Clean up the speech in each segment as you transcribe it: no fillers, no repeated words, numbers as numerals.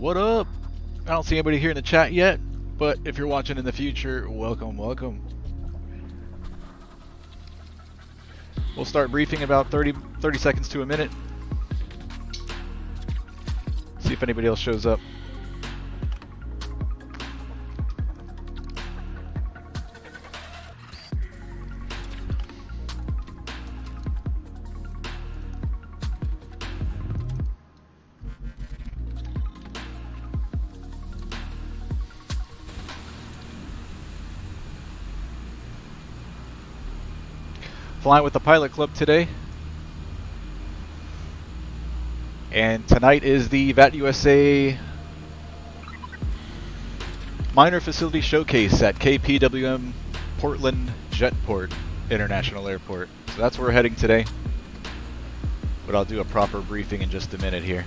What up? I don't see anybody here in the chat yet, but if you're watching in the future, welcome, welcome. We'll start briefing about 30 seconds to a minute. See if anybody else shows up. Flying with the Pilot Club today. And tonight is the VATUSA Minor Facility Showcase at KPWM Portland Jetport International Airport. So that's where we're heading today. But I'll do a proper briefing in just a minute here.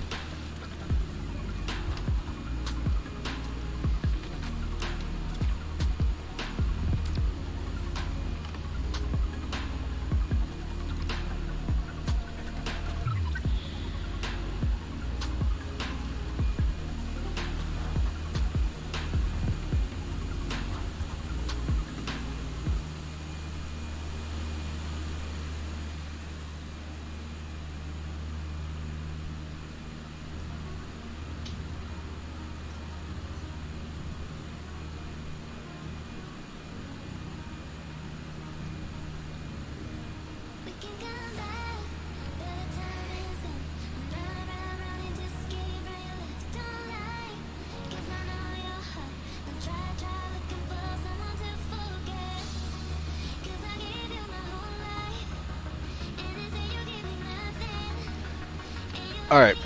Alright,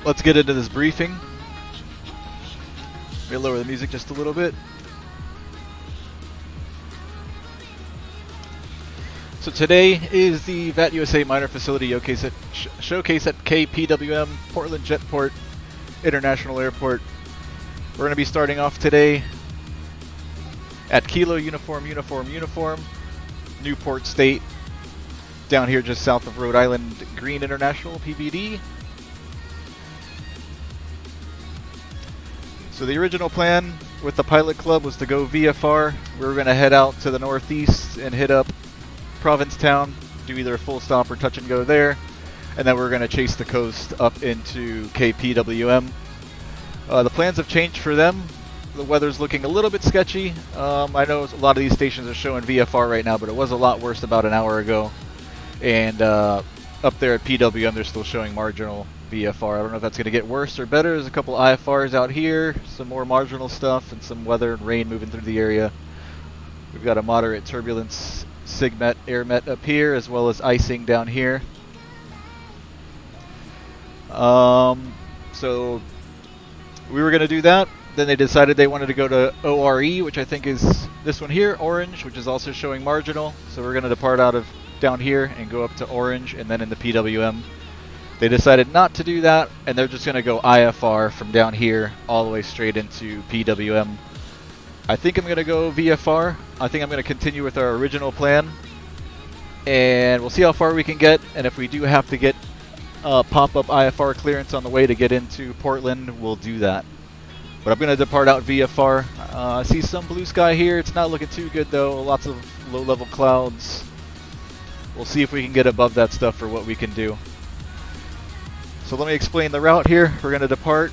let's get into this briefing. Let me lower the music just a little bit. So today is the VATUSA Minor Facility Showcase at KPWM Portland Jetport International Airport. We're going to be starting off today at Kilo Uniform Newport State, down here just south of Rhode Island Green International PBD. So the original plan with the Pilot Club was to go VFR. We were going to head out to the northeast and hit up Provincetown, do either a full stop or touch and go there, and then we're going to chase the coast up into KPWM. The plans have changed for them. The weather's looking a little bit sketchy. I know a lot of these stations are showing VFR right now, but it was a lot worse about an hour ago. And up there at PWM, they're still showing marginal VFR. I don't know if that's going to get worse or better. There's a couple IFRs out here, some more marginal stuff, and some weather and rain moving through the area. We've got a moderate turbulence SIGMET, AirMet up here, as well as icing down here. So we were going to do that. Then they decided they wanted to go to ORE, which I think is this one here, Orange, which is also showing marginal. So we're going to depart out of down here and go up to Orange and then into PWM. They decided not to do that, and they're just going to go IFR from down here all the way straight into PWM. I think I'm going to go VFR. I think I'm going to continue with our original plan, and we'll see how far we can get, and if we do have to get pop-up IFR clearance on the way to get into Portland, we'll do that. But I'm going to depart out VFR. I see some blue sky here. It's not looking too good, though. Lots of low-level clouds. We'll see if we can get above that stuff for what we can do. So let me explain the route here. We're going to depart.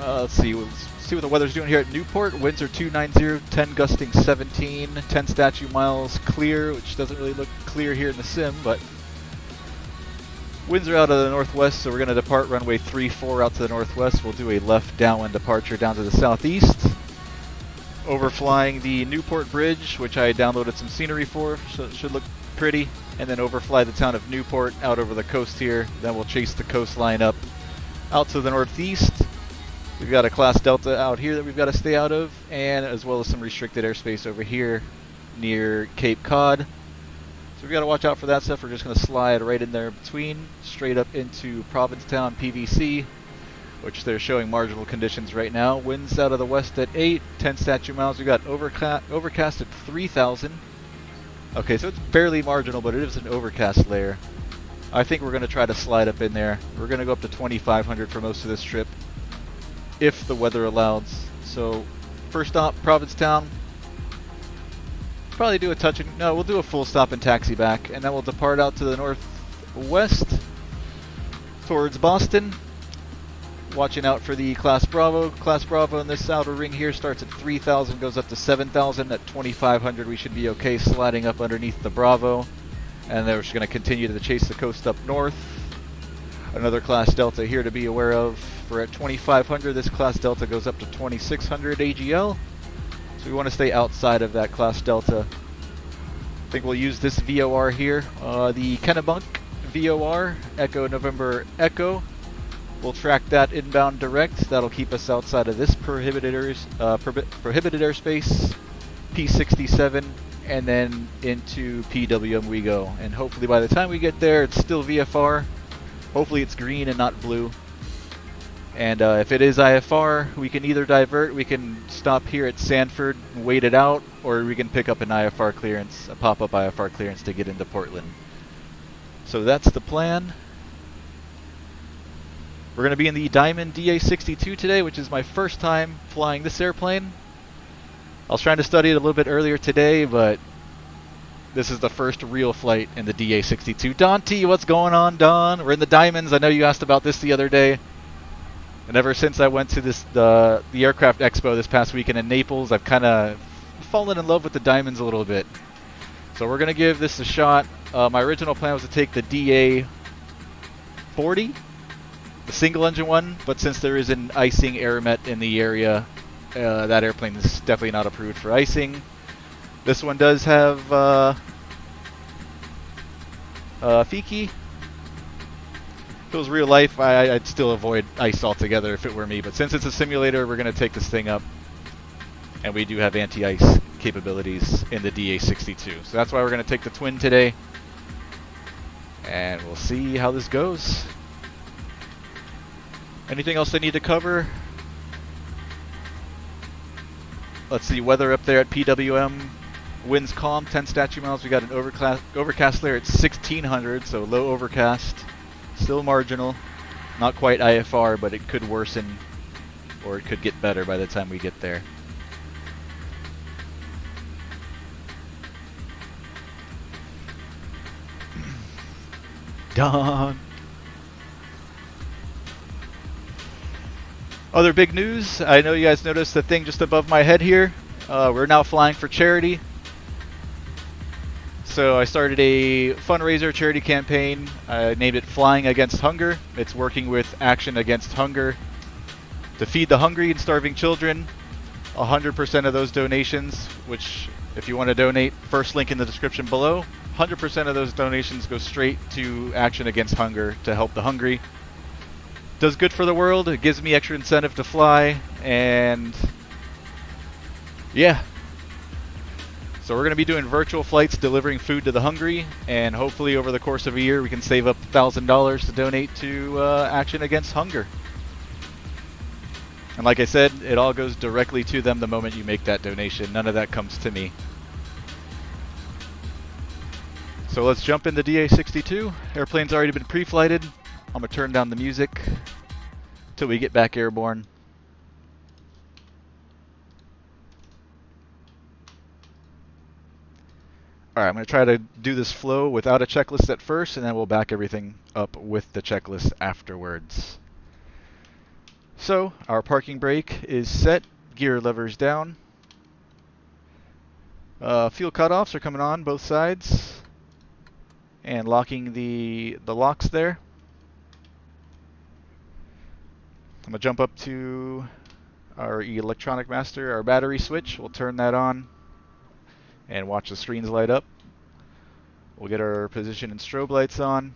Let's see what the weather's doing here at Newport. Winds are 290, 10 gusting 17, 10 statute miles clear, which doesn't really look clear here in the sim, but winds are out of the northwest, so we're going to depart runway 34 out to the northwest. We'll do a left downwind departure down to the southeast, overflying the Newport Bridge, which I downloaded some scenery for, so it should look pretty, and then overfly the town of Newport out over the coast here. Then we'll chase the coastline up out to the northeast. We've got a Class Delta out here that we've got to stay out of, and as well as some restricted airspace over here near Cape Cod. So we've got to watch out for that stuff. We're just going to slide right in there between, straight up into Provincetown PVC, which they're showing marginal conditions right now. Winds out of the west at 8, 10 statute miles. We've got overcast at 3,000. Okay, so it's barely marginal, but it is an overcast layer. I think we're going to try to slide up in there. We're going to go up to 2,500 for most of this trip. if the weather allows. So first stop, Provincetown. Probably do a touch and no, we'll do a full stop and taxi back, and then we'll depart out to the northwest towards Boston. Watching out for the Class Bravo. Class Bravo in this outer ring here starts at 3,000, goes up to 7,000. At 2,500 we should be okay sliding up underneath the Bravo. And then we're just going to continue to chase the coast up north. Another Class Delta here to be aware of. We're at 2,500. This Class Delta goes up to 2,600 AGL. So we want to stay outside of that Class Delta. I think we'll use this VOR here. The Kennebunk VOR, Echo November Echo. We'll track that inbound direct. That'll keep us outside of this prohibited airspace, P67, and then into PWM we go. And hopefully by the time we get there, it's still VFR. Hopefully it's green and not blue. And if it is IFR, we can either divert, we can stop here at Sanford, wait it out, or we can pick up an IFR clearance, a pop-up IFR clearance to get into Portland. So that's the plan. We're going to be in the Diamond DA62 today, which is my first time flying this airplane. I was trying to study it a little bit earlier today, but this is the first real flight in the DA62. Don T, what's going on, Don? We're in the Diamonds. I know you asked about this the other day. And ever since I went to the Aircraft Expo this past weekend in Naples, I've kind of fallen in love with the Diamonds a little bit. So we're going to give this a shot. My original plan was to take the DA40, the single engine one, but since there is an icing airmet in the area, that airplane is definitely not approved for icing. This one does have Fiki. If it was real life, I'd still avoid ice altogether if it were me, but since it's a simulator, we're going to take this thing up, and we do have anti-ice capabilities in the DA62. So that's why we're going to take the twin today, and we'll see how this goes. Anything else I need to cover? Let's see, weather up there at PWM. Winds calm, 10 statute miles. We got an overcast layer at 1,600, so low overcast. Still marginal. Not quite IFR, but it could worsen, or it could get better by the time we get there. Done. Other big news, I know you guys noticed the thing just above my head here. We're now flying for charity. So I started a fundraiser charity campaign. I named it Flying Against Hunger. It's working with Action Against Hunger to feed the hungry and starving children. 100% of those donations, which if you want to donate, first link in the description below, 100% of those donations go straight to Action Against Hunger to help the hungry. Does good for the world. It gives me extra incentive to fly, and yeah. So we're going to be doing virtual flights delivering food to the hungry, and hopefully over the course of a year we can save up $1,000 to donate to Action Against Hunger. And like I said, it all goes directly to them the moment you make that donation. None of that comes to me. So let's jump into DA62. Airplane's already been pre-flighted. I'm going to turn down the music till we get back airborne. Alright, I'm going to try to do this flow without a checklist at first, and then we'll back everything up with the checklist afterwards. So, our parking brake is set, gear levers down. Fuel cutoffs are coming on both sides, and locking the locks there. I'm going to jump up to our electronic master, our battery switch. We'll turn that on and watch the screens light up. We'll get our position and strobe lights on.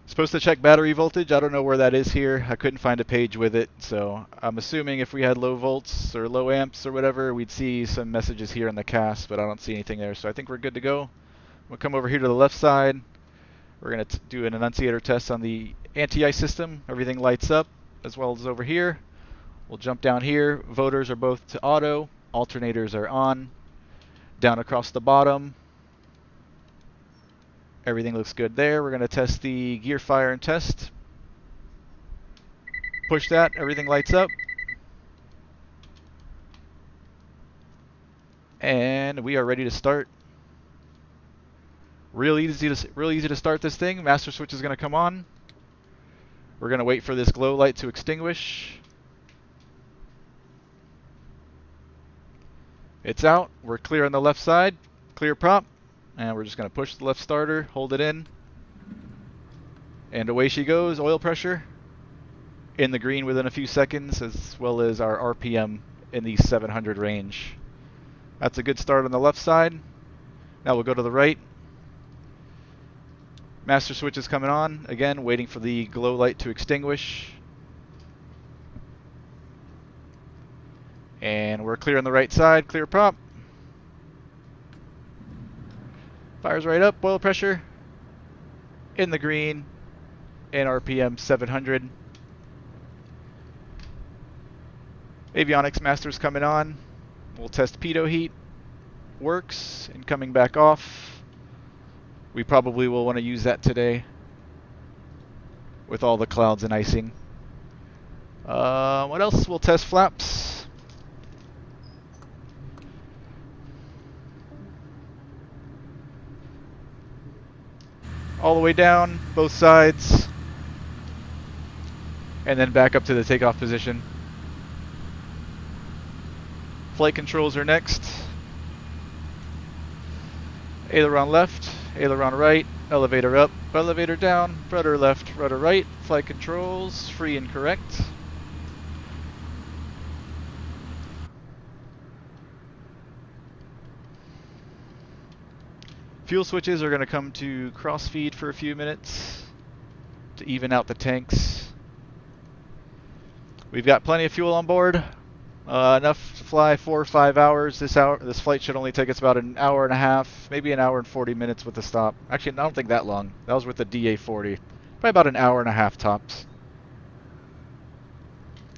Supposed to check battery voltage. I don't know where that is here. I couldn't find a page with it, so I'm assuming if we had low volts or low amps or whatever, we'd see some messages here in the CAS, but I don't see anything there, so I think we're good to go. We'll come over here to the left side. We're going to do an annunciator test on the anti-ice system. Everything lights up, as well as over here. We'll jump down here. Voters are both to auto. Alternators are on. Down across the bottom. Everything looks good there. We're going to test the gear fire and test. Push that, everything lights up. And we are ready to start. Real easy to start this thing. Master switch is going to come on. We're going to wait for this glow light to extinguish. It's out. We're clear on the left side. Clear prop. And we're just going to push the left starter, hold it in. And away she goes. Oil pressure in the green within a few seconds, as well as our RPM in the 700 range. That's a good start on the left side. Now we'll go to the right. Master switch is coming on. Again, waiting for the glow light to extinguish. And we're clear on the right side. Clear prop. Fires right up. Oil pressure in the green. And RPM 700. Avionics master's coming on. We'll test pitot heat. Works. And coming back off. We probably will want to use that today with all the clouds and icing. What else? We'll test flaps. All the way down, both sides. And then back up to the takeoff position. Flight controls are next. Aileron left, aileron right, elevator up, elevator down, rudder left, rudder right, flight controls, free and correct. Fuel switches are going to come to crossfeed for a few minutes to even out the tanks. We've got plenty of fuel on board. Enough to fly 4 or 5 hours. This flight should only take us about an hour and a half, maybe an hour and 40 minutes with the stop. Actually, I don't think that long. That was with the DA40. Probably about an hour and a half tops.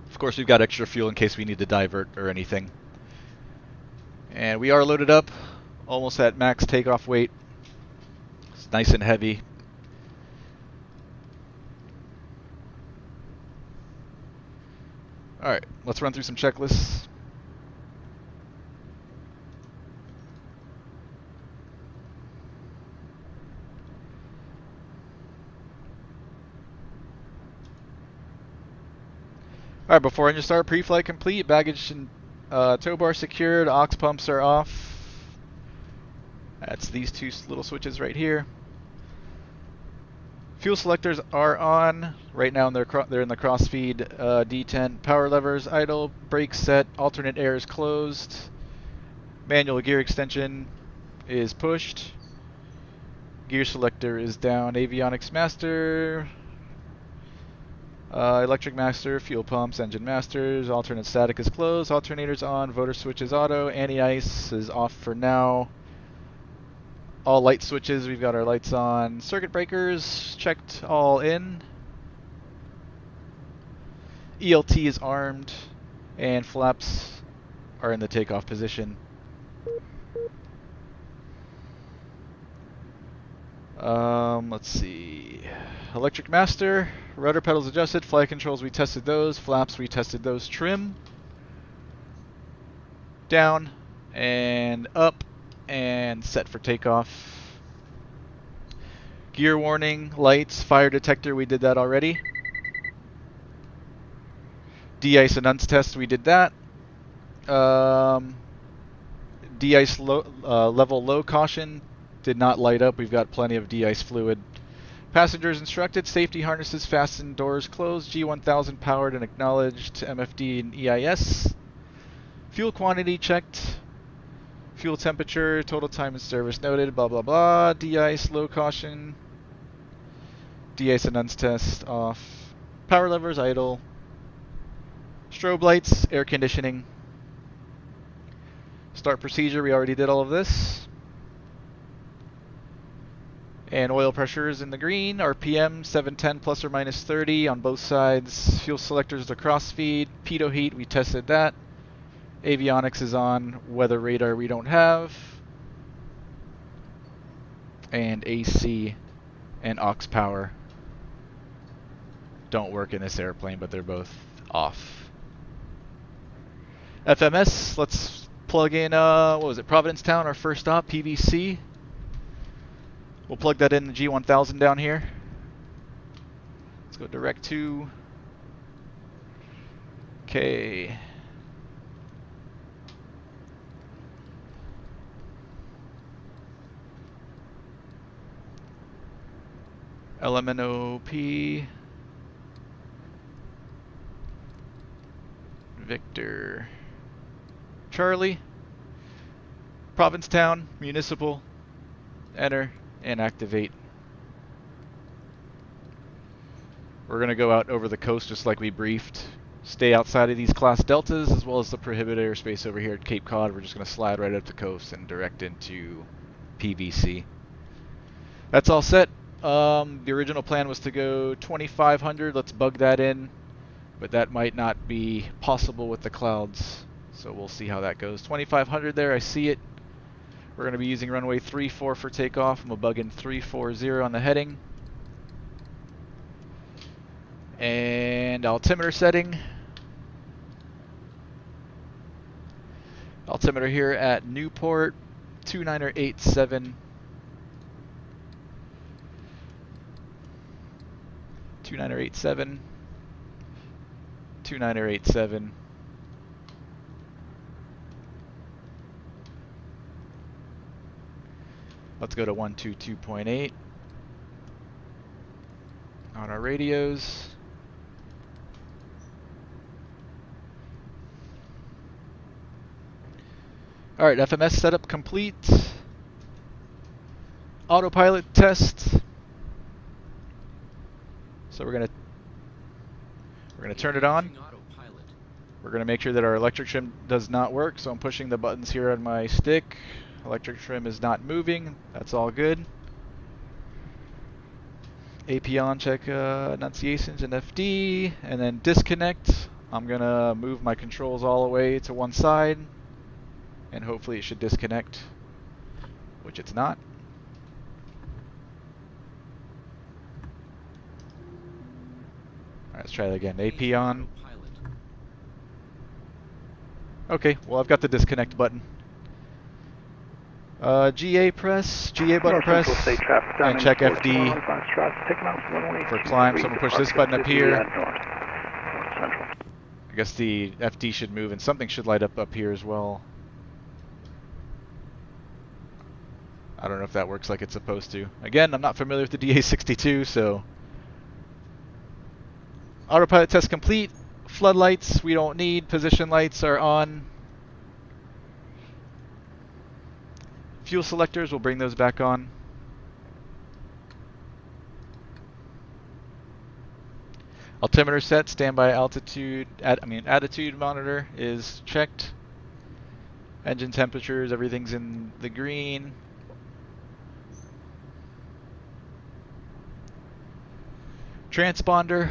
Of course, we've got extra fuel in case we need to divert or anything. And we are loaded up, almost at max takeoff weight. It's nice and heavy. Alright, let's run through some checklists. Alright, before engine start, pre-flight complete, baggage and tow bar secured, aux pumps are off. That's these two little switches right here. Fuel selectors are on. Right now they're in the crossfeed D10. Power levers idle, brakes set, alternate air is closed. Manual gear extension is pushed. Gear selector is down. Avionics master. Electric master, fuel pumps, engine masters, alternate static is closed, alternators on, voter switch is auto, anti-ice is off for now. All light switches, we've got our lights on. Circuit breakers, checked all in. ELT is armed, and flaps are in the takeoff position. Let's see. Electric master, rudder pedals adjusted, flight controls, we tested those. Flaps, we tested those. Trim. Down, and up. And set for takeoff. Gear warning, lights, fire detector, we did that already. De-ice and UNS test, we did that. De-ice level low caution did not light up. We've got plenty of de-ice fluid. Passengers instructed, safety harnesses fastened, doors closed, G1000 powered and acknowledged, MFD and EIS. Fuel quantity checked. Fuel temperature, total time in service noted, blah blah blah. De-ice, low caution. De-ice and UNS test off. Power levers idle. Strobe lights, air conditioning. Start procedure, we already did all of this. And oil pressure is in the green. RPM 710 plus or minus 30 on both sides. Fuel selectors to crossfeed. Pitot heat, we tested that. Avionics is on, weather radar we don't have. And AC and aux power. don't work in this airplane, but they're both off. FMS, let's plug in, what was it, Provincetown, our first stop, PVC. We'll plug that in the G1000 down here. Let's go direct to K. LMNOP. Victor. Charlie. Provincetown, municipal. Enter and activate. We're going to go out over the coast just like we briefed. Stay outside of these class deltas as well as the prohibited airspace over here at Cape Cod. We're just going to slide right up the coast and direct into PVC. That's all set. The original plan was to go 2,500. Let's bug that in, but that might not be possible with the clouds. So we'll see how that goes. 2,500 there, I see it. We're going to be using runway 34 for takeoff. I'm going to bug in 340 on the heading. And altimeter setting. Altimeter here at Newport, 2987. 2987. 2987. Let's go to 122.8 on our radios. All right, FMS setup complete. Autopilot test. So we're gonna turn it on. We're gonna make sure that our electric trim does not work. So I'm pushing the buttons here on my stick. Electric trim is not moving. That's all good. AP on, check enunciations and FD, and then disconnect. I'm gonna move my controls all the way to one side, and hopefully it should disconnect, which it's not. Alright, let's try that again. AP on. Okay, well I've got the disconnect button. GA press, GA button press, and check FD for climb. So I'm going to push this button up here. I guess the FD should move and something should light up here as well. I don't know if that works like it's supposed to. Again, I'm not familiar with the DA62, so... Autopilot test complete. Floodlights we don't need. Position lights are on. Fuel selectors, we'll bring those back on. Altimeter set, standby altitude, attitude monitor is checked. Engine temperatures, everything's in the green. Transponder,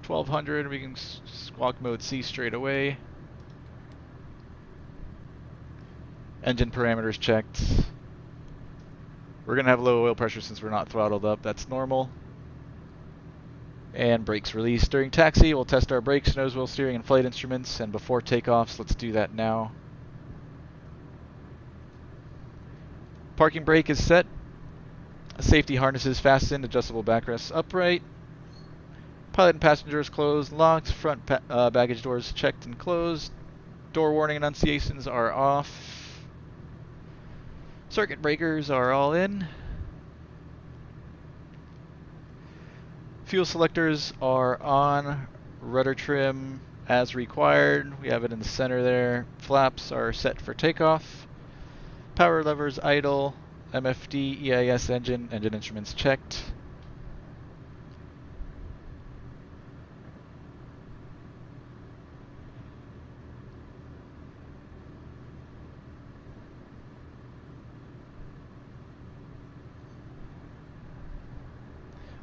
1200, we can squawk mode C straight away. Engine parameters checked. We're going to have low oil pressure since we're not throttled up. That's normal. And brakes released. During taxi, we'll test our brakes, nose wheel steering, and flight instruments. And before takeoffs, let's do that now. Parking brake is set. Safety harnesses fastened. Adjustable backrests upright. Pilot and passengers closed. Locked. Front baggage doors checked and closed. Door warning enunciations are off. Circuit breakers are all in. Fuel selectors are on. Rudder trim as required. We have it in the center there. Flaps are set for takeoff. Power levers idle. MFD, EIS engine instruments checked.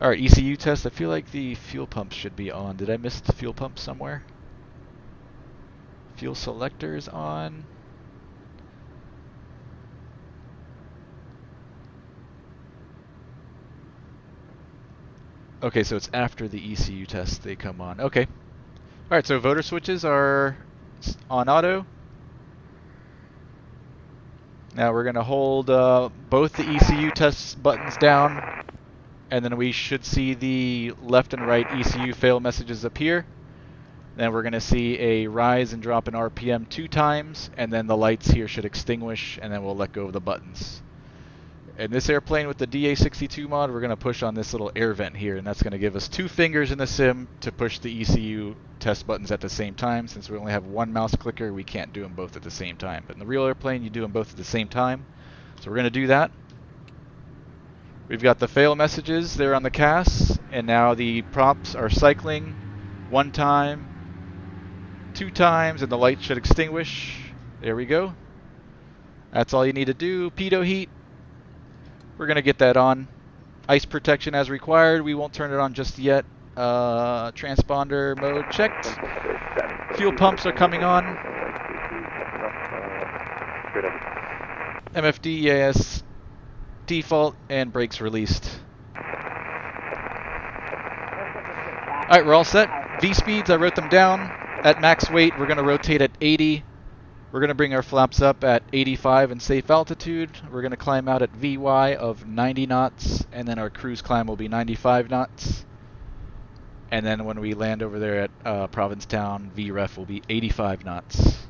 Alright, ECU test. I feel like the fuel pumps should be on. Did I miss the fuel pump somewhere? Fuel selectors on. Okay, so it's after the ECU test they come on. Okay. Alright, so voter switches are on auto. Now we're going to hold both the ECU test buttons down, and then we should see the left and right ECU fail messages appear. Then we're going to see a rise and drop in RPM 2 times, and then the lights here should extinguish, and then we'll let go of the buttons. In this airplane with the DA62 mod, we're going to push on this little air vent here, and that's going to give us 2 fingers in the sim to push the ECU test buttons at the same time. Since we only have 1 mouse clicker, we can't do them both at the same time. But in the real airplane, you do them both at the same time. So we're going to do that. We've got the fail messages there on the CAS, and now the props are cycling 1 time, 2 times, and the light should extinguish. There we go. That's all you need to do. Pitot heat. We're going to get that on. Ice protection as required. We won't turn it on just yet. Transponder mode checked. Fuel pumps are coming on. MFD, EAS, default, and brakes released. Alright, we're all set. V speeds, I wrote them down. At max weight, we're going to rotate at 80. We're going to bring our flaps up at 85 in safe altitude. We're going to climb out at VY of 90 knots, and then our cruise climb will be 95 knots. And then when we land over there at Provincetown, VREF will be 85 knots.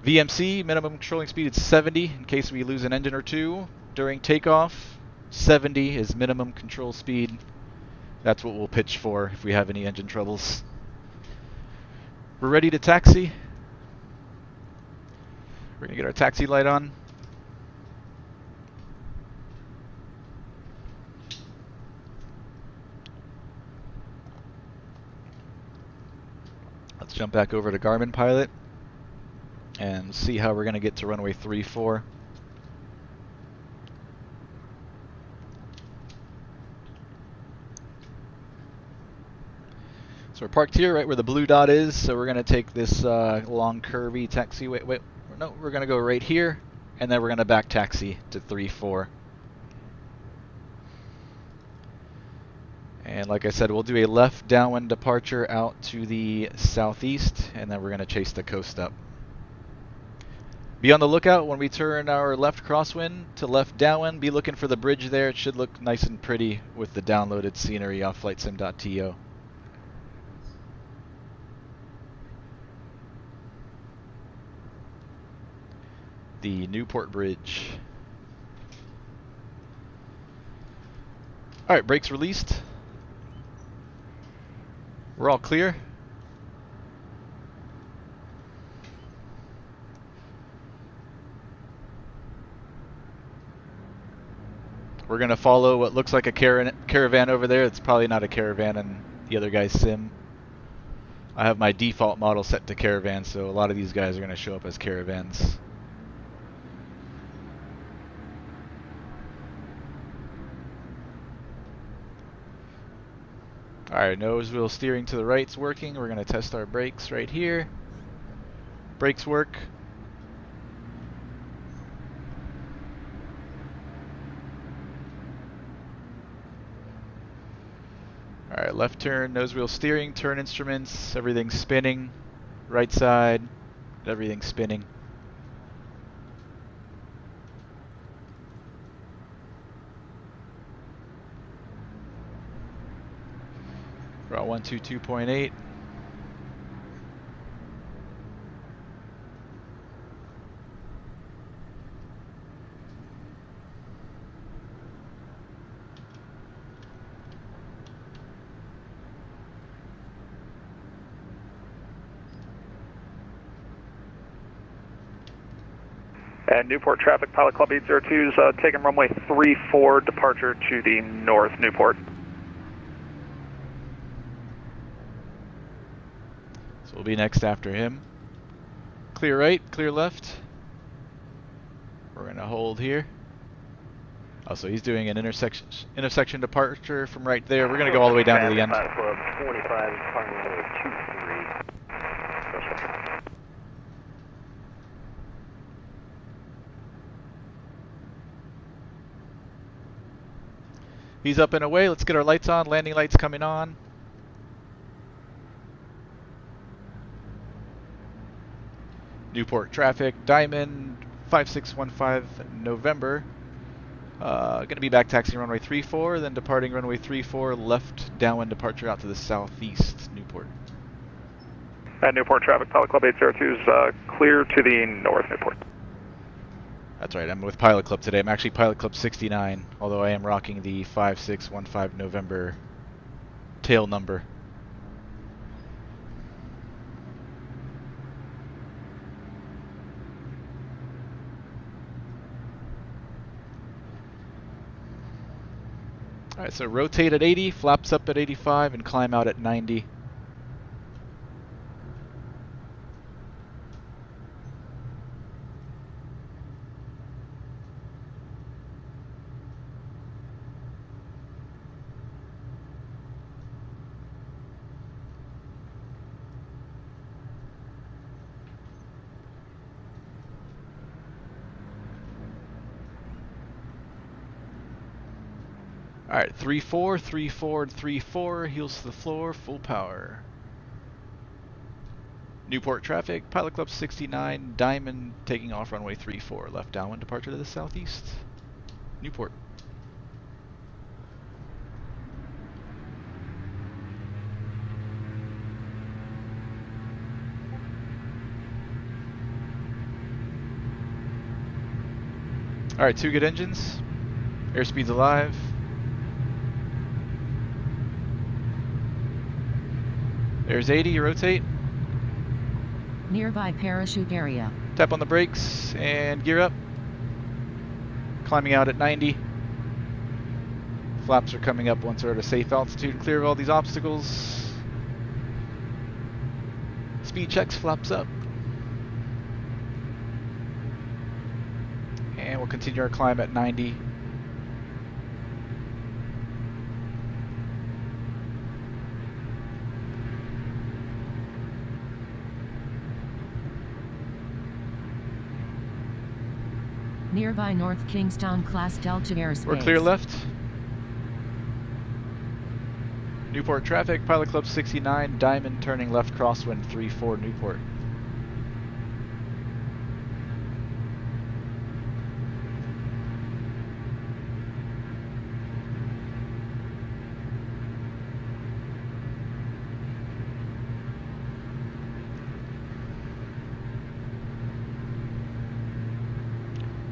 VMC, minimum controlling speed is 70 in case we lose an engine or two. During takeoff, 70 is minimum control speed. That's what we'll pitch for if we have any engine troubles. We're ready to taxi. We're going to get our taxi light on. Let's jump back over to Garmin Pilot and see how we're going to get to runway 34. So we're parked here right where the blue dot is, so we're going to take this long curvy taxiway. Wait, no, we're going to go right here, and then we're going to back taxi to 34. And like I said, we'll do a left downwind departure out to the southeast, and then we're going to chase the coast up. Be on the lookout when we turn our left crosswind to left downwind. Be looking for the bridge there. It should look nice and pretty with the downloaded scenery off flightsim.to. The Newport Bridge. Alright, brakes released. We're all clear. We're going to follow what looks like a caravan over there. It's probably not a caravan in the other guy's sim. I have my default model set to caravan, so a lot of these guys are going to show up as caravans. Alright, nose wheel steering to the right's working. We're going to test our brakes right here. Brakes work. Alright, left turn, nose wheel steering, turn instruments, everything's spinning. Right side, everything's spinning. We're at 122.8. And Newport traffic, Pilot Club 802 is taking runway 34, departure to the north, Newport. So we'll be next after him. Clear right, clear left. We're going to hold here. Oh, so he's doing an intersection departure from right there. We're going to go all the way down to the end. Pilot Club 25 is departing runway 23. He's up and away. Let's get our lights on. Landing lights coming on. Newport traffic, Diamond 5615 November. Going to be back taxiing runway 34, then departing runway 34, left downwind departure out to the southeast, Newport. At Newport traffic, Pilot Club 802 is clear to the north, Newport. That's right, I'm with Pilot Club today. I'm actually Pilot Club 69, although I am rocking the 5615 November tail number. Alright, so rotate at 80, flaps up at 85, and climb out at 90. Alright, 3-4, 3-4, and 3-4, heels to the floor, full power. Newport traffic, Pilot Club 69, Diamond, taking off runway 34, left downwind departure to the southeast. Newport. Alright, 2 good engines. Airspeed's alive. There's 80, rotate. Nearby parachute area. Tap on the brakes and gear up. Climbing out at 90. Flaps are coming up once we're at a safe altitude and clear of all these obstacles. Speed checks, flaps up. And we'll continue our climb at 90. Nearby North Kingstown class Delta airspace. We're clear left. Newport traffic, Pilot Club 69, Diamond turning left crosswind 3-4 Newport.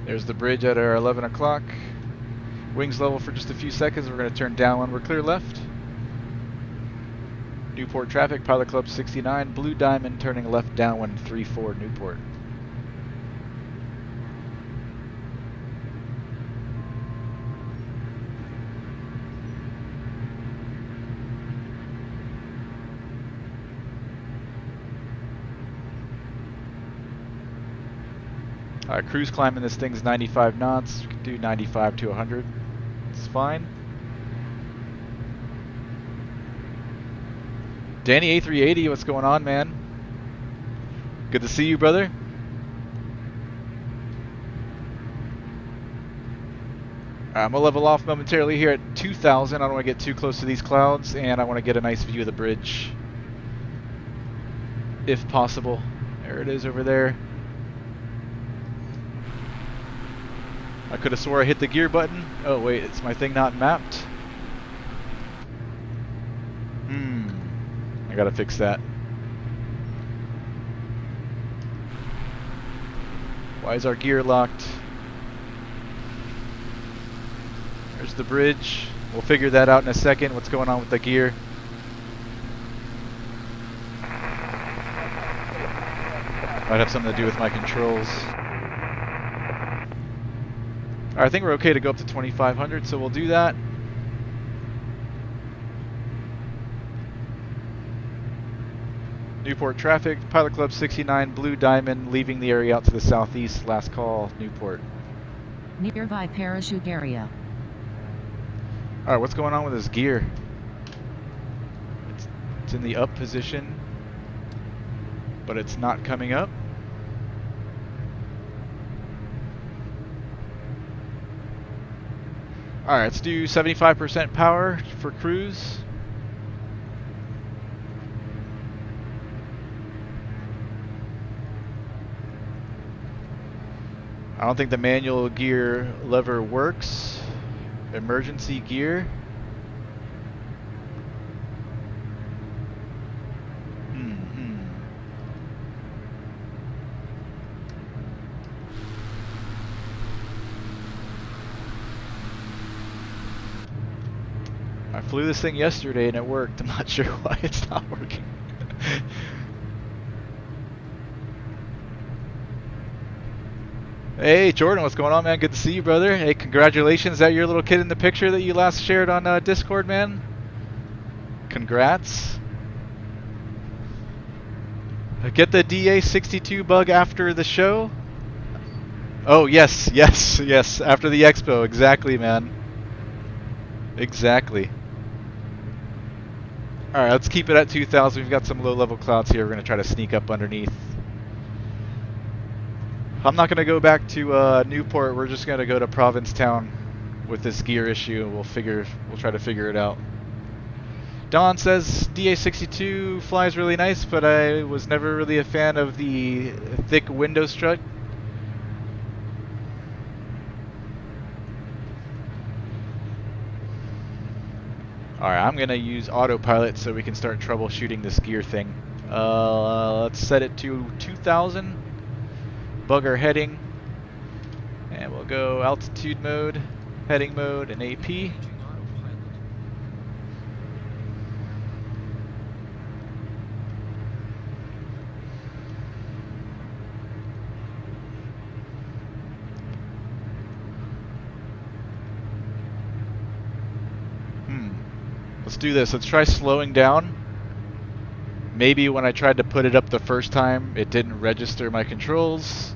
There's the bridge at our 11 o'clock. Wings level for just a few seconds. We're going to turn downwind. We're clear left. Newport traffic, Pilot Club 69, Blue Diamond turning left downwind 3-4 Newport. Cruise climbing this thing's 95 knots. We can do 95 to 100. It's fine. Danny A380, what's going on, man? Good to see you, brother. I'm gonna level off momentarily here at 2,000. I don't want to get too close to these clouds, and I want to get a nice view of the bridge, if possible. There it is over there. I could have swore I hit the gear button. Oh wait, is my thing not mapped? I gotta fix that. Why is our gear locked? There's the bridge. We'll figure that out in a second, what's going on with the gear. Might have something to do with my controls. I think we're okay to go up to 2,500, so we'll do that. Newport traffic, Pilot Club 69, Blue Diamond, leaving the area out to the southeast. Last call, Newport. Nearby parachute area. Alright, what's going on with this gear? It's in the up position, but it's not coming up. Alright, let's do 75% power for cruise. I don't think the manual gear lever works. Emergency gear. I flew this thing yesterday and it worked. I'm not sure why it's not working. Hey Jordan, what's going on, man? Good to see you, brother. Hey, congratulations. Is that your little kid in the picture that you last shared on Discord, man? Congrats. Get the DA62 bug after the show? Oh, yes, yes, yes. After the expo. Exactly, man. Exactly. Alright, let's keep it at 2,000. We've got some low-level clouds here. We're going to try to sneak up underneath. I'm not going to go back to Newport. We're just going to go to Provincetown with this gear issue, and we'll try to figure it out. Don says DA62 flies really nice, but I was never really a fan of the thick window strut. Alright, I'm going to use Autopilot so we can start troubleshooting this gear thing. Let's set it to 2,000. Bug our heading. And we'll go altitude mode, heading mode, and AP. Let's do this. Let's try slowing down. Maybe when I tried to put it up the first time, it didn't register my controls.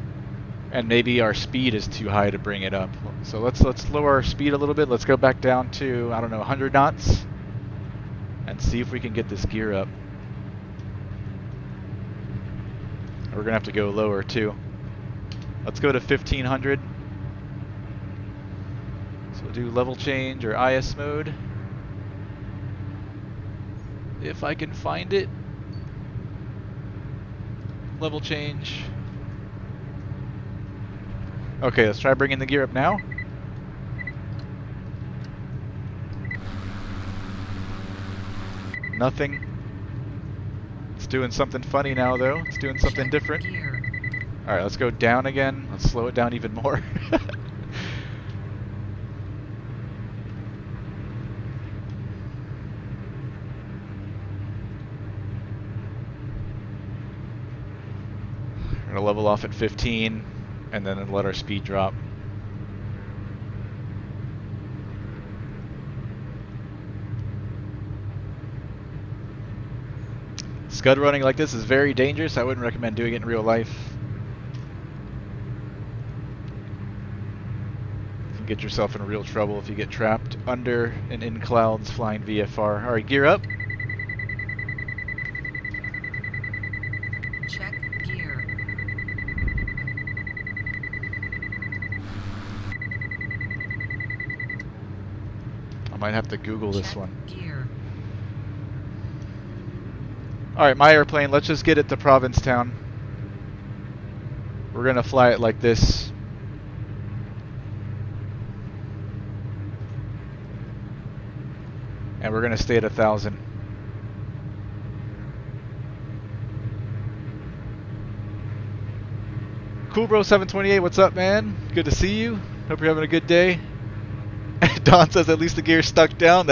And maybe our speed is too high to bring it up. So let's lower our speed a little bit. Let's go back down to, I don't know, 100 knots. And see if we can get this gear up. We're going to have to go lower too. Let's go to 1500. So we'll do level change or IS mode. If I can find it. Level change. Okay, let's try bringing the gear up now. Nothing. It's doing something funny now though. It's doing something different. Alright, let's go down again. Let's slow it down even more. We're gonna level off at 15 and then let our speed drop. Scud running like this is very dangerous. I wouldn't recommend doing it in real life. You can get yourself in real trouble if you get trapped under and in clouds flying VFR. Alright, gear up. Check gear. I might have to Google this one. Gear. Alright, my airplane, let's just get it to Provincetown. We're gonna fly it like this. And we're gonna stay at 1,000. Cool bro 728, what's up, man? Good to see you. Hope you're having a good day. Don says at least the gear's stuck down.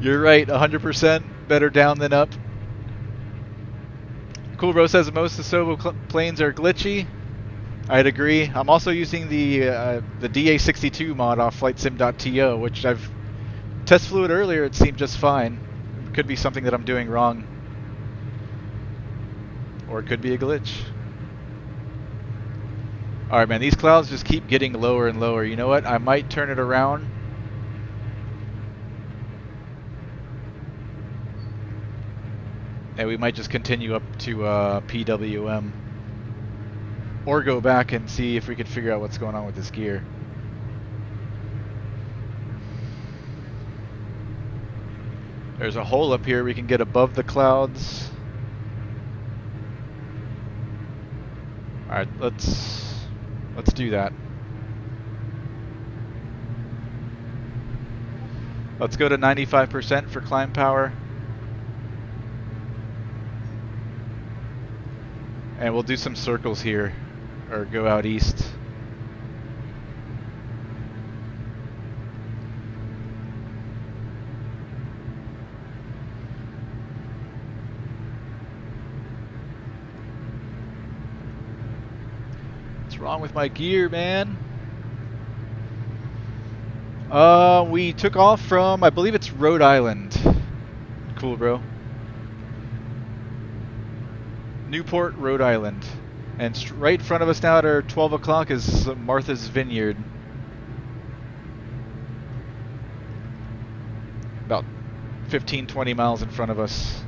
You're right, 100% better down than up. Cool bro says most Asobo planes are glitchy. I'd agree. I'm also using the DA62 mod off flightsim.to, which I've test flew it earlier. It seemed just fine. It could be something that I'm doing wrong, or it could be a glitch. All right, man. These clouds just keep getting lower and lower. You know what? I might turn it around. And we might just continue up to PWM. Or go back and see if we can figure out what's going on with this gear. There's a hole up here we can get above the clouds. Alright, let's do that. Let's go to 95% for climb power. And we'll do some circles here, or go out east. What's wrong with my gear, man? We took off from, I believe it's Rhode Island. Cool, bro. Newport, Rhode Island. And right in front of us now at our 12 o'clock is Martha's Vineyard. About 15-20 miles in front of us.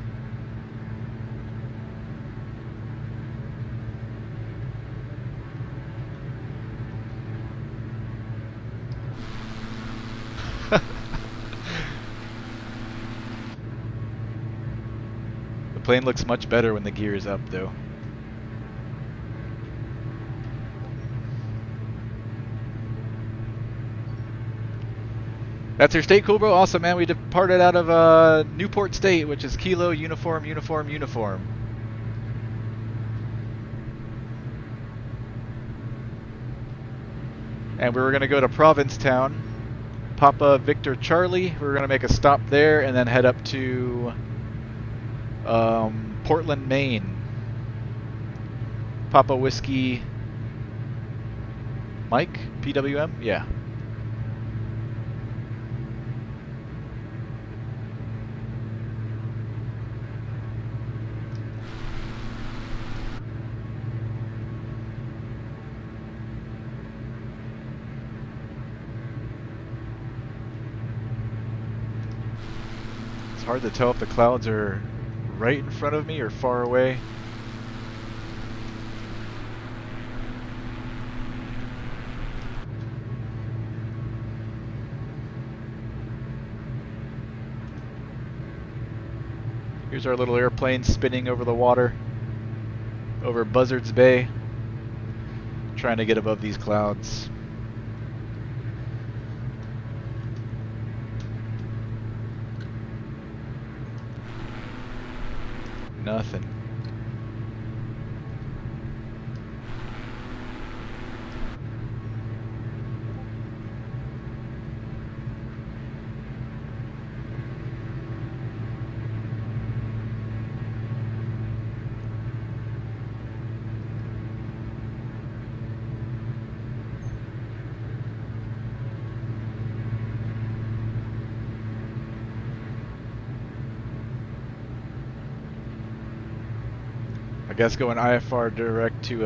The plane looks much better when the gear is up, though. That's your state, cool, bro? Awesome, man. We departed out of Newport State, which is Kilo Uniform Uniform Uniform. And we were going to go to Provincetown, Papa Victor Charlie. We were going to make a stop there and then head up to Portland, Maine. Papa Whiskey Mike? PWM? Yeah. It's hard to tell if the clouds are right in front of me or far away. Here's our little airplane spinning over the water, over Buzzards Bay, trying to get above these clouds. Nothing. I guess going IFR direct to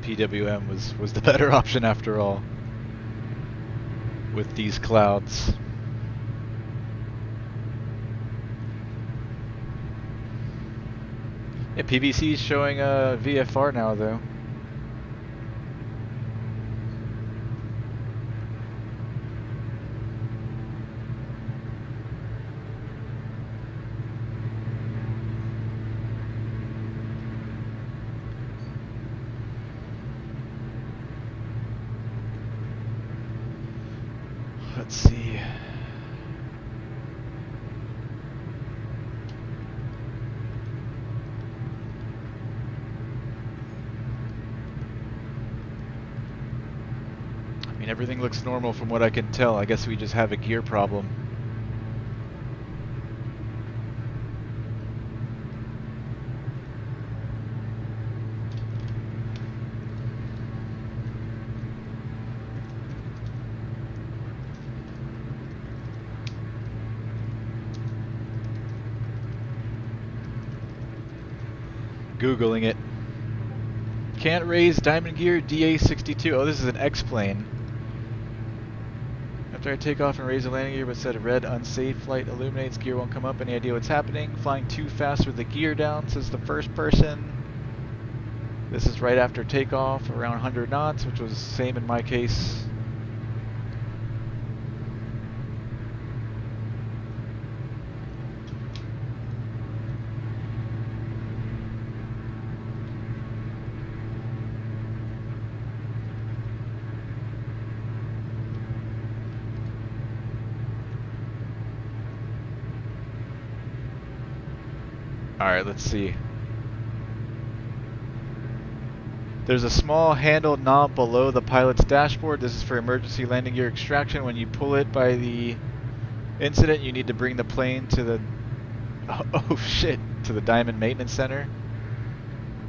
PWM was the better option after all, with these clouds. Yeah, PVC is showing VFR now though. Let's see. I mean, everything looks normal from what I can tell. I guess we just have a gear problem. Googling it. Can't raise diamond gear DA62. Oh, this is an X-plane. After I take off and raise the landing gear but set a red unsafe light illuminates, gear won't come up. Any idea what's happening? Flying too fast with the gear down, says the first person. This is right after takeoff, around 100 knots, which was the same in my case. Alright, let's see. There's a small handled knob below the pilot's dashboard. This is for emergency landing gear extraction. When you pull it by the incident, you need to bring the plane to the... Oh shit, to the Diamond Maintenance Center.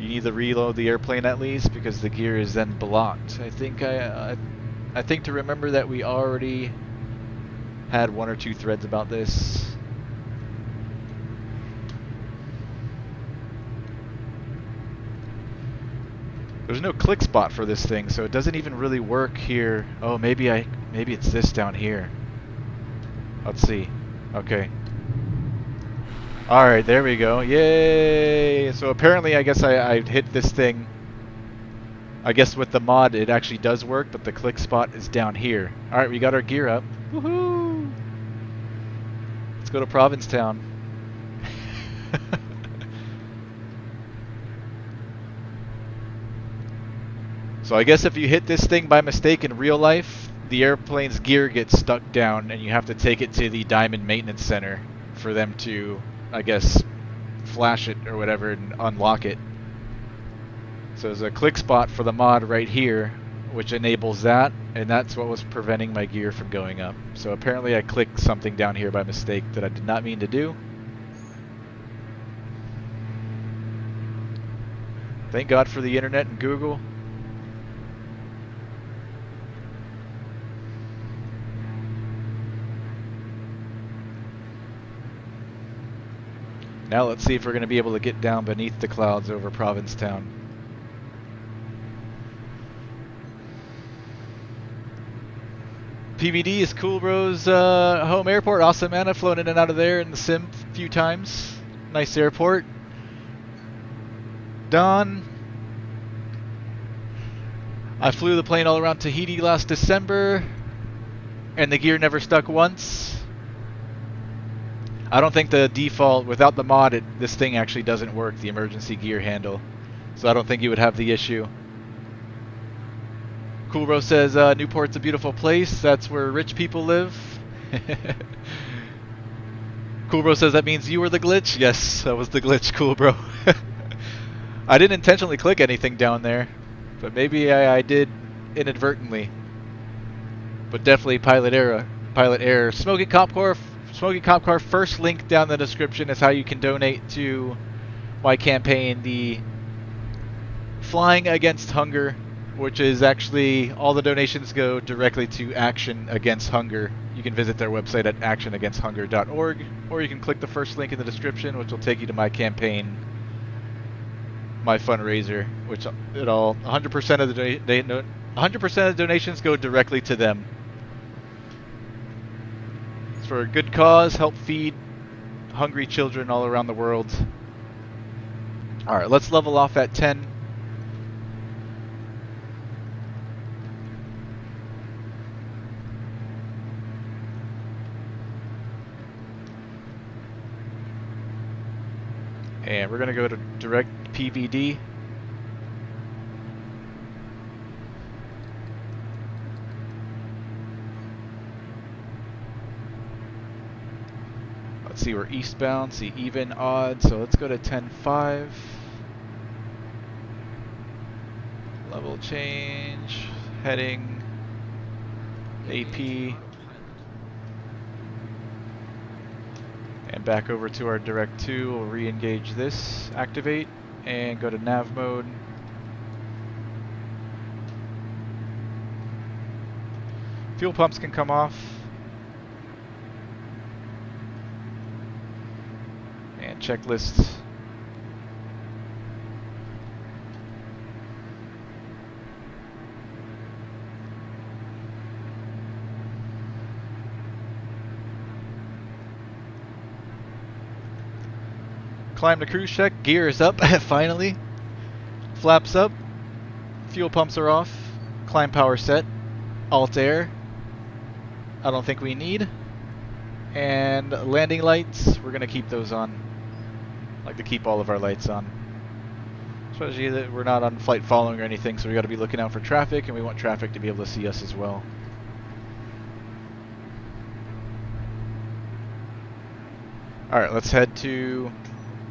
You need to reload the airplane at least because the gear is then blocked. I think to remember that we already had 1 or 2 threads about this. There's no click spot for this thing, so it doesn't even really work here. Oh, maybe it's this down here. Let's see. Okay. Alright, there we go. Yay! So apparently I guess I hit this thing. I guess with the mod it actually does work, but the click spot is down here. Alright, we got our gear up. Woohoo! Let's go to Provincetown. So I guess if you hit this thing by mistake in real life, the airplane's gear gets stuck down and you have to take it to the Diamond Maintenance Center for them to, I guess, flash it or whatever and unlock it. So there's a click spot for the mod right here, which enables that, and that's what was preventing my gear from going up. So apparently I clicked something down here by mistake that I did not mean to do. Thank God for the internet and Google. Now let's see if we're going to be able to get down beneath the clouds over Provincetown. PVD is Cool Bro's home airport. Awesome, man. I've flown in and out of there in the sim a few times. Nice airport. Don. I flew the plane all around Tahiti last December, and the gear never stuck once. I don't think the default, without the mod, this thing actually doesn't work, the emergency gear handle. So I don't think you would have the issue. Cool Bro says, Newport's a beautiful place. That's where rich people live. Cool Bro says, that means you were the glitch? Yes, that was the glitch, Cool Bro. I didn't intentionally click anything down there, but maybe I did inadvertently. But definitely pilot error. Smoking Cop Car, first link down in the description is how you can donate to my campaign, the Flying Against Hunger, which is actually, all the donations go directly to Action Against Hunger. You can visit their website at actionagainsthunger.org, or you can click the first link in the description, which will take you to my campaign, my fundraiser, which 100% of the 100% of the donations go directly to them. It's for a good cause, help feed hungry children all around the world. Alright, let's level off at 10. And we're going to go to direct PVD. Let's see, we're eastbound, see even, odd, so let's go to 10.5. Level change, heading, AP. And back over to our direct 2, we'll re-engage this, activate, and go to Nav Mode. Fuel pumps can come off. And checklists. Climb to cruise check, gear is up, finally. Flaps up, fuel pumps are off, climb power set, alt air, I don't think we need. And landing lights, we're going to keep those on. I like to keep all of our lights on. Especially that we're not on flight following or anything, so we got to be looking out for traffic, and we want traffic to be able to see us as well. Alright, let's head to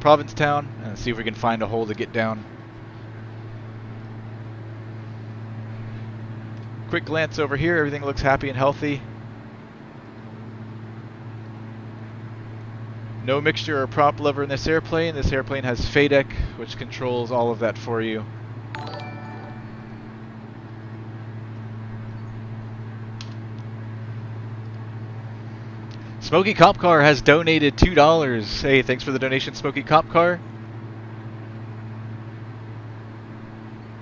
Provincetown and see if we can find a hole to get down. Quick glance over here, everything looks happy and healthy. No mixture or prop lever in this airplane. This airplane has FADEC, which controls all of that for you. Smoky Cop Car has donated $2. Hey, thanks for the donation, Smoky Cop Car.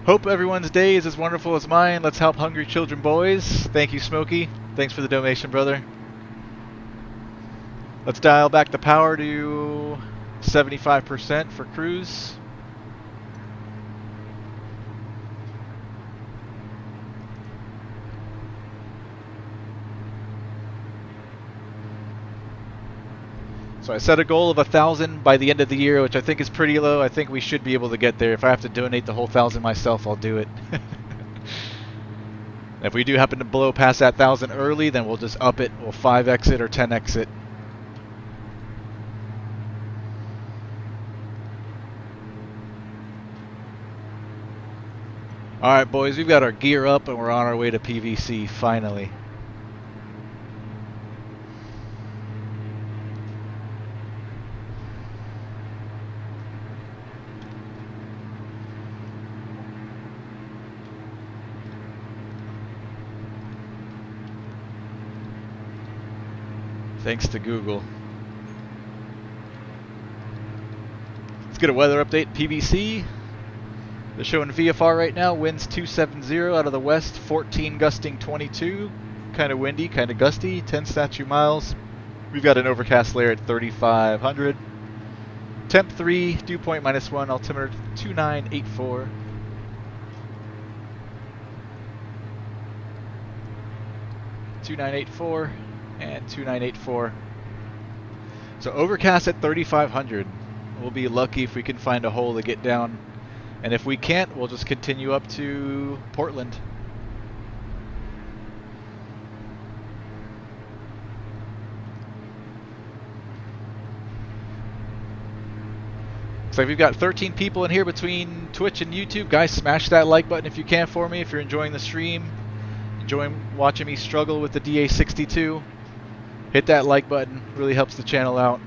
Hope everyone's day is as wonderful as mine. Let's help hungry children, boys. Thank you, Smoky. Thanks for the donation, brother. Let's dial back the power to 75% for cruise. So I set a goal of 1,000 by the end of the year, which I think is pretty low. I think we should be able to get there. If I have to donate the whole 1,000 myself, I'll do it. If we do happen to blow past that 1,000 early, then we'll just up it. We'll 5x it or 10x it. Alright boys, we've got our gear up and we're on our way to PVC, finally. Thanks to Google. Let's get a weather update. PVC. They're showing VFR right now. Winds 270 out of the west. 14 gusting 22. Kind of windy, kind of gusty. 10 statute miles. We've got an overcast layer at 3,500. Temp 3. Dew point -1. Altimeter 2984. And 2984. So overcast at 3,500. We'll be lucky if we can find a hole to get down. And if we can't, we'll just continue up to Portland. Looks like we've got 13 people in here between Twitch and YouTube. Guys, smash that like button if you can for me, if you're enjoying the stream. Enjoying watching me struggle with the DA62. Hit that like button, really helps the channel out.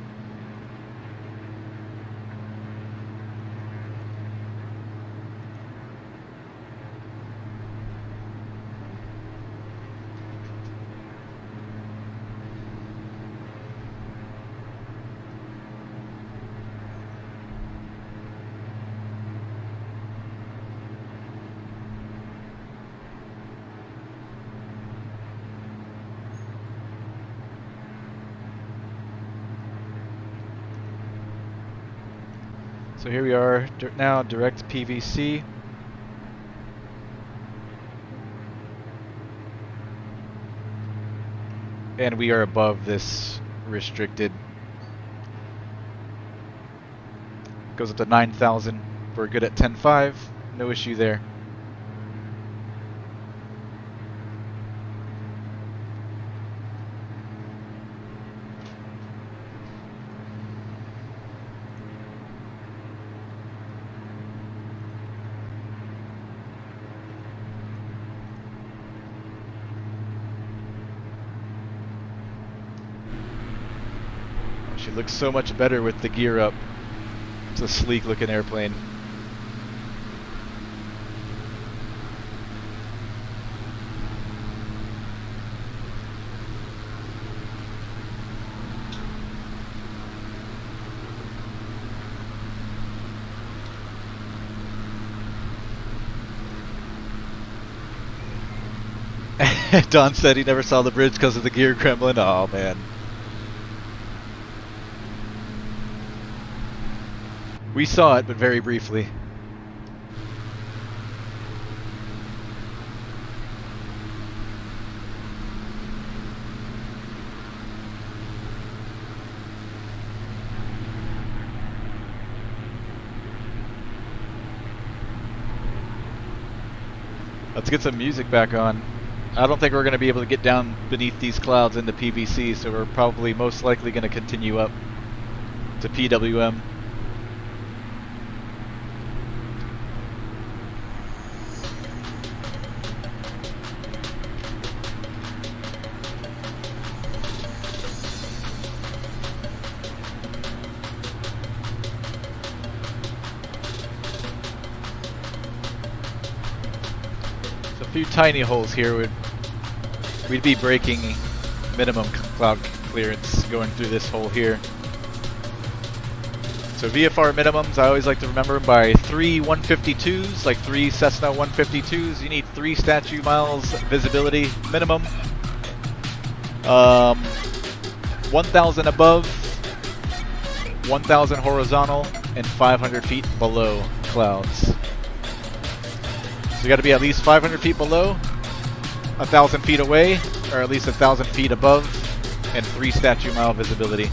So here we are now, direct PVC. And we are above this restricted. Goes up to 9,000. We're good at 10.5. No issue there. She looks so much better with the gear up. It's a sleek looking airplane. Don said he never saw the bridge because of the gear gremlin. Oh man. We saw it, but very briefly. Let's get some music back on. I don't think we're going to be able to get down beneath these clouds into PVC, so we're probably most likely going to continue up to PWM. few tiny holes here. We'd be breaking minimum cloud clearance going through this hole here. So VFR minimums, I always like to remember by 3 152s, like 3 Cessna 152s. You need 3 statute miles visibility minimum. 1,000 above, 1,000 horizontal, and 500 feet below clouds. So you got to be at least 500 feet below, 1,000 feet away, or at least 1,000 feet above, and 3 statute mile visibility.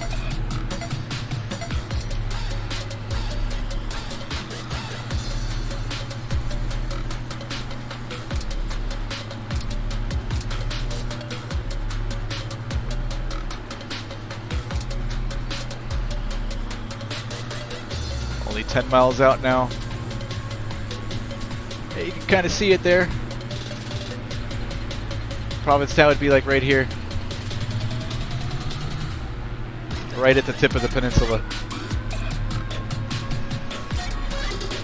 Only 10 miles out now. Hey, you can kind of see it there. Provincetown would be like right here. Right at the tip of the peninsula.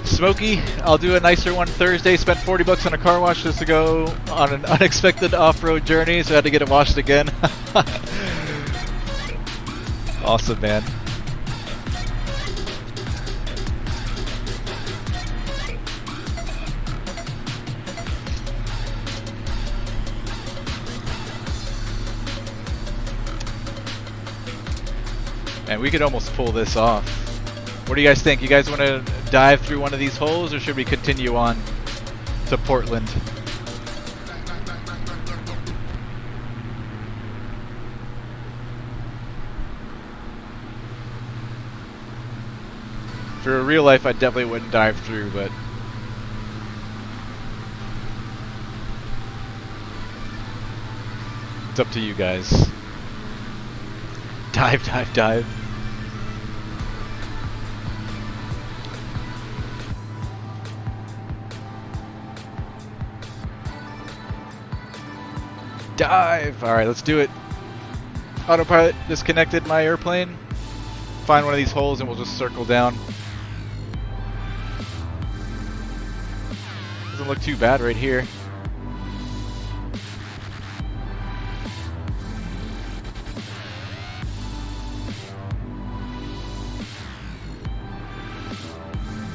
Smoky, I'll do a nicer one Thursday. Spent 40 bucks on a car wash just to go on an unexpected off-road journey, so I had to get it washed again. Awesome, man. And we could almost pull this off. What do you guys think? You guys want to dive through one of these holes, or should we continue on to Portland? For real life, I definitely wouldn't dive through, but it's up to you guys. Dive, dive, dive. Dive! Alright, let's do it. Autopilot disconnected my airplane. Find one of these holes and we'll just circle down. Doesn't look too bad right here.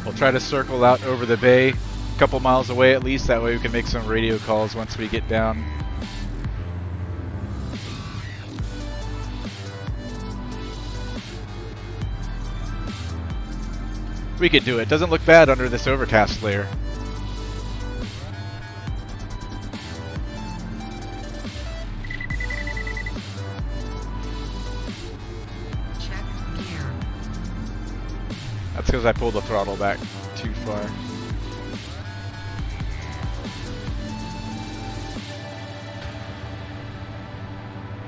We'll try to circle out over the bay, a couple miles away at least, that way we can make some radio calls once we get down. We could do it. Doesn't look bad under this overcast layer. Check gear. That's because I pulled the throttle back too far.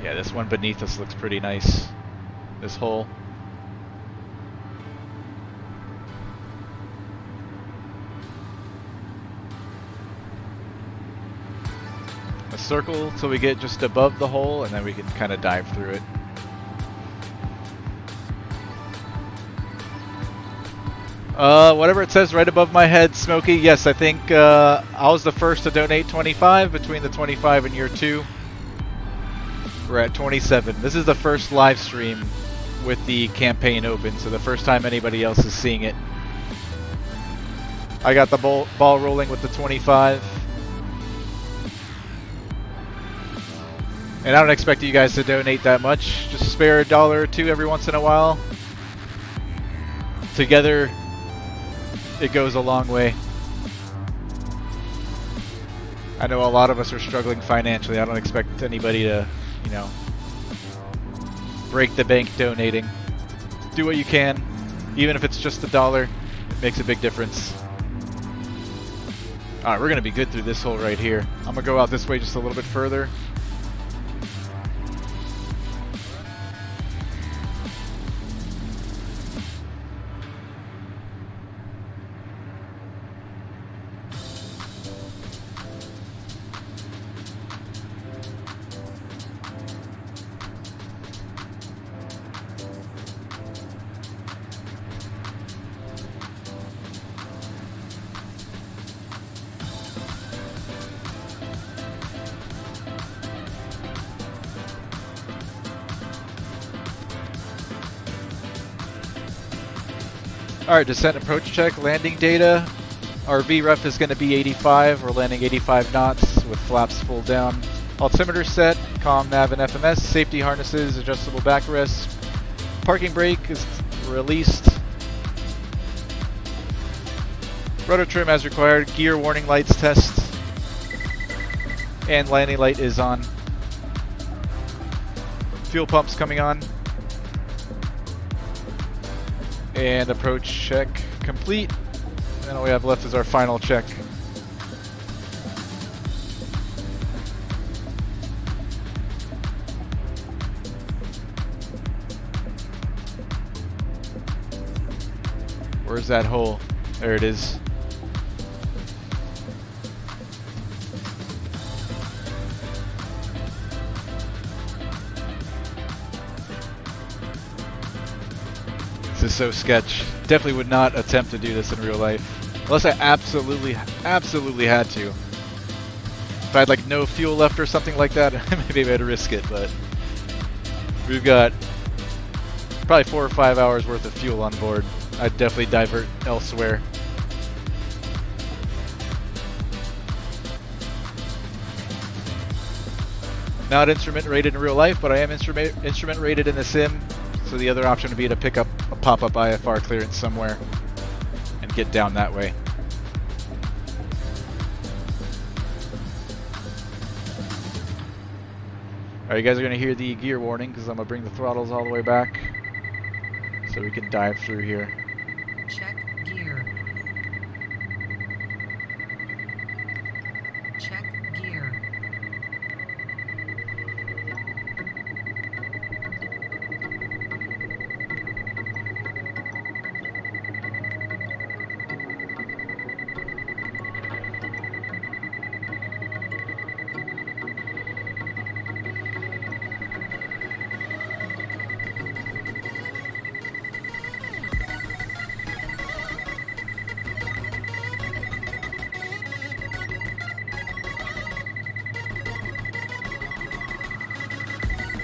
Yeah, this one beneath us looks pretty nice. This hole. A circle till we get just above the hole, and then we can kind of dive through it. Whatever it says right above my head, Smokey. Yes, I think I was the first to donate 25 between the 25 and year 2. We're at 27. This is the first live stream with the campaign open, so the first time anybody else is seeing it. I got the ball rolling with the 25. And I don't expect you guys to donate that much. Just spare $1 or $2 every once in a while. Together, it goes a long way. I know a lot of us are struggling financially. I don't expect anybody to, you know, break the bank donating. Do what you can. Even if it's just $1, it makes a big difference. Alright, we're going to be good through this hole right here. I'm going to go out this way just a little bit further. Alright, descent approach check, landing data. Our VREF is going to be 85. We're landing 85 knots with flaps full down. Altimeter set, comm, nav, and FMS. Safety harnesses, adjustable backrest. Parking brake is released. Rudder trim as required. Gear warning lights test. And landing light is on. Fuel pumps coming on. And approach check complete. And all we have left is our final check. Where's that hole? There it is. This is so sketch. Definitely would not attempt to do this in real life. Unless I absolutely had to. If I had like no fuel left or something like that, maybe I'd risk it, but we've got probably 4 or 5 hours worth of fuel on board. I'd definitely divert elsewhere. Not instrument rated in real life, but I am instrument rated in the sim. So the other option would be to pick up a pop-up IFR clearance somewhere and get down that way. Alright, you guys are going to hear the gear warning because I'm going to bring the throttles all the way back so we can dive through here. Check gear. Check gear.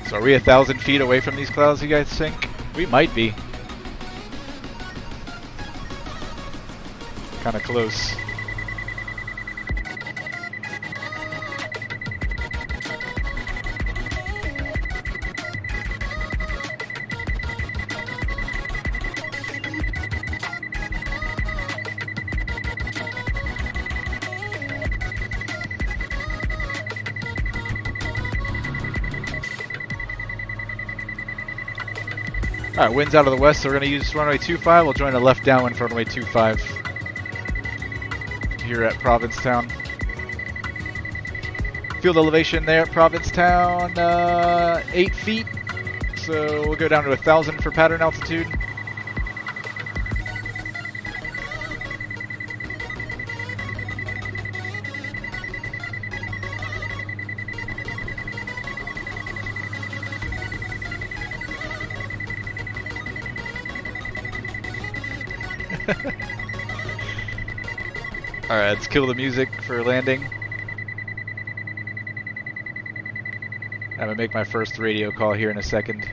So are we 1,000 feet away from these clouds, you guys think? We might be. Kind of close. Alright, wind's out of the west, so we're going to use runway 25. We'll join a left downwind for runway 25 here at Provincetown. Field elevation there at Provincetown, 8 feet. So we'll go down to 1,000 for pattern altitude. Alright, let's kill the music for landing. I'm gonna make my first radio call here in a second.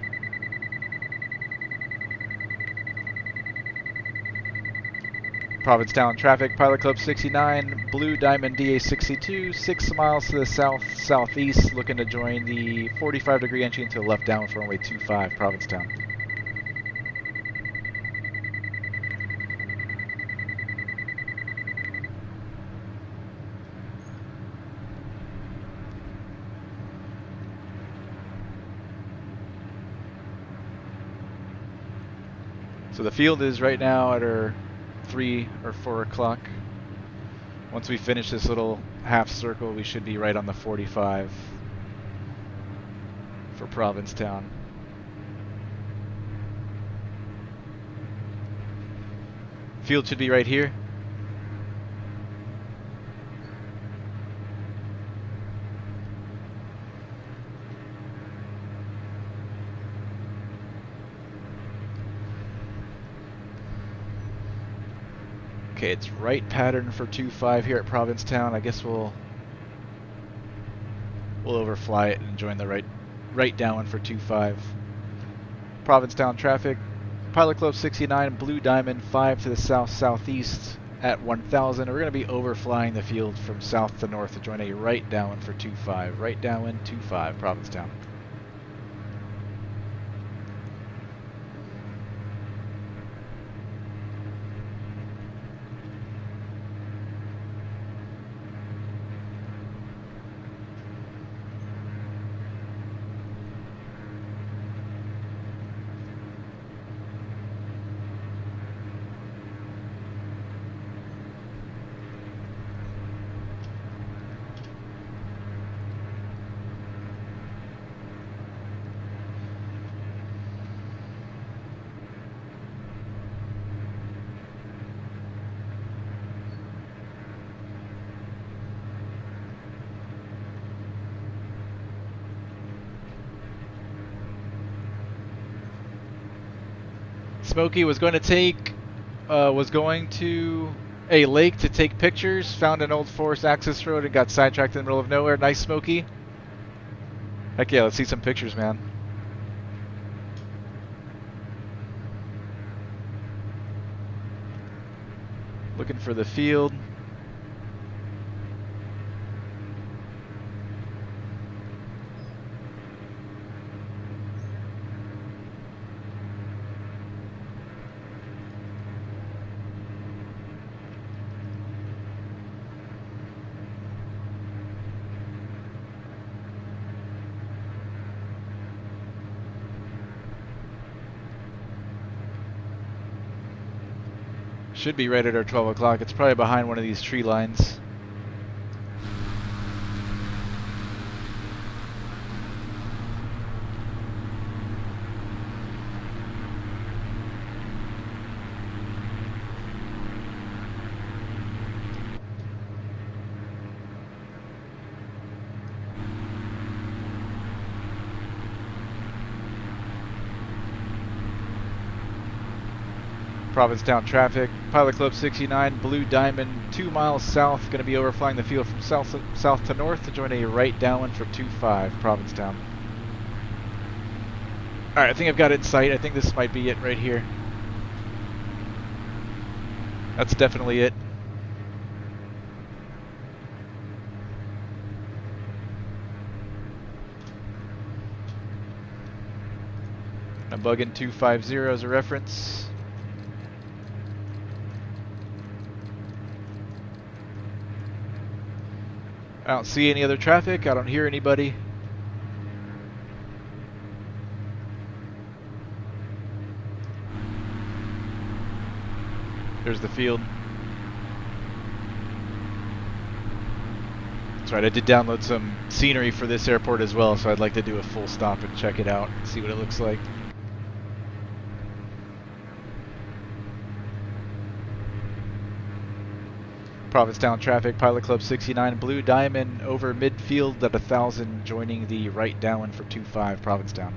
Provincetown traffic, Pilot Club 69, Blue Diamond DA62, 6 miles to the south-southeast, looking to join the 45-degree entry into the left down for runway 25, Provincetown. So the field is right now at our 3 or 4 o'clock. Once we finish this little half circle, we should be right on the 45 for Provincetown. Field should be right here. Okay, it's right pattern for 2-5 here at Provincetown. I guess we'll overfly it and join the right downwind for 2-5. Provincetown traffic, Pilot Club 69, Blue Diamond 5 to the south-southeast at 1000. We're going to be overflying the field from south to north to join a right downwind for 25. Right downwind 25, Provincetown. Smokey was going to a lake to take pictures, found an old forest access road and got sidetracked in the middle of nowhere. Nice, Smokey. Heck yeah, let's see some pictures, man. Looking for the field. Should be right at our 12 o'clock. It's probably behind one of these tree lines. Provincetown traffic. Pilot Club 69, Blue Diamond, 2 miles south. Going to be overflying the field from south to north to join a right downwind for 25, Provincetown. Alright, I think I've got it in sight. I think this might be it right here. That's definitely it. I'm bugging 250 as a reference. I don't see any other traffic. I don't hear anybody. There's the field. That's right, I did download some scenery for this airport as well, so I'd like to do a full stop and check it out, see what it looks like. Provincetown traffic, Pilot Club 69, Blue Diamond over midfield at 1000, joining the right downwind for 25, Provincetown.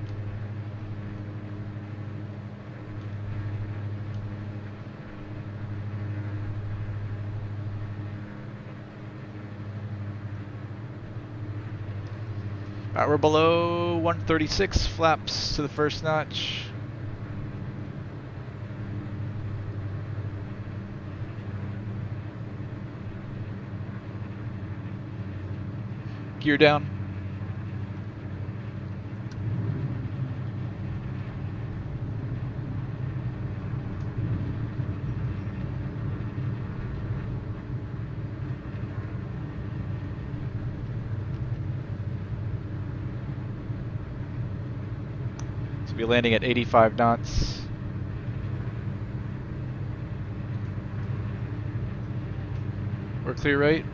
Alright, we're below 136, flaps to the first notch. Gear down. So we'll be landing at 85 knots. We're clear, right?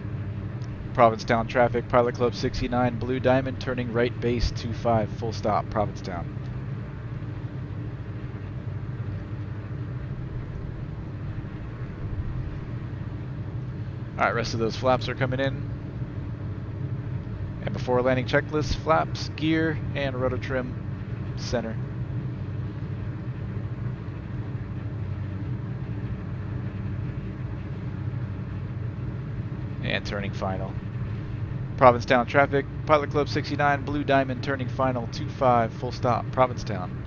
Provincetown traffic, Pilot Club 69, Blue Diamond, turning right base 25, full stop, Provincetown. Alright, rest of those flaps are coming in. And before landing checklist, flaps, gear, and rotor trim, center. And turning final. Provincetown traffic, Pilot Club 69, Blue Diamond, turning final 25, full stop, Provincetown.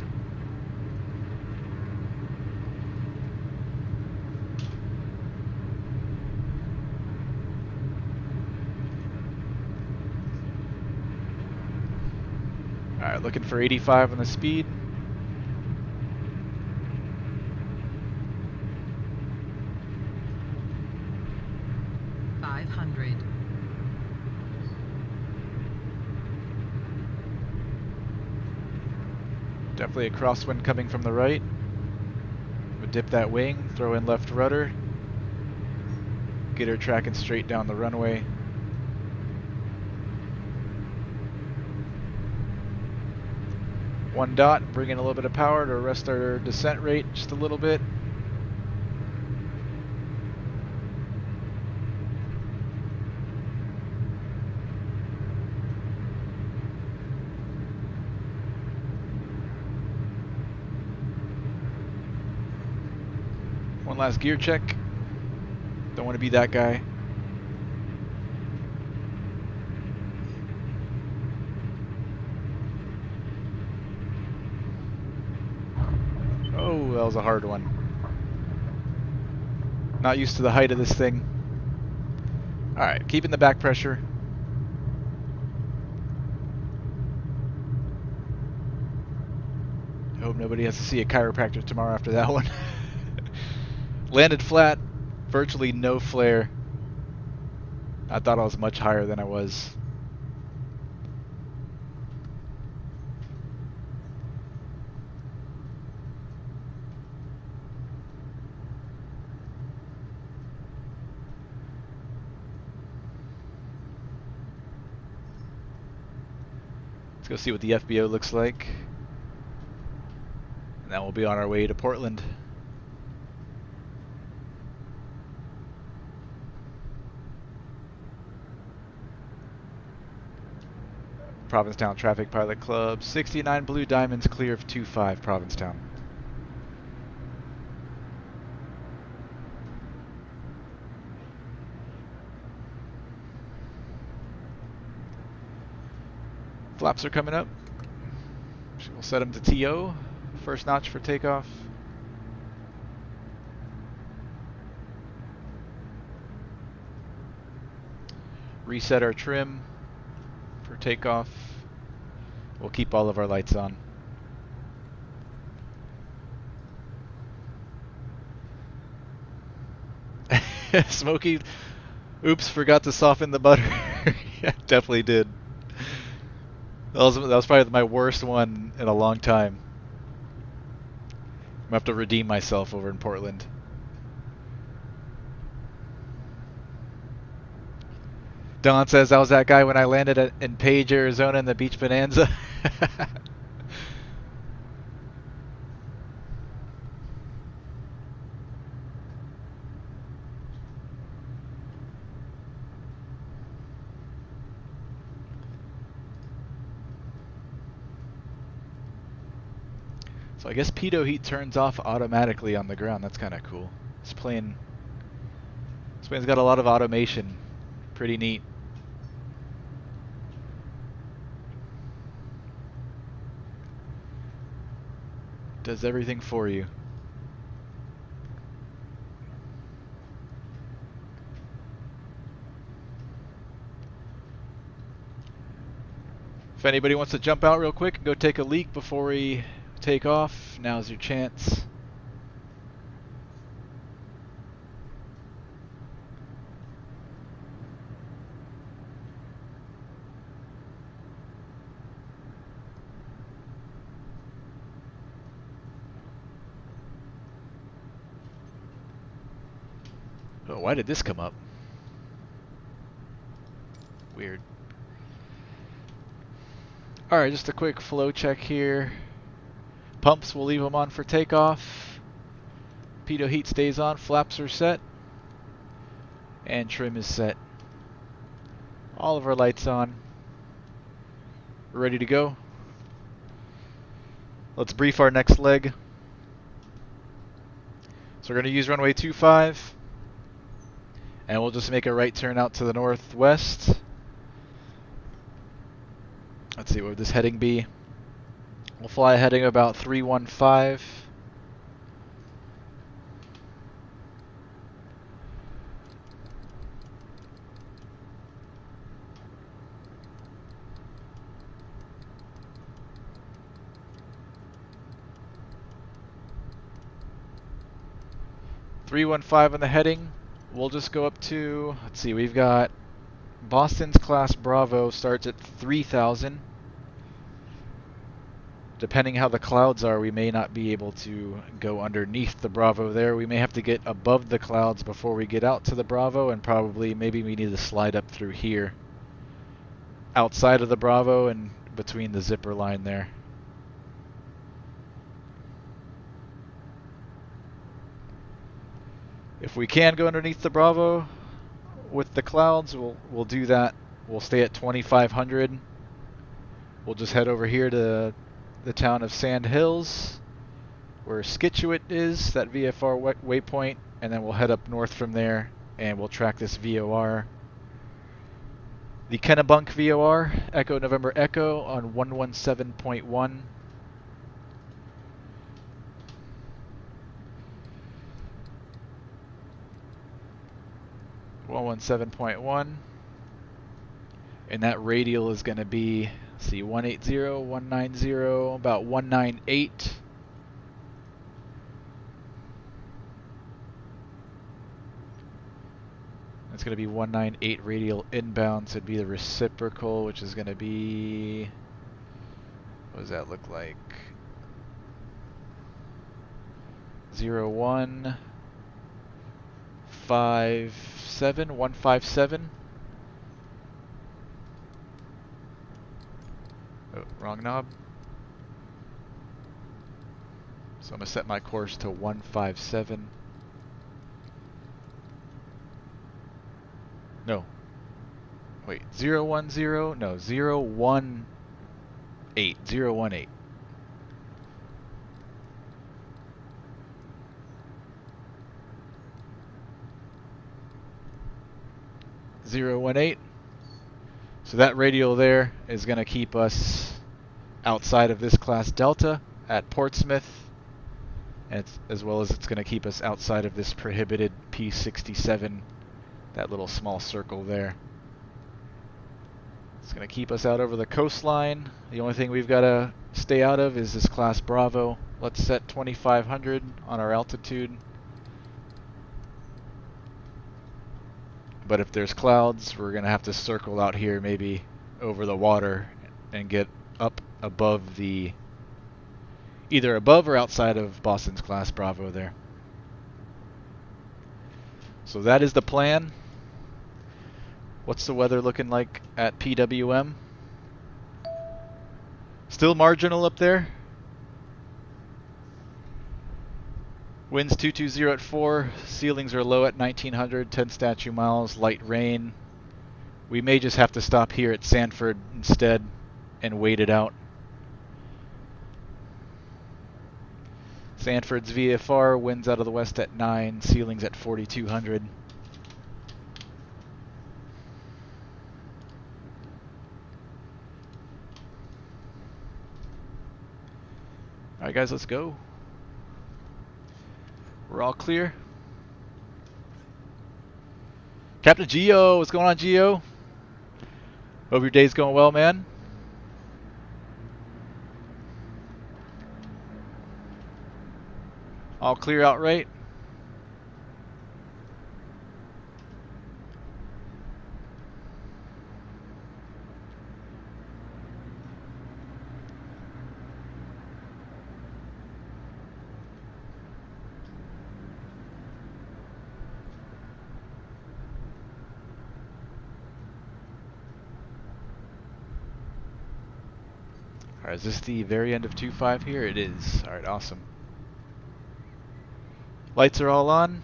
Alright, looking for 85 on the speed. Definitely a crosswind coming from the right. Would dip that wing, throw in left rudder. Get her tracking straight down the runway. One dot, bring in a little bit of power to arrest our descent rate just a little bit. One last gear check. Don't want to be that guy. Oh, that was a hard one. Not used to the height of this thing. Alright, keeping the back pressure. Hope nobody has to see a chiropractor tomorrow after that one. Landed flat, virtually no flare. I thought I was much higher than I was. Let's go see what the FBO looks like. And then we'll be on our way to Portland. Provincetown Traffic Pilot Club, 69 Blue Diamonds, clear of 25 Provincetown. Flaps are coming up. We'll set them to TO, first notch for takeoff. Reset our trim for takeoff. We'll keep all of our lights on. Smokey, oops, forgot to soften the butter. Yeah, definitely did. That was probably my worst one in a long time. I'm gonna have to redeem myself over in Portland. Don says I was that guy when I landed in Page, Arizona in the Beach Bonanza. So I guess pitot heat turns off automatically on the ground. That's kind of cool. This plane's got a lot of automation. Pretty neat. Does everything for you. If anybody wants to jump out real quick and go take a leak before we take off, now's your chance. Oh, why did this come up? Weird. Alright, just a quick flow check here. Pumps, we'll leave them on for takeoff. Pitot heat stays on, flaps are set. And trim is set. All of our lights on. We're ready to go. Let's brief our next leg. So we're going to use runway 25. And we'll just make a right turn out to the northwest. Let's see, what would this heading be? We'll fly a heading about 315. 315 on the heading. We'll just go up to, let's see, we've got Boston's class Bravo starts at 3,000. Depending how the clouds are, we may not be able to go underneath the Bravo there. We may have to get above the clouds before we get out to the Bravo, and probably maybe we need to slide up through here. Outside of the Bravo and between the zipper line there. If we can go underneath the Bravo with the clouds, we'll do that. We'll stay at 2,500. We'll just head over here to the town of Sand Hills, where Scituate is, that VFR waypoint, and then we'll head up north from there, and we'll track this VOR. The Kennebunk VOR, Echo November Echo, on 117.1. 117.1. And that radial is going to be, let's see, 180, 190, about 198. It's going to be 198 radial inbound, so it'd be the reciprocal, which is going to be, what does that look like? 0157, 157. Oh, wrong knob. So I'm going to set my course to 157. No. Wait, 010? No, 018. 018. So that radial there is going to keep us outside of this class Delta at Portsmouth, and as well as it's going to keep us outside of this prohibited P67, that little small circle there. It's going to keep us out over the coastline. The only thing we've got to stay out of is this class Bravo. Let's set 2,500 on our altitude. But if there's clouds, we're going to have to circle out here, maybe over the water, and get up above the, either above or outside of Boston's class Bravo there. So that is the plan. What's the weather looking like at PWM? Still marginal up there. Winds 220 at 4, ceilings are low at 1900, 10 statute miles, light rain. We may just have to stop here at Sanford instead and wait it out. Sanford's VFR, winds out of the west at 9, ceilings at 4200. Alright guys, let's go. We're all clear. Captain Geo, what's going on, Geo? Hope your day's going well, man. All clear out right? Alright, is this the very end of 2.5 here? It is. Alright, awesome. Lights are all on.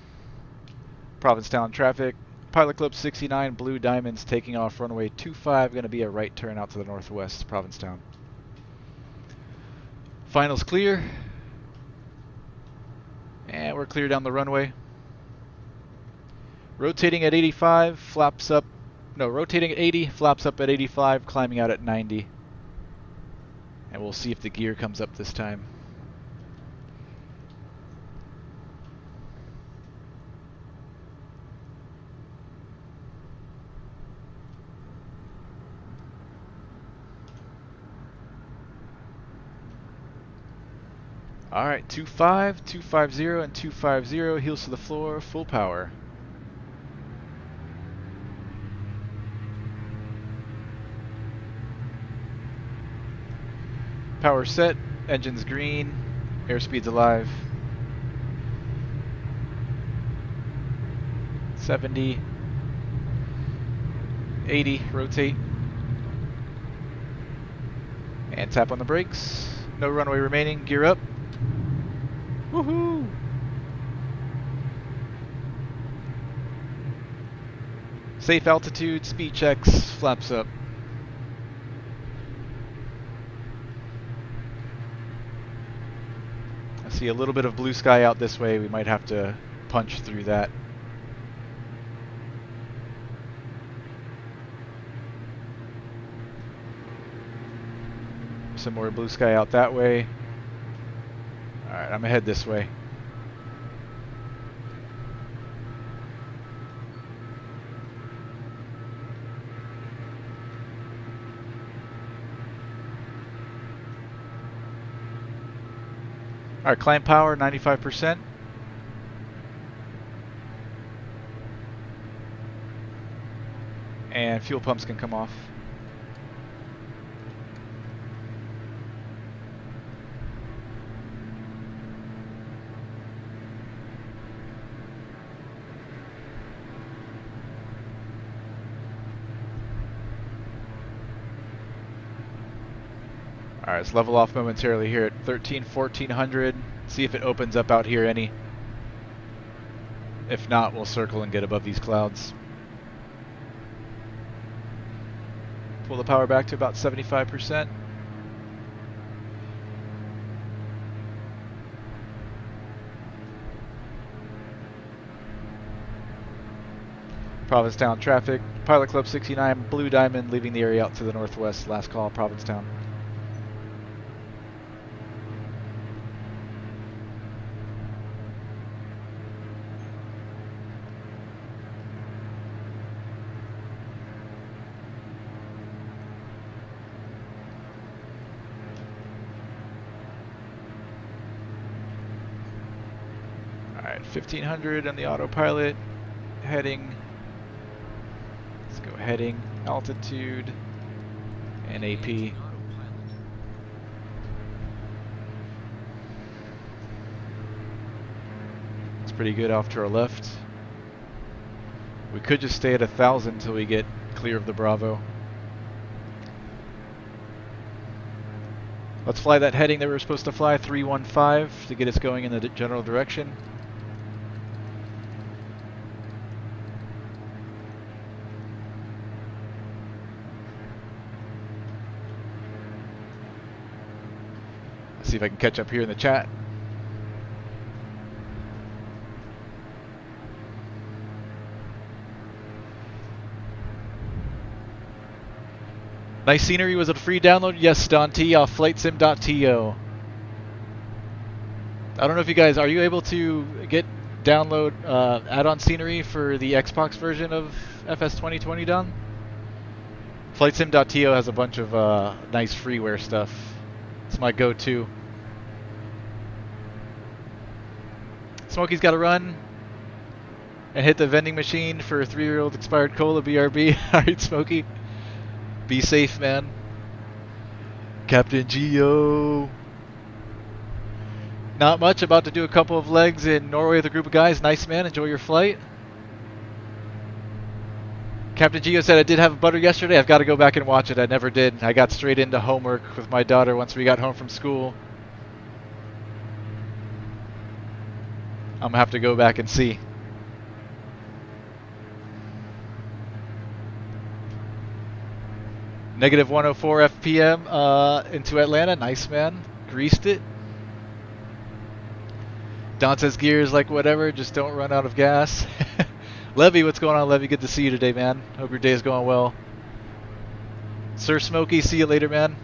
Provincetown traffic. Pilot Club 69, Blue Diamonds taking off runway 25. Going to be a right turn out to the northwest, Provincetown. Finals clear. And we're clear down the runway. Rotating at 85, flaps up. No, rotating at 80, flaps up at 85, climbing out at 90. And we'll see if the gear comes up this time. Alright, 25, 250, and 250, heels to the floor, full power. Power set, engines green, airspeed's alive. 70, 80, rotate. And tap on the brakes. No runway remaining, gear up. Woohoo! Safe altitude, speed checks, flaps up. I see a little bit of blue sky out this way. We might have to punch through that. Some more blue sky out that way. Alright, I'm gonna head this way. Alright, climb power 95%. And fuel pumps can come off. Alright, let's level off momentarily here at 1400. See if it opens up out here any. If not, we'll circle and get above these clouds. Pull the power back to about 75%. Provincetown traffic. Pilot Club 69, Blue Diamond, leaving the area out to the northwest. Last call, Provincetown. Alright, 1500 on the autopilot, heading, let's go heading, altitude, and AP. It's pretty good off to our left. We could just stay at 1000 until we get clear of the Bravo. Let's fly that heading that we were supposed to fly, 315, to get us going in the general direction. See if I can catch up here in the chat. Nice scenery. Was it a free download? Yes, Don T off flightsim.to. I don't know if you guys, are you able to download add-on scenery for the Xbox version of FS2020, Don? Flightsim.to has a bunch of nice freeware stuff. It's my go-to. Smokey's got to run and hit the vending machine for a 3-year-old expired cola, BRB. Alright, Smokey. Be safe, man. Captain Geo. Not much. About to do a couple of legs in Norway with a group of guys. Nice, man. Enjoy your flight. Captain Geo said I did have butter yesterday. I've got to go back and watch it. I never did. I got straight into homework with my daughter once we got home from school. I'm going to have to go back and see. Negative 104 FPM into Atlanta. Nice, man. Greased it. Don says gears like whatever. Just don't run out of gas. Levy, what's going on, Levy? Good to see you today, man. Hope your day is going well. Sir Smokey, see you later, man.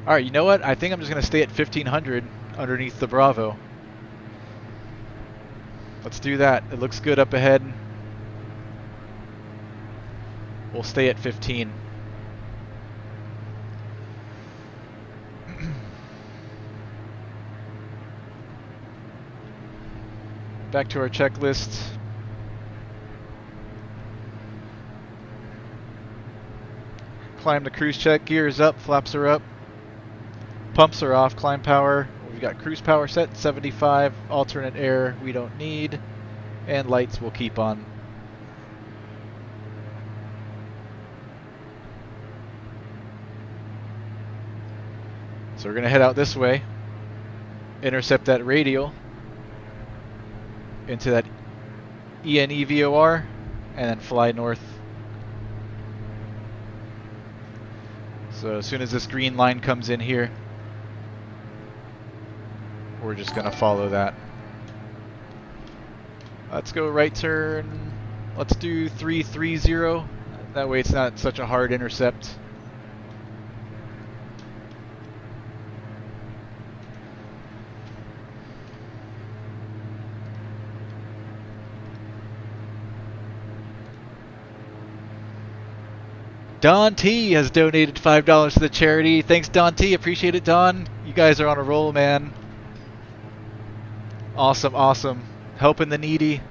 Alright, you know what? I think I'm just going to stay at 1500 underneath the Bravo. Let's do that. It looks good up ahead. We'll stay at 15. back to our checklist. Climb to cruise check, gears up, flaps are up, pumps are off, climb power. We've got cruise power set, 75, alternate air we don't need, and lights will keep on. So we're going to head out this way, intercept that radial into that ENE VOR, and then fly north. So as soon as this green line comes in here, we're just going to follow that. Let's go right turn. Let's do 330. That way it's not such a hard intercept. Don T has donated $5 to the charity. Thanks, Don T. Appreciate it, Don. You guys are on a roll, man. Awesome, awesome. Helping the needy.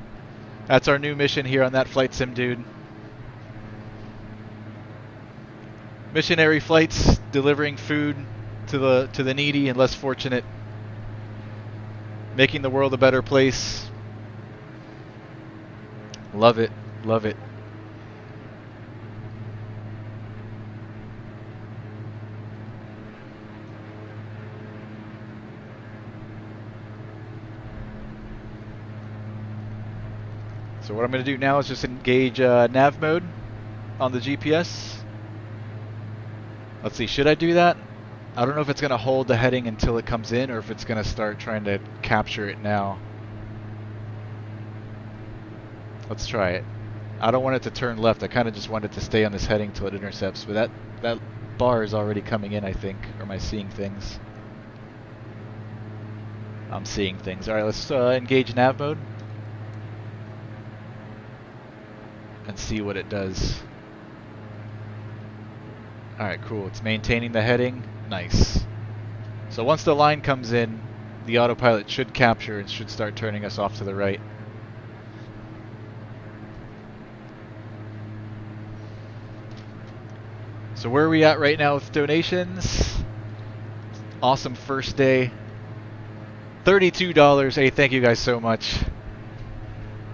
That's our new mission here on That Flight Sim, dude. Missionary flights, delivering food to the needy and less fortunate. Making the world a better place. Love it, love it. So what I'm going to do now is just engage Nav Mode on the GPS. Let's see, should I do that? I don't know if it's going to hold the heading until it comes in or if it's going to start trying to capture it now. Let's try it. I don't want it to turn left. I kind of just want it to stay on this heading till it intercepts. But that bar is already coming in, I think. Or am I seeing things? I'm seeing things. Alright, let's engage Nav Mode. And see what it does. Alright, cool. It's maintaining the heading. Nice. So once the line comes in, the autopilot should capture and should start turning us off to the right. So where are we at right now with donations? Awesome first day. $32. Hey, thank you guys so much.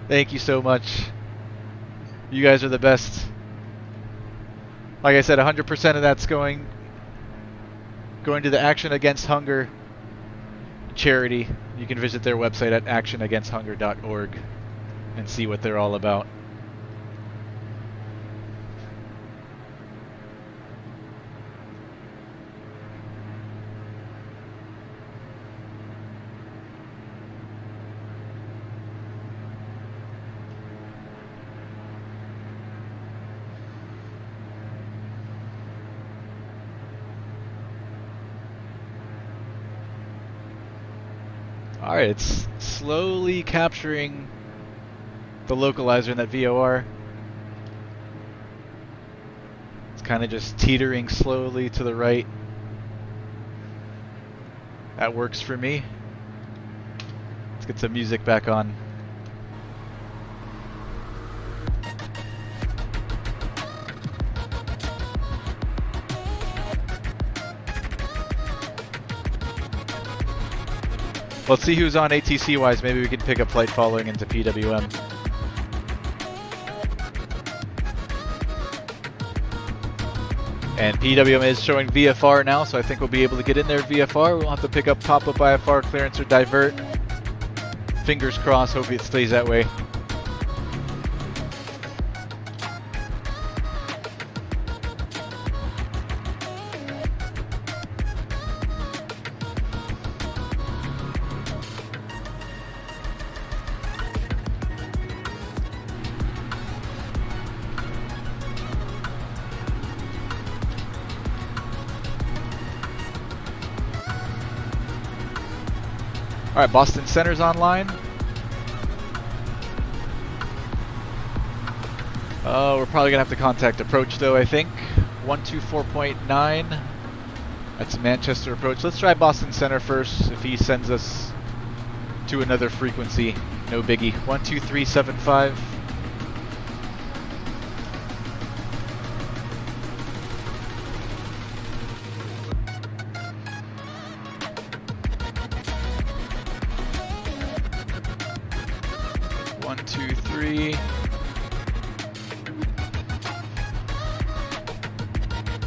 Thank you so much. You guys are the best. Like I said, 100% of that's going to the Action Against Hunger charity. You can visit their website at actionagainsthunger.org and see what they're all about. Alright, it's slowly capturing the localizer in that VOR. It's kind of just teetering slowly to the right. That works for me. Let's get some music back on. Let's see who's on ATC-wise. Maybe we can pick up flight following into PWM. And PWM is showing VFR now, so I think we'll be able to get in there VFR. We'll have to pick up pop-up IFR clearance or divert. Fingers crossed, hope it stays that way. Alright, Boston Center's online. We're probably going to have to contact approach though, I think. 124.9. That's Manchester approach. Let's try Boston Center first, if he sends us to another frequency. No biggie. 12375. One, two, three.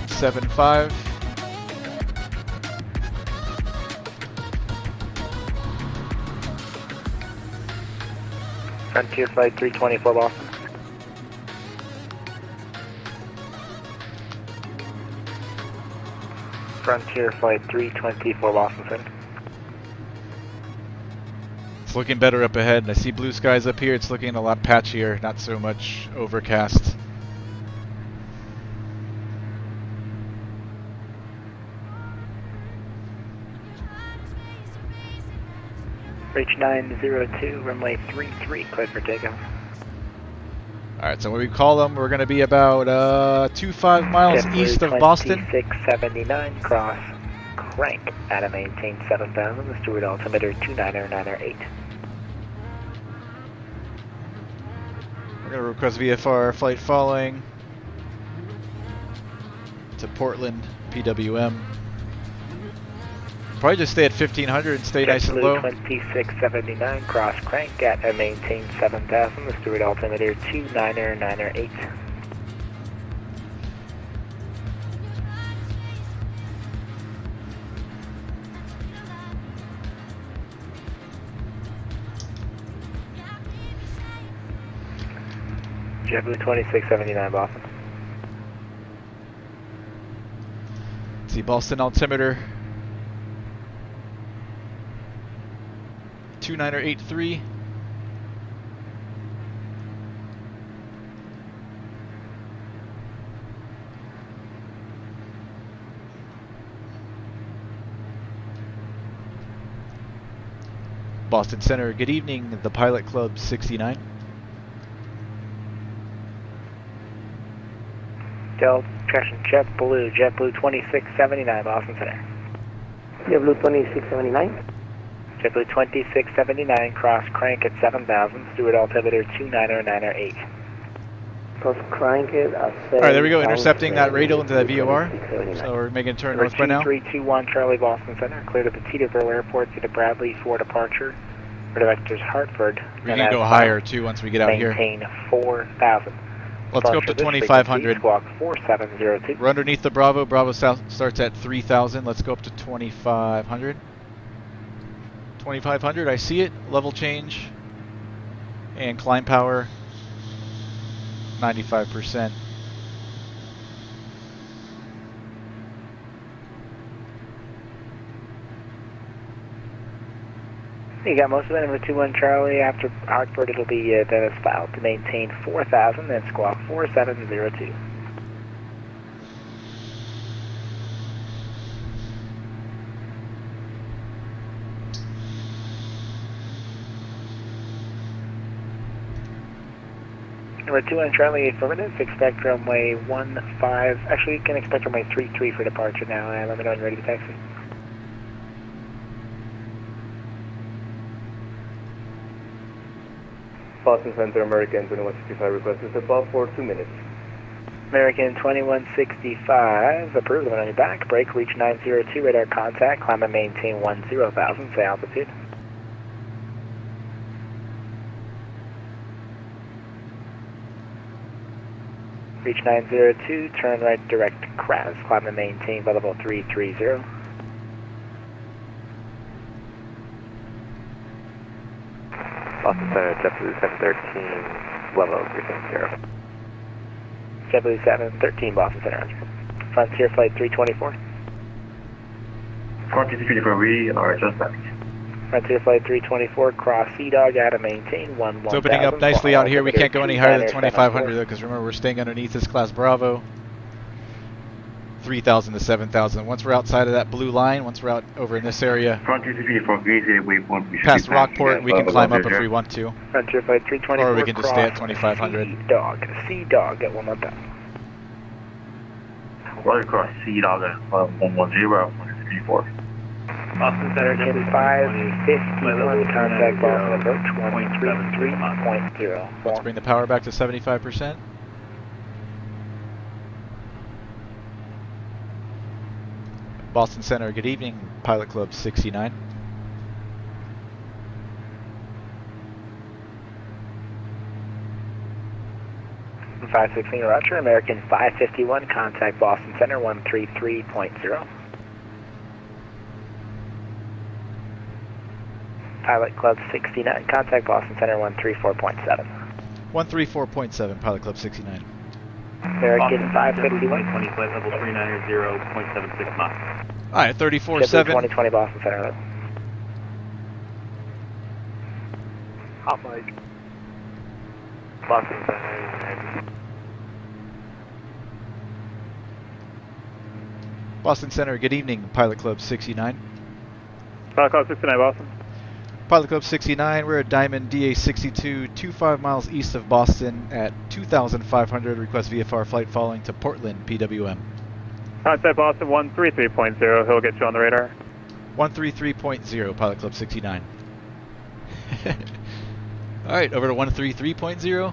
75. Frontier Flight 324 Boston. Frontier Flight 324 Boston Center. It's looking better up ahead. I see blue skies up here. It's looking a lot patchier, not so much overcast. Reach 902, runway 33, cleared for takeoff. Alright, so when we call them, we're going to be about 25 miles east of Boston. 2679, cross crank at a maintain 7000, the Stewart altimeter 29908. We're going to request VFR flight following to Portland, PWM. Probably just stay at 1500 and stay nice and low. 2679, cross crank at a maintain 7000, the Stewart altimeter 29908. JetBlue 2679 Boston. See Boston altimeter 2983. Boston Center, good evening, the Pilot Club 69. Delta, traction JetBlue 2679 Boston Center. JetBlue 2679. JetBlue 2679, cross crank at 7000, Stewart altimeter 29908. Cross crank it at 7,000. Alright, there we go, intercepting that radial into that VOR. So we're making a turn north by now. 2321 Charlie Boston Center, clear to Teterboro Airport to the Bradley for departure. For directors Hartford. We can go higher too once we get out here. Maintain 4000. Let's go up to 2500. Squawk 4702. We're underneath the Bravo. Bravo South starts at 3000. Let's go up to 2500. 2500, I see it. Level change. And climb power 95%. You got most of it in the 21 Charlie. After Hartford, it'll be Dennis File to maintain 4000, then squawk 4702. Number 21 Charlie, affirmative. Expect runway 15. Actually, you can expect runway 33 for departure now. Let me know when you're ready to taxi. Boston Center, American 2165 request is above for 2 minutes. American 2165, approved. Limit on your back. Brake, reach 902, radar contact. Climb and maintain 10,000. Say altitude. Reach 902, turn right direct CRAS. Climb and maintain by level 330. Boston Center, JetBlue 713, level 360. JetBlue 713, Boston Center. Frontier Flight 324. Frontier 324, we are just back. Frontier Flight 324, cross Sea-Dog, out of maintain 11,000. It's opening up nicely out here. We can't go any higher than 2500 though, because remember we're staying underneath this class Bravo. 3000 to 7000. Once we're outside of that blue line, once we're out over in this area, Frontier 324, past Rockport, we can climb up if we want to. Frontier Flight 324, or we can just stay at 2500. Sea-Dog at 1,000. Right across Sea-Dog at 110, Frontier 324. Boston Center, American 551, contact Boston approach 133.0. Let's bring the power back to 75%. Boston Center, good evening. Pilot Club 69. And 516, Roger. American 551, contact Boston Center 133.0. Pilot Club 69, contact Boston Center 134.7. 134.7, Pilot Club 69. American 551. 20, flight level 390.76 knots. Alright, 34.7. 2020 Boston Center. Hot mic. Boston Center. Boston Center, good evening. Pilot Club 69. Pilot Club 69, Boston. Pilot Club 69, we're at Diamond DA62, 25 miles east of Boston at 2,500. Request VFR flight following to Portland, PWM. Contact Boston 133.0, he'll get you on the radar. 133.0, Pilot Club 69. Alright, over to 133.0.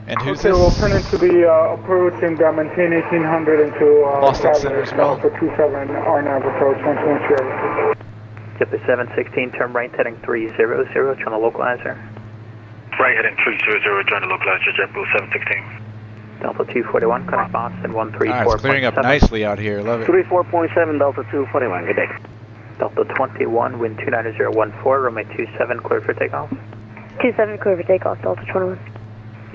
And who's okay, this? we'll turn into the approach and maintain 1800 into Boston Center as well. For 27 RNAV approach 120. Jetport 716, turn right heading 300, trying to localizer. Right heading 300, trying to localizer, Jetport 716. Delta 241, connect Boston 134.7. Alright, it's clearing up nicely out here, love it. 34.7 Delta 241, good day. Delta 21, wind 29014, runway 27, clear for takeoff. 27 clear for takeoff, Delta 21.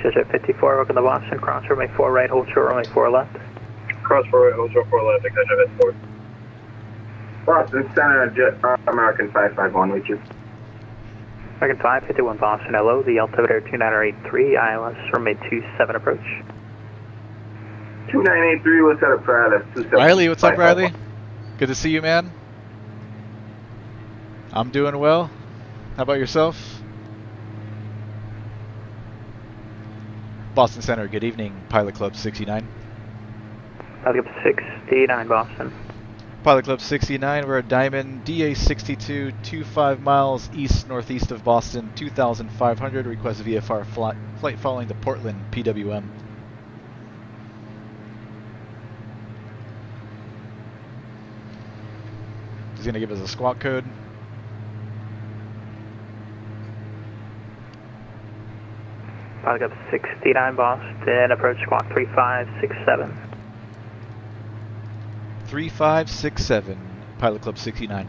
Jet 54, welcome to Boston, cross runway 4 right, hold short runway 4 left. Cross 4 right, hold short 4 left, exit S4. Boston Center, Jet American 551, reach you. American 551 Boston, hello, the altimeter 2983, ILS, runway 27 approach. 2983, we'll set up for ILS 27. Riley, what's up, Riley? Good to see you, man. I'm doing well. How about yourself? Boston Center, good evening. Pilot Club 69. Pilot Club 69 Boston. Pilot Club 69, we're at Diamond DA62, 25 miles east-northeast of Boston, 2,500. Request VFR flight following to Portland, PWM. He's going to give us a squawk code. Pilot Club 69 Boston, approach squawk 3567. 3567, Pilot Club 69.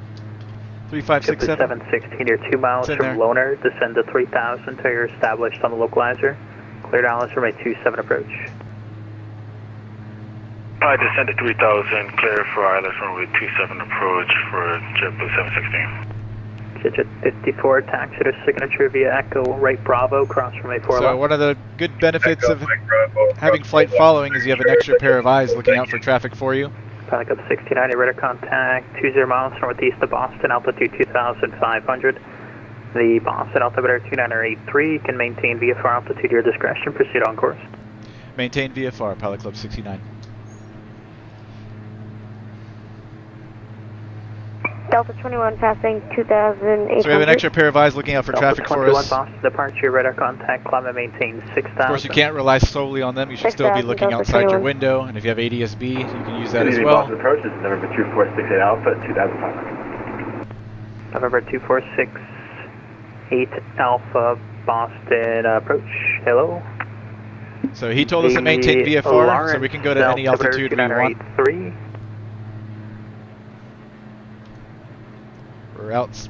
3567. 716, you're 2 miles It's in from there. Loner, descend to 3000 until you're established on the localizer. Clear Dallas, runway 27 approach. I descend to 3000, clear for ILS runway 27 approach for Jetport 716. Jet 54, taxi to signature via Echo right Bravo, cross runway 4 So left. one of the good benefits of having flight following is you have an extra pair of eyes looking out for traffic for you. Pilot Club 69, you're radar contact 20 miles northeast of Boston, altitude 2,500. The Boston altimeter 2983 can maintain VFR altitude at your discretion. Proceed on course. Maintain VFR, Pilot Club 69. Delta 21 passing 2,800. So we have an extra pair of eyes looking out for traffic for us. Boston departure, radar contact, climate maintain 6,000. Of course, you can't rely solely on them. You should still be 6,000, looking Delta outside your 21. window, and if you have ADS-B, you can use that as Easy, well. Boston approach, this is November 2468 Alpha, 2500. November 2468 Alpha, Boston approach. Hello. So he told us to maintain VFR, so we can go to any altitude we want. 3.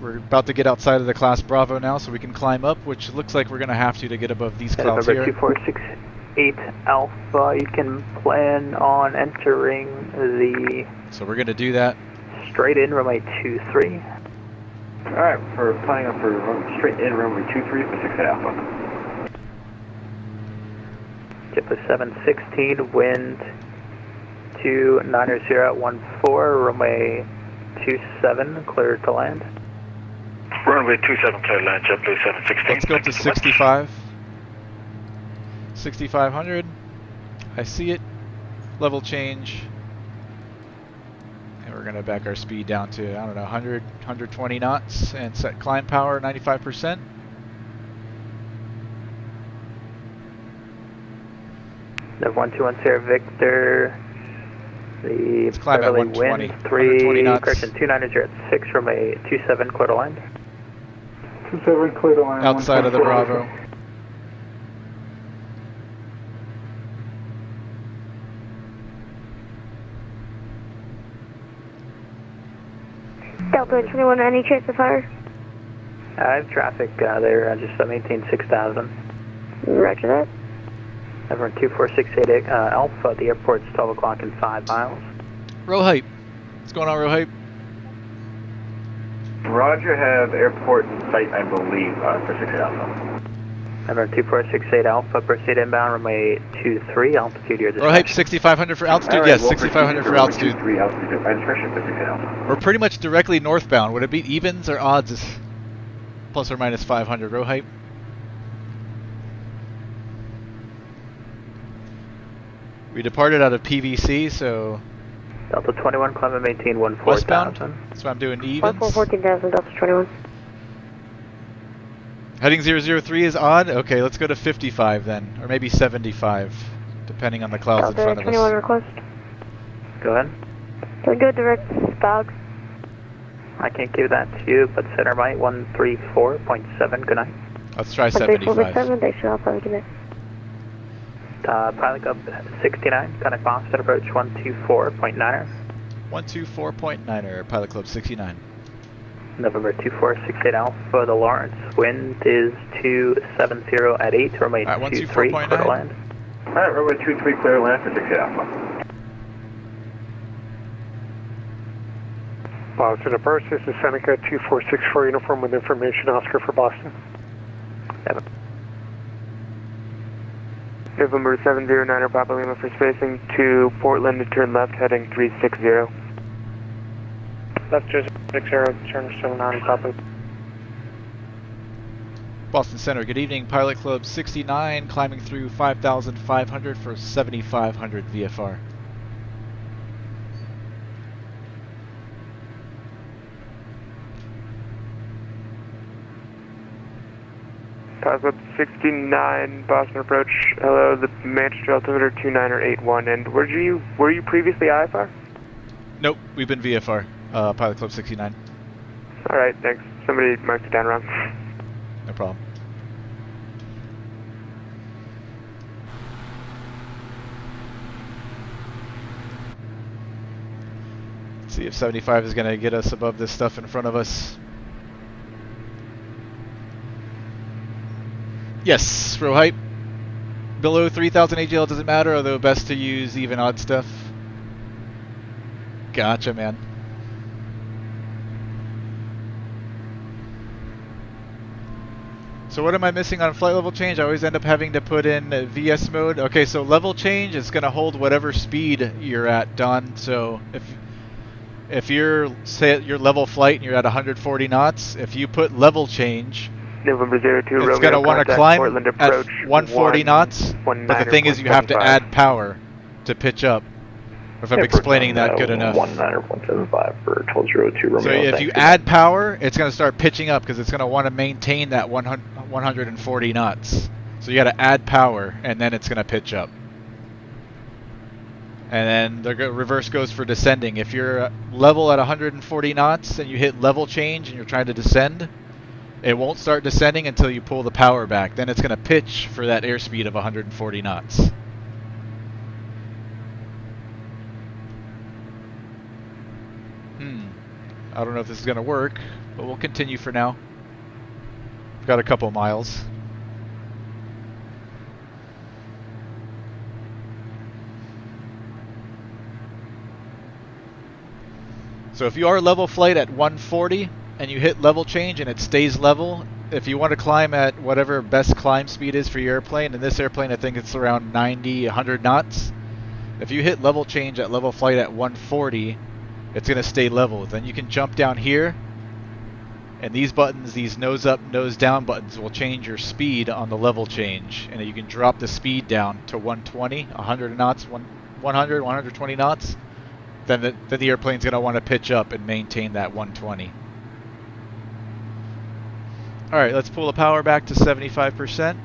We're about to get outside of the class Bravo now, so we can climb up, which looks like we're going to have to get above these clouds November here. 2468 Alpha, you can plan on entering the So we're going to do that. straight in runway 23. Alright, for planning up for straight in runway 23 for 68 Alpha. Jetport 716, wind 29014, runway 27, clear to land. Runway 27, clear land, Jetport 716. Let's go up to 65. 6,500. I see it. Level change. And we're going to back our speed down to, I don't know, 100, 120 knots and set climb power 95%. Nav 121 Sierra Victor. The Let's climb at Beverly 120. wind 120 knots. correction 290 at 6 from a 27 clear to land. 27 clear to line. Outside of the Bravo. Delta 21, any chance of fire? I have traffic there, just maintain 6,000. Roger that. Everyone 2468 Alpha, the airport's 12 o'clock and 5 miles. Row hype. What's going on, row hype? Roger, have airport in sight, I believe, for 68 Alpha. Everyone 2468 Alpha, proceed inbound, runway 23, altitude your Row hype 6,500 for altitude? All right, Yes, well, 6,500 for altitude. 23 altitude, discretion for 68 Alpha. We're pretty much directly northbound. Would it be evens or odds? Plus or minus 500. Row hype. We departed out of PVC, so Delta 21, climb and maintain westbound. 14,000. So I'm doing evens. 14,000, Delta 21. Heading 003 is odd. Okay, let's go to 55 then, or maybe 75, depending on the clouds in Delta front of 21 us. request. Go ahead. Can we go direct Spogs? I can't give that to you, but center right 134.7, good night. Let's try 134.7, 75. thanks for help, have a good night. Pilot Club 69, contact Boston, approach 124.9er. 124.9er, Pilot Club 69. November 2468 Alpha, the Lawrence, wind is 270 at 8, runway Alright, 23, clear to 124.9. land. Alright, runway 23, clear to land for 68 Alpha. Boston approach, this is Seneca 2464 uniform with information, Oscar for Boston. November 709er Papa Lima for spacing to Portland to turn left heading 360. Left 260, turn 79 Papa. Boston Center, good evening. Pilot Club 69, climbing through 5,500 for 7,500 VFR. Pilot Club 69, Boston approach. Hello, the Manchester altimeter 2981. And were you previously IFR? Nope, we've been VFR. Pilot Club 69. All right, thanks. Somebody marked it down wrong. No problem. Let's see if 75 is going to get us above this stuff in front of us. Yes, row height. Below 3,000 AGL doesn't matter, although best to use even odd stuff. Gotcha, man. So what am I missing on flight level change? I always end up having to put in VS mode. Okay, so level change is going to hold whatever speed you're at, Don. So if you're, say, at your level flight and you're at 140 knots, if you put level change, November 02, it's going to want to climb at 140 knots, but the thing is you have to add power to pitch up. If I'm explaining that good enough. 19175 for 1202 Romeo. So if you add power, it's going to start pitching up because it's going to want to maintain that 140 knots. So you got to add power, and then it's going to pitch up. And then the reverse goes for descending. If you're level at 140 knots and you hit level change and you're trying to descend, it won't start descending until you pull the power back. Then it's going to pitch for that airspeed of 140 knots. I don't know if this is going to work, but we'll continue for now. We've got a couple miles. So if you are level flight at 140 and you hit level change and it stays level, if you want to climb at whatever best climb speed is for your airplane, and this airplane I think it's around 90, 100 knots. If you hit level change at level flight at 140, it's going to stay level. Then you can jump down here And these buttons, these nose up, nose down buttons will change your speed on the level change. And you can drop the speed down to 120, 100 knots, 100, 120 knots. Then the airplane's going to want to pitch up and maintain that 120. Alright, let's pull the power back to 75%.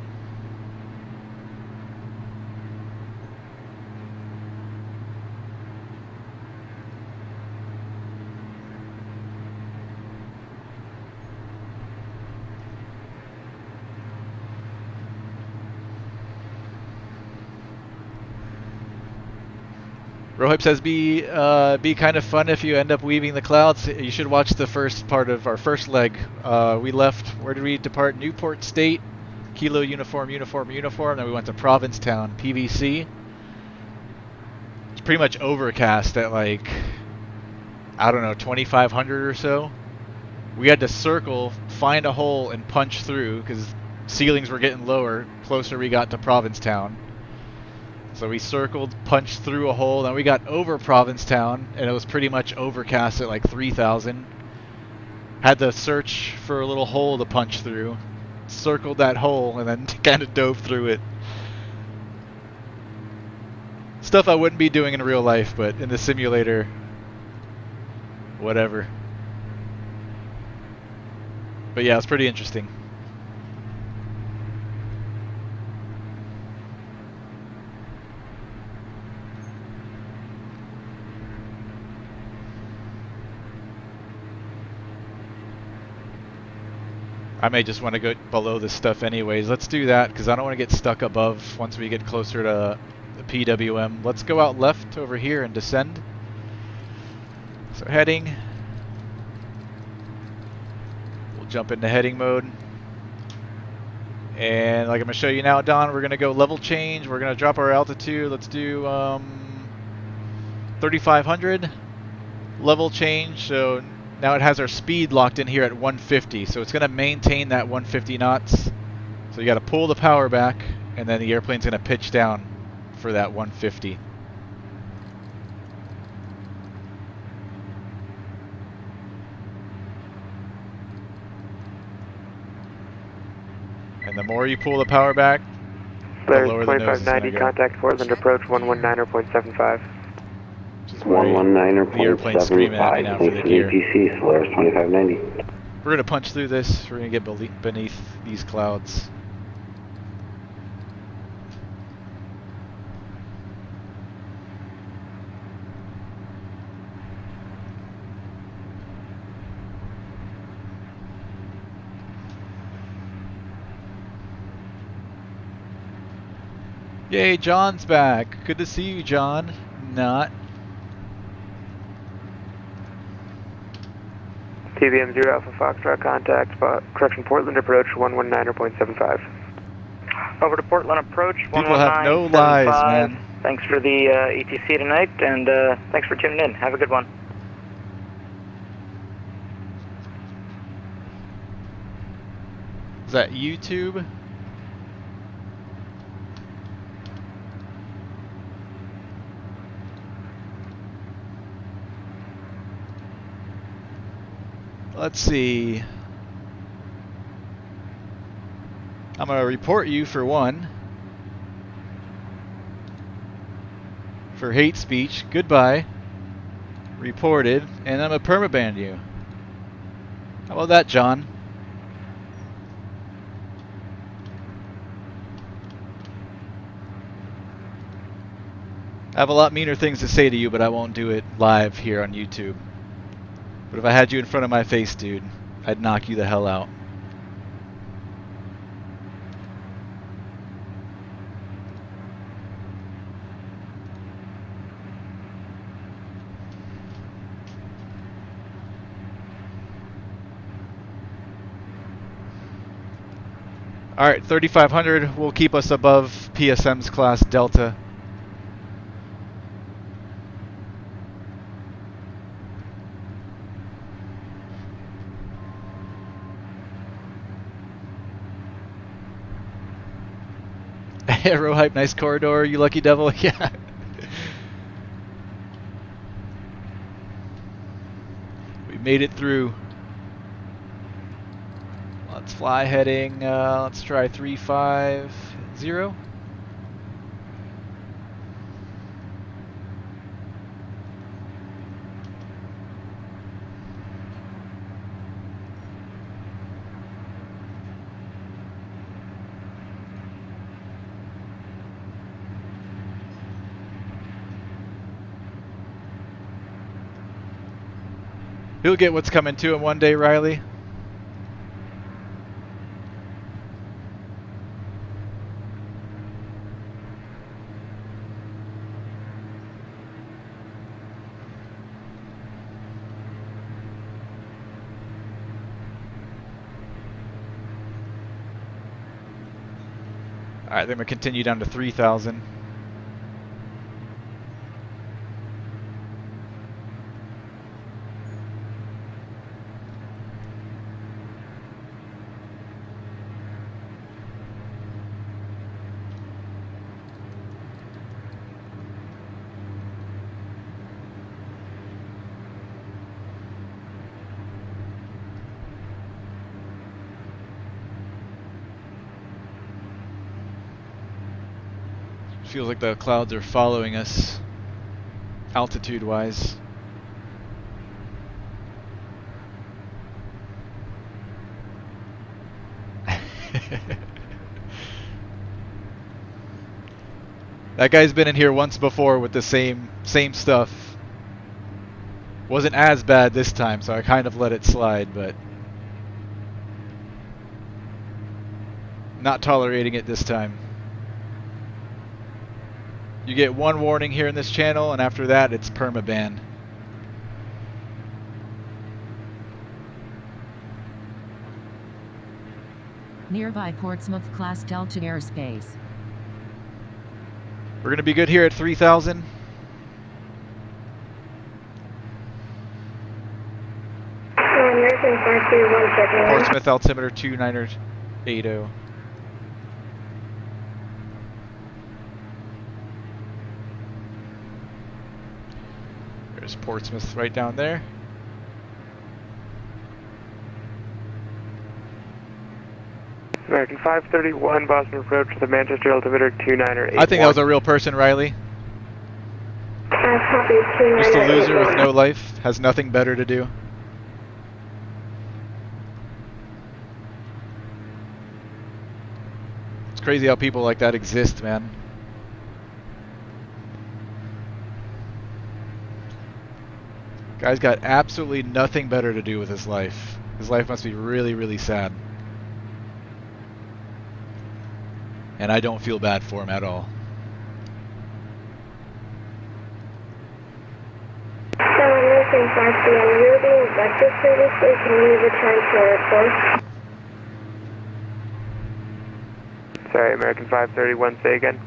Rohype says, be kind of fun if you end up weaving the clouds. You should watch the first part of our first leg. We left, where did we depart? Newport State, Kilo Uniform, then we went to Provincetown, PVC. It's pretty much overcast at like, I don't know, 2,500 or so. We had to circle, find a hole, and punch through because ceilings were getting lower closer we got to Provincetown. So we circled, punched through a hole, then we got over Provincetown, and it was pretty much overcast at like 3,000. Had to search for a little hole to punch through, circled that hole, and then kind of dove through it. Stuff I wouldn't be doing in real life, but in the simulator, whatever. But yeah, it's pretty interesting. I may just want to go below this stuff anyways. Let's do that because I don't want to get stuck above once we get closer to the PWM. Let's go out left over here and descend. So heading. We'll jump into heading mode. And like I'm going to show you now, Don, we're going to go level change. We're going to drop our altitude. Let's do 3,500 level change. So now it has our speed locked in here at 150, so it's going to maintain that 150 knots. So you got to pull the power back, and then the airplane's going to pitch down for that 150. And the more you pull the power back, the lower the nose is going to go. 2590, contact force and approach 119.75. 119.75. The airplane's screaming at me now for the gear. APC, slurs 2590. We're going to punch through this. We're going to get beneath these clouds. Yay, John's back. Good to see you, John. Not. TBM 0 Alpha Foxtrot, contact, correction, Portland approach 119.75. Over to Portland approach, People have no lives, man. Thanks for the ETC tonight, and thanks for tuning in. Have a good one. Is that YouTube? Let's see. I'm going to report you for one. For hate speech. Goodbye. Reported. And I'm going to permaban you. How about that, John? I have a lot meaner things to say to you, but I won't do it live here on YouTube. But if I had you in front of my face, dude, I'd knock you the hell out. Alright, 3,500 will keep us above PSM's class Delta. Aero hype, nice corridor, you lucky devil. Yeah. We made it through. Let's fly heading, let's try 350. He'll get what's coming to him one day, Riley. All right, then we continue down to 3,000. Feels like the clouds are following us, altitude-wise. That guy's been in here once before with the same stuff. Wasn't as bad this time, so I kind of let it slide, but not tolerating it this time. You get one warning here in this channel, and after that, it's permaban. Nearby Portsmouth Class Delta airspace. We're going to be good here at 3,000. Portsmouth altimeter 2980. There's Portsmouth right down there. American 531, Boston approach to the Manchester altimeter 2981. I think that was a real person, Riley. Just a loser with no life, has nothing better to do. It's crazy how people like that exist, man. Guy's got absolutely nothing better to do with his life. His life must be really, really sad. And I don't feel bad for him at all. Sorry, American 531, say again.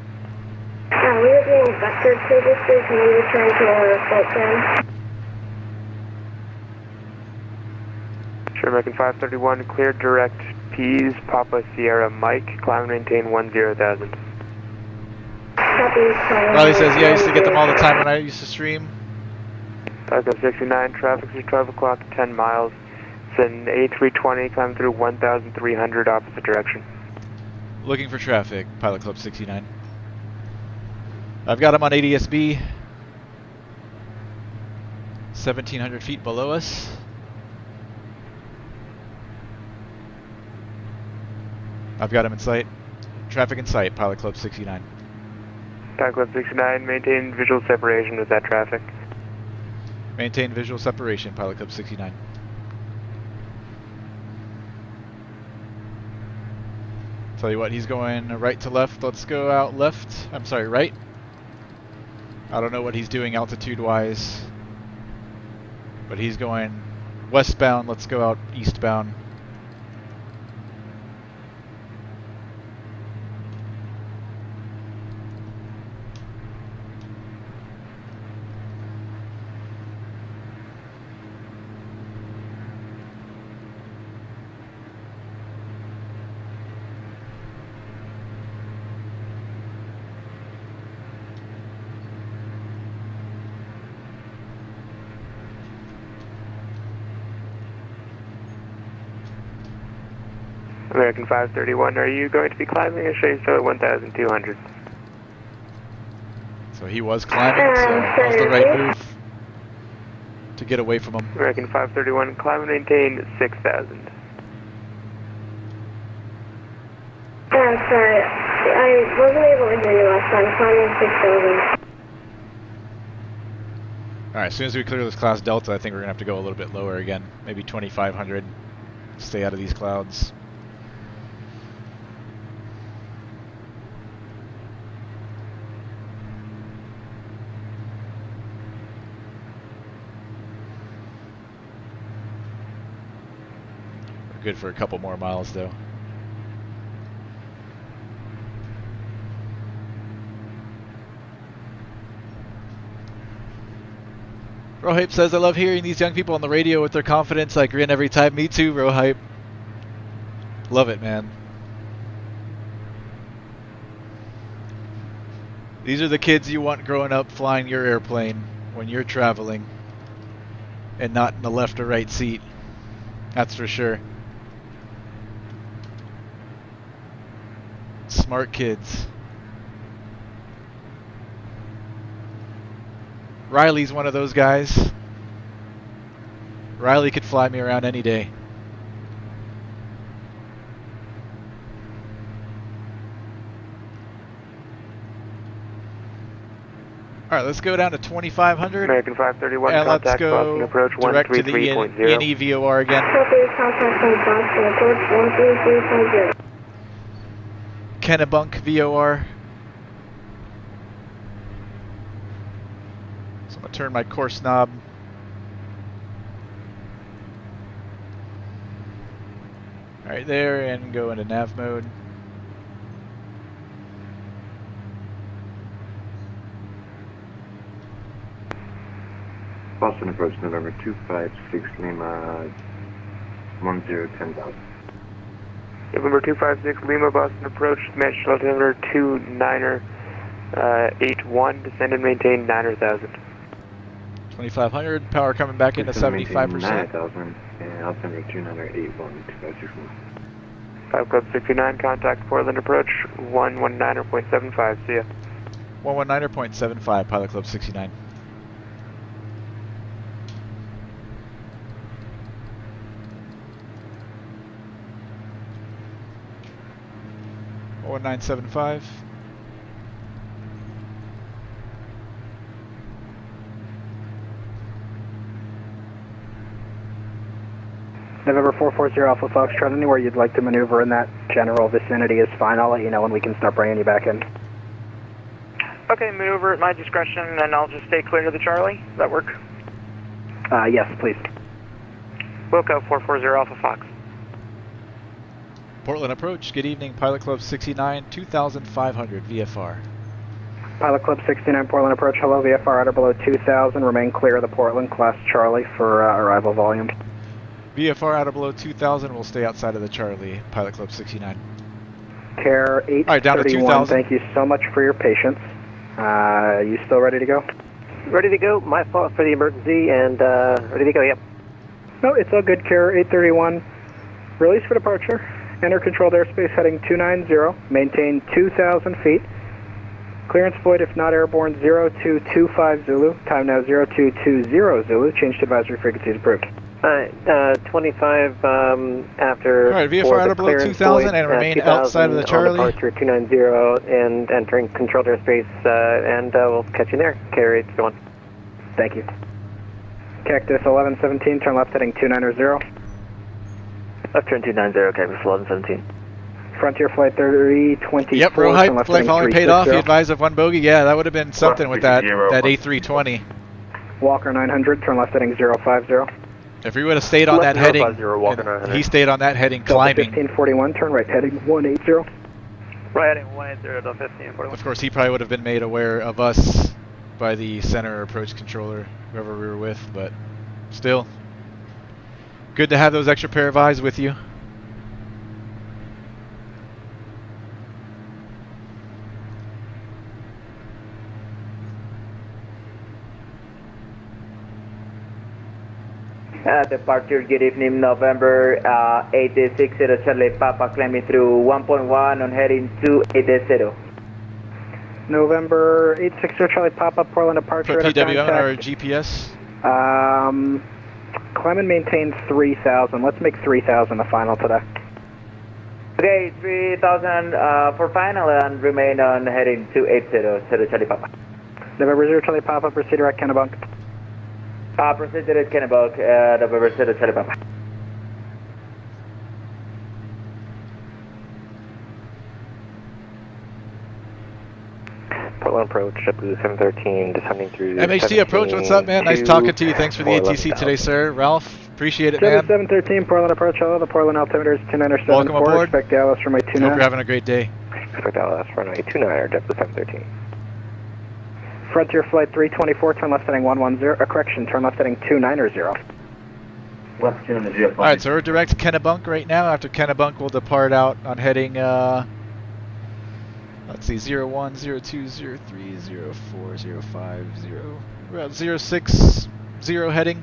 We were being vectored previously. Can we return to our flight plan? Sure, American 531, clear direct P's, Papa Sierra Mike, climb and maintain 10,000. Riley says, yeah, I used to get them all the time when I used to stream. Takeoff 69, traffic is 12 o'clock, 10 miles. It's an A320, climb through 1,300 opposite direction. Looking for traffic, Pilot Club 69. I've got him on ADSB. 1,700 feet below us. I've got him in sight. Traffic in sight, Pilot Club 69. Pilot Club 69, maintain visual separation with that traffic. Maintain visual separation, Pilot Club 69. Tell you what, he's going right to left. Let's go out left. I'm sorry, right. I don't know what he's doing altitude-wise, but he's going westbound. Let's go out eastbound. American 531, are you going to be climbing or should you start at 1,200? So he was climbing, so that was the right move to get away from him. American 531, climb and maintain 6,000. Sorry, I wasn't able to hear you last time. Climbing 6,000. Alright, as soon as we clear this class Delta, I think we're going to have to go a little bit lower again. Maybe 2,500. Stay out of these clouds. We're good for a couple more miles though. Rohype says, I love hearing these young people on the radio with their confidence. I grin every time. Me too, Rohype. Love it, man. These are the kids you want growing up flying your airplane when you're traveling and not in the left or right seat. That's for sure. Smart kids. Riley's one of those guys. Riley could fly me around any day. Alright, let's go down to 2,500. American 531, and let's contact go Boston approach direct to the E&E VOR again. Copy, contact from Boston approach 13350. Kennebunk VOR. So I'm going to turn my course knob. Right there and go into nav mode. Boston approach November 256 Lima 1010,000. November 256 Lima, Boston approach, match altimeter 2981, descend and maintain 9,000. 2,500, power coming back into 75%. 9,000 and altimeter 2981, 2561. 5 Club 69, contact Portland approach 119.75, see ya. 119.75, Pilot Club 69. Or 975. November 440 Alpha Foxtrot, anywhere you'd like to maneuver in that general vicinity is fine. I'll let you know when we can start bringing you back in. Okay, maneuver at my discretion, and I'll just stay clear to the Charlie. Does that work? Yes, please. Wilco 440 Alpha Fox. Portland approach, good evening, Pilot Club 69, 2,500 VFR. Pilot Club 69, Portland approach, hello, VFR at or below 2,000, remain clear of the Portland, class Charlie for arrival volume. VFR out of below 2,000, we'll stay outside of the Charlie, Pilot Club 69. Care 831, right, down to 2,000. Thank you so much for your patience. You still ready to go? Ready to go, my fault for the emergency, and ready to go, yep. No, it's all good, Care 831, release for departure. Enter controlled airspace heading 290, maintain 2,000 feet. Clearance void if not airborne 0225 Zulu, time now 0220 Zulu, change to advisory frequencies approved. 25 after. Alright, VFR out of below 2,000 and remain outside of the Charlie. Departure 290 and entering controlled airspace, and we'll catch you there. Carry 831. Thank you. Cactus 1117, turn left heading 290. Left turn 290, Cactus 1117. Frontier Flight 3024. Yep, Rohype, flight following paid off. He advised of one bogey. Yeah, that would have been something with that A320. Walker 900, turn left heading 050. If he would have stayed on that heading, he stayed on that heading climbing. 1541, turn right heading 180. Right heading 180 to 1541. Of course, he probably would have been made aware of us by the center approach controller, whoever we were with, but still. Good to have those extra pair of eyes with you. Departure, good evening, November 860 Charlie Papa, climbing through 1.1 on heading 280. November 860 Charlie Papa, Portland departure. Put PWM on our GPS. Climb and maintain 3,000. Let's make 3,000 the final today. Okay, 3,000 for final and remain on heading 280 Charlie Papa. November 0 Charlie Papa, proceed direct Kennebunk. Proceed direct Kennebunk, November 0 Charlie Papa. Portland approach, JetBlue 713, descending through MHT approach, what's up, man? Nice talking to you. Thanks for the ATC today, sir. Ralph, appreciate it, man. 713, Portland approach, hello. The Portland altimeter is 2974. Welcome aboard. Expect Dallas from 829. Hope you're having a great day. Expect Dallas from 829, JetBlue 713. Frontier Flight 324, turn left heading 110, correction, turn left heading 290. Left 290. Alright, so we're direct Kennebunk right now. After Kennebunk, we'll depart out on heading, let's see, 01, 02, 03, 04, 05, 0. We're at 060 heading.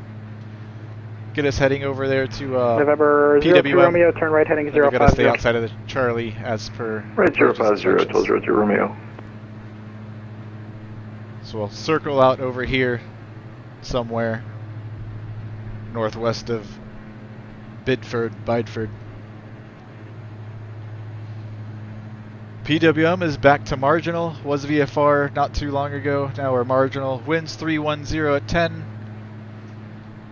Get us heading over there to November 02 PWM. Romeo, turn right heading 050. We're going to stay outside of the Charlie as per... Right 050, 12 Romeo. So we'll circle out over here somewhere northwest of Bidford. PWM is back to marginal. Was VFR not too long ago. Now we're marginal. Winds 310 at 10.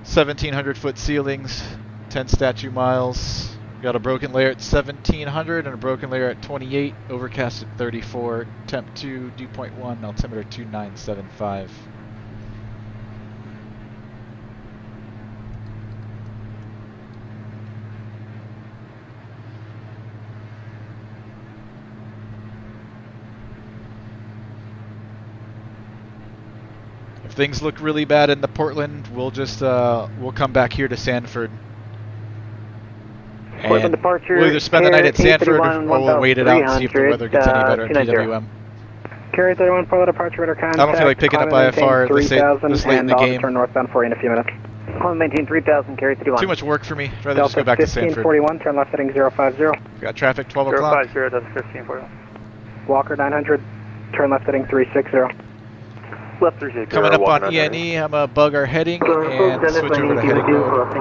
1,700 foot ceilings. 10 statute miles. Got a broken layer at 1,700 and a broken layer at 28. Overcast at 34. Temp 2, dew point 1, altimeter 2975. If things look really bad in the Portland, we'll just we'll come back here to Sanford. Portland departure. We'll either spend the night at Sanford or we'll wait it out and see if the weather gets any better at PWM. Carrier 31, Portland departure, radar contact. I don't feel like picking up IFR this late in the game. Turn northbound for you in a few minutes. Climb maintain 3,000, carrier 31. Too much work for me. I'd rather just go back to Sanford. 1541, turn left heading 050. We got traffic 12 o'clock. 050, that's 1541. Walker 900, turn left heading 360. Left 360. Coming up on ENE, I'm going to bug our heading and switch over to heading mode.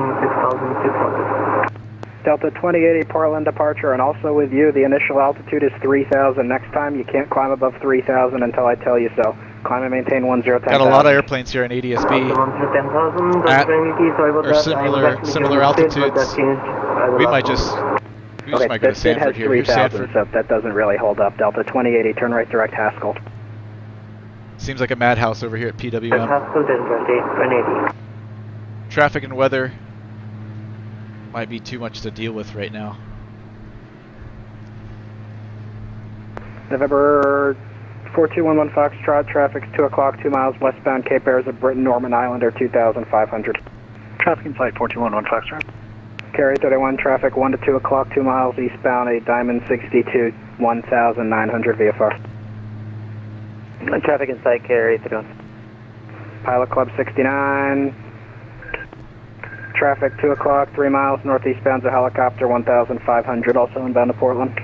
Delta 2080 Portland departure, and also with you, the initial altitude is 3,000. Next time, you can't climb above 3,000 until I tell you so. Climb and maintain 1010. Got a lot of airplanes here in ADSB at or similar altitudes. We might just go to Sanford here. Here's Sanford. So that doesn't really hold up. Delta 2080, turn right direct Haskell. Seems like a madhouse over here at PWM. Traffic and weather might be too much to deal with right now. November 4211 Foxtrot, traffic's 2 o'clock, 2 miles westbound Cape Airs of Britain, Norman Islander 2,500. Traffic in flight 4211 Foxtrot. Carrier 31, traffic 1 to 2 o'clock, 2 miles eastbound, a Diamond 62, 1,900 VFR. Traffic in sight, carrier 31. Pilot Club 69. Traffic 2 o'clock, 3 miles northeastbound, a helicopter 1,500, also inbound to Portland.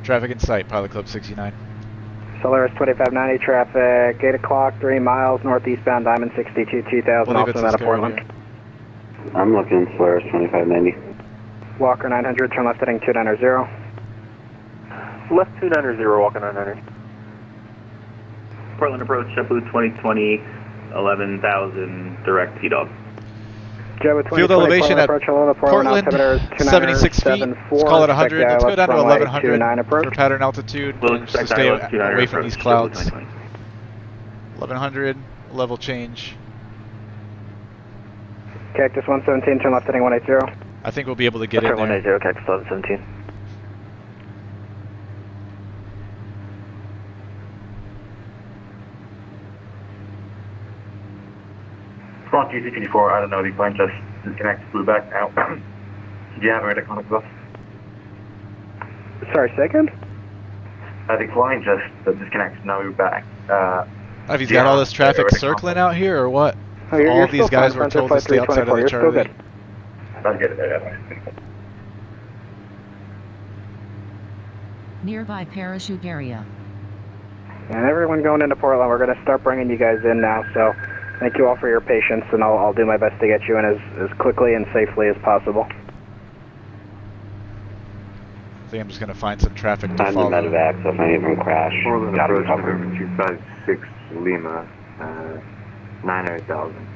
Traffic in sight, Pilot Club 69. Solaris 2590, traffic 8 o'clock, 3 miles northeastbound, Diamond 62, 2,000, also inbound to Portland. I'm looking Solaris 2590. Walker 900, turn left heading 290. Left 290, Walker 900. Portland approach, JetBlue 2020, 11,000, direct T-Dog. Field elevation at Portland, 76 feet. Let's call it 100. Let's go down to 1100 for pattern altitude. Just to stay away from these clouds. 1100, level change. Cactus 117, turn left heading 180. I think we'll be able to get in there. 180, Cactus 117. Spawn GC24, I don't know, the plane just disconnected, flew back out. Do you have a radar contact with us? Sorry, second? The plane just disconnected, now we're back. Have you got all this traffic circling out here, or what? All of these guys were told to stay outside of the Charlie. I'll get it there. Nearby parachute area. And everyone going into Portland, we're going to start bringing you guys in now, so thank you all for your patience, and I'll do my best to get you in as quickly and safely as possible. I think I'm just going to find some traffic to I'm follow. the medevac, so if any of them crash, Portland got approach covered. number 256 Lima, 900,000.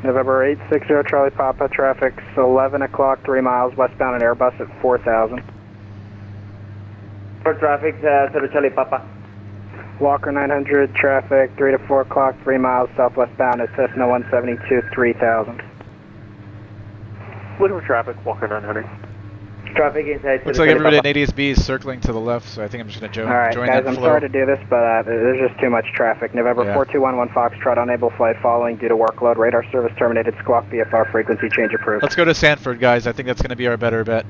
November 860 Charlie Papa, traffic's 11 o'clock, 3 miles, westbound and Airbus at 4,000. For traffic, 0 Charlie Papa. Walker 900, traffic 3 to 4 o'clock, 3 miles, southwestbound at Cessna 172, 3,000. Whatever traffic, Walker 900. Traffic inside. Looks like everybody at ADSB is circling to the left, so I think I'm just going to Alright, join guys, that I'm flow. sorry to do this, but there's just too much traffic. November Yeah. 4211 Foxtrot, unable flight following due to workload. Radar service terminated. Squawk VFR frequency change approved. Let's go to Sanford, guys. I think that's going to be our better bet.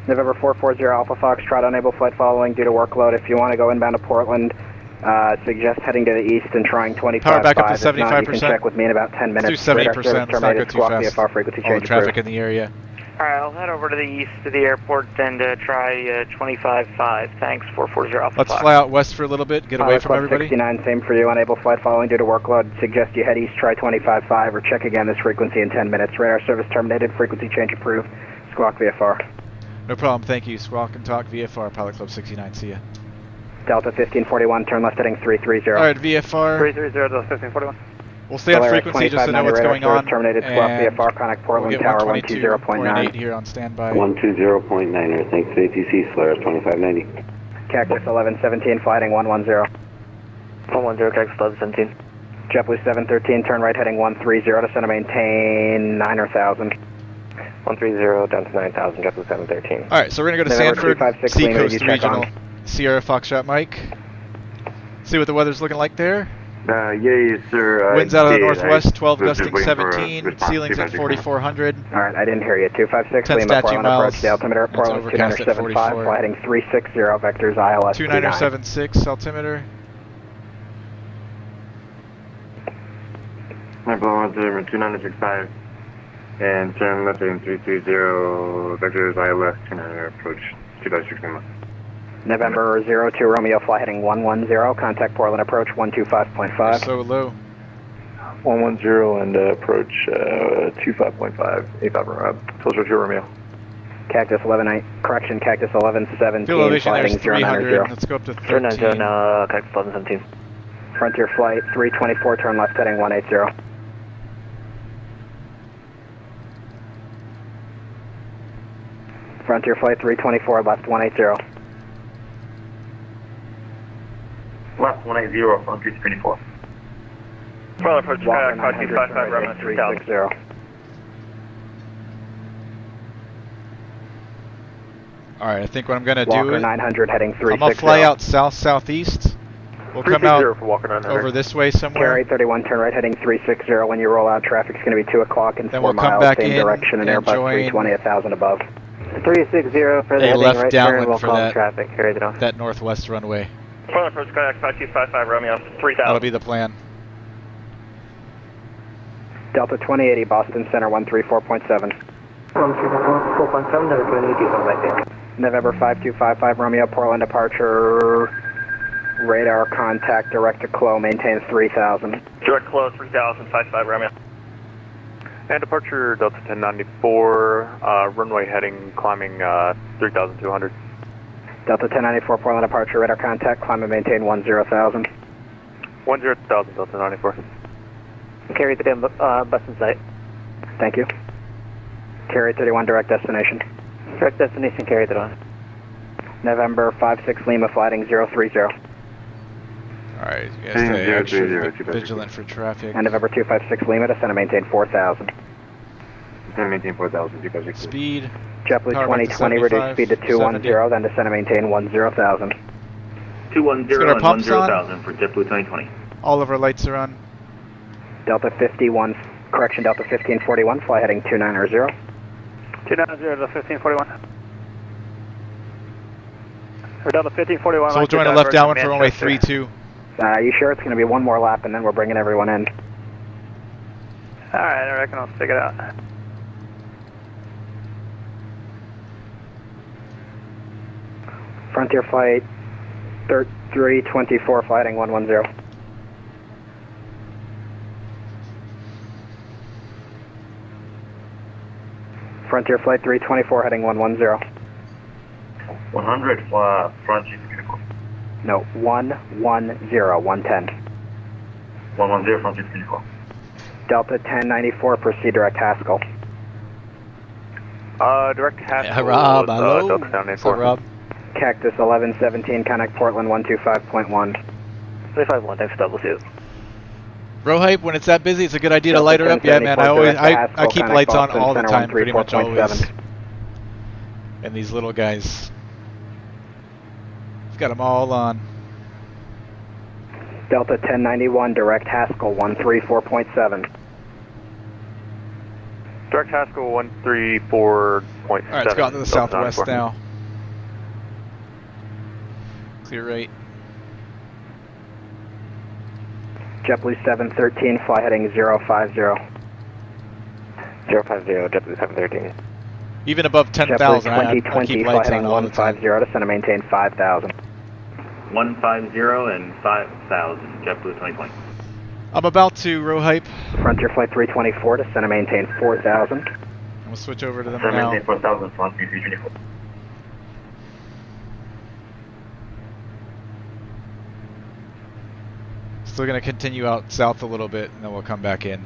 November 440 Alpha Foxtrot, unable flight following due to workload. If you want to go inbound to Portland, suggest heading to the east and trying 25.5. Power back up to If not, you 75%. can check with me in about 10 minutes. Let's do 70%. Let's not go too Squawk fast. VFR frequency All the change traffic approved. in the area. Alright, I'll head over to the east to the airport and try 25.5. Thanks, 440 Alpha Let's 5. fly out west for a little bit, get away from everybody. 69, same for you. Unable flight following due to workload. Suggest you head east, try 25.5, or check again this frequency in 10 minutes. Radar service terminated. Frequency change approved. Squawk VFR. No problem, thank you. Squawk and Talk, VFR, Pilot Club 69, see ya. Delta 1541, turn left heading 330. Alright, VFR. 330 Delta 1541. We'll stay on frequency just to know what's going on. Terminated. Squawk And VFR, connect Portland we'll get Tower 122.8 120.9. here on standby. 120.9, thanks to ATC, slurs 2590. Cactus 1117, flighting 110. 110, Cactus 1117. JetBlue 713, turn right heading 130, descend and maintain 9 or 1,000. 130 down to 9,000, JetBlue 713. Alright, so we're going to go to November Sanford, 256 Lima, you Seacoast check Regional, on. Sierra Foxtrot Mike. See what the weather's looking like there. Yeah, sir. Winds out of the did. northwest, 12 I was gusting just waiting for a 17, response, ceilings see if at I can- 4,400. Alright, I didn't hear you. 256 10 Lima, statute Portland miles. approach, the altimeter at It's Portland overcast at 2975, 44. flighting 360, vectors ILS 29. 2976 altimeter. My blow to 2965 and turn left in 330, vectors ILS 29 approach 2.6 Lima. November 02 Romeo, fly heading 110, contact Portland approach 125.5. So low. 110 and approach 25.5, ApowerMirror, closer to Romeo. Cactus 11, correction, Cactus 1117, Fuel elevation flighting there's 300. 090. Let's go up to 13. 090, Cactus 1117. Frontier flight 324, turn left heading 180. Frontier flight 324, left 180. Left 180 on 324. Portland approach, Walker Cloud 900, 255, turn right Romeo heading 3000. 360. Alright, I think what I'm going to do Walker is 900 heading I'm 360. going to fly out south-southeast. We'll come out for Walker 900. over this way somewhere. Carry 31, turn right heading 360. When you roll out, traffic's going to be 2 o'clock and Then 4 we'll come miles, back same in direction, and and Airbus join 320, 1,000 above. 360 for the They heading left right downwind turn, we'll for call that. traffic, carry it off. That northwest runway. Portland approach, Kayak 5255, Romeo 3000. That'll be the plan. Delta 2080, Boston Center 134.7. 4.7, never doing any diesel right there. November 5255, Romeo, Portland departure, radar contact, direct to Clo, maintains 3000. Direct close, 3000, 55 Romeo. And departure Delta 1094, runway heading, climbing 3,200. Delta 1094, Portland departure, radar contact, climb and maintain 10,000. 10,000, Delta 94. Carry the bus in sight. Thank you. Carry 31, direct destination. Direct destination, carry it on. November 56 Lima, flighting 030. Alright, you guys stay extra 030, vigilant for traffic. And November 256 Lima, descend and maintain 4000. Descend maintain 4,000, 2.6. Speed. JetBlue Power back to 2020, reduce 75, speed to 210, 70. then descend and maintain 10,000. 210 our and pumps on. 10,000 for JetBlue 2020. All of our lights are on. Delta 51, correction, Delta 1541, fly heading 290. 290 to 1541. We're down to 1541. So we'll join a left downwind for runway 32. You sure it's going to be one more lap and then we're bringing everyone in? Alright, I reckon I'll stick it out. Frontier Flight 324, flighting 110. Frontier Flight 324, heading 110. 100 for Frontier Uniform. No, 110, 110. 110 Frontier Uniform. Delta 1094, proceed direct Haskell. Direct Haskell. Rob, hello. Delta 1094. Rob? Cactus 1117, connect Portland 125.1. 351, thanks, double two. Bro hype, when it's that busy, it's a good idea to light her up. Yeah, man, I keep lights on all the time, pretty much always. And these little guys, I've got them all on. Delta 1091, direct Haskell 134.7. Direct Haskell 134.7. Alright, let's go out to the southwest now. Clear right. JetBlue 713, fly heading 050. 050, JetBlue 713. Even above 10,000, I keep lights on all the time. 150, descend and maintain 5,000. 150 and 5,000, JetBlue 2020. I'm about to row hype. Frontier Flight 324, descend and maintain 4,000. We'll switch over to them Maintain now. 4,000 Frontier Uniform. Still going to continue out south a little bit, and then we'll come back in.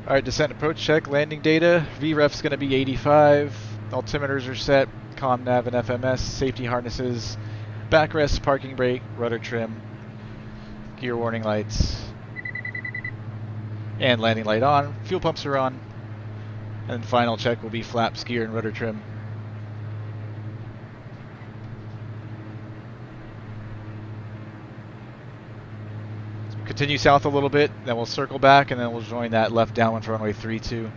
Alright, descent approach check, landing data. VREF's going to be 85. Altimeters are set. Comm, nav, and FMS. Safety harnesses. Backrest, parking brake, rudder trim. Gear warning lights. And landing light on. Fuel pumps are on. And final check will be flaps, gear, and rudder trim. Continue south a little bit, then we'll circle back, and then we'll join that left downwind for runway 32.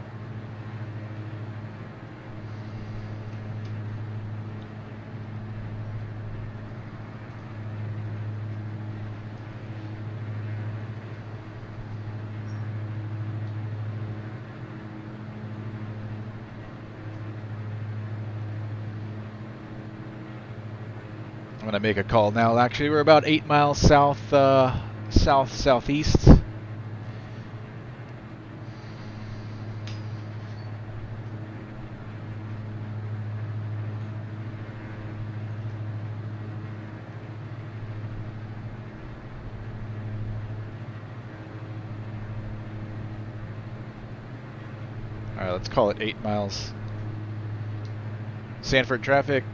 I'm going to make a call now. Actually, we're about 8 miles south. Southeast. Alright, let's call it 8 miles. Sanford traffic.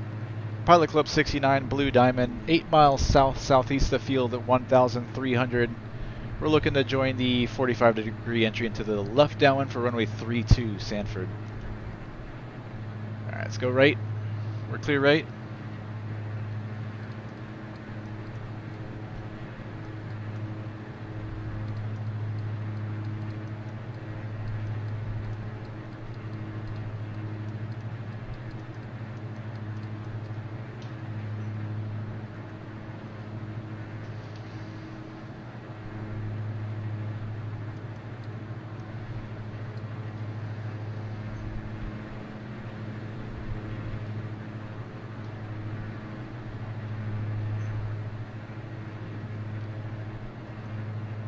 Pilot Club 69, Blue Diamond, 8 miles southeast of the field at 1,300. We're looking to join the 45-degree entry into the left downwind for runway 32, Sanford. Alright, let's go right. We're clear right.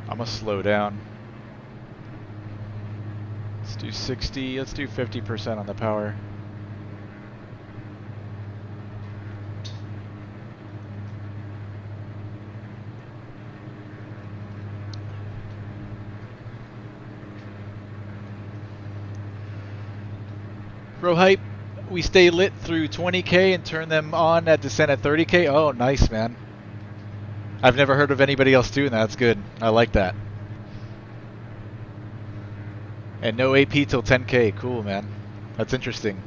I'm gonna slow down. Let's do 60, let's do 50% on the power. Row height we stay lit through 20K and turn them on at descent at 30K. Oh, nice, man. I've never heard of anybody else doing that. That's good. I like that. And no AP till 10K. Cool, man. That's interesting.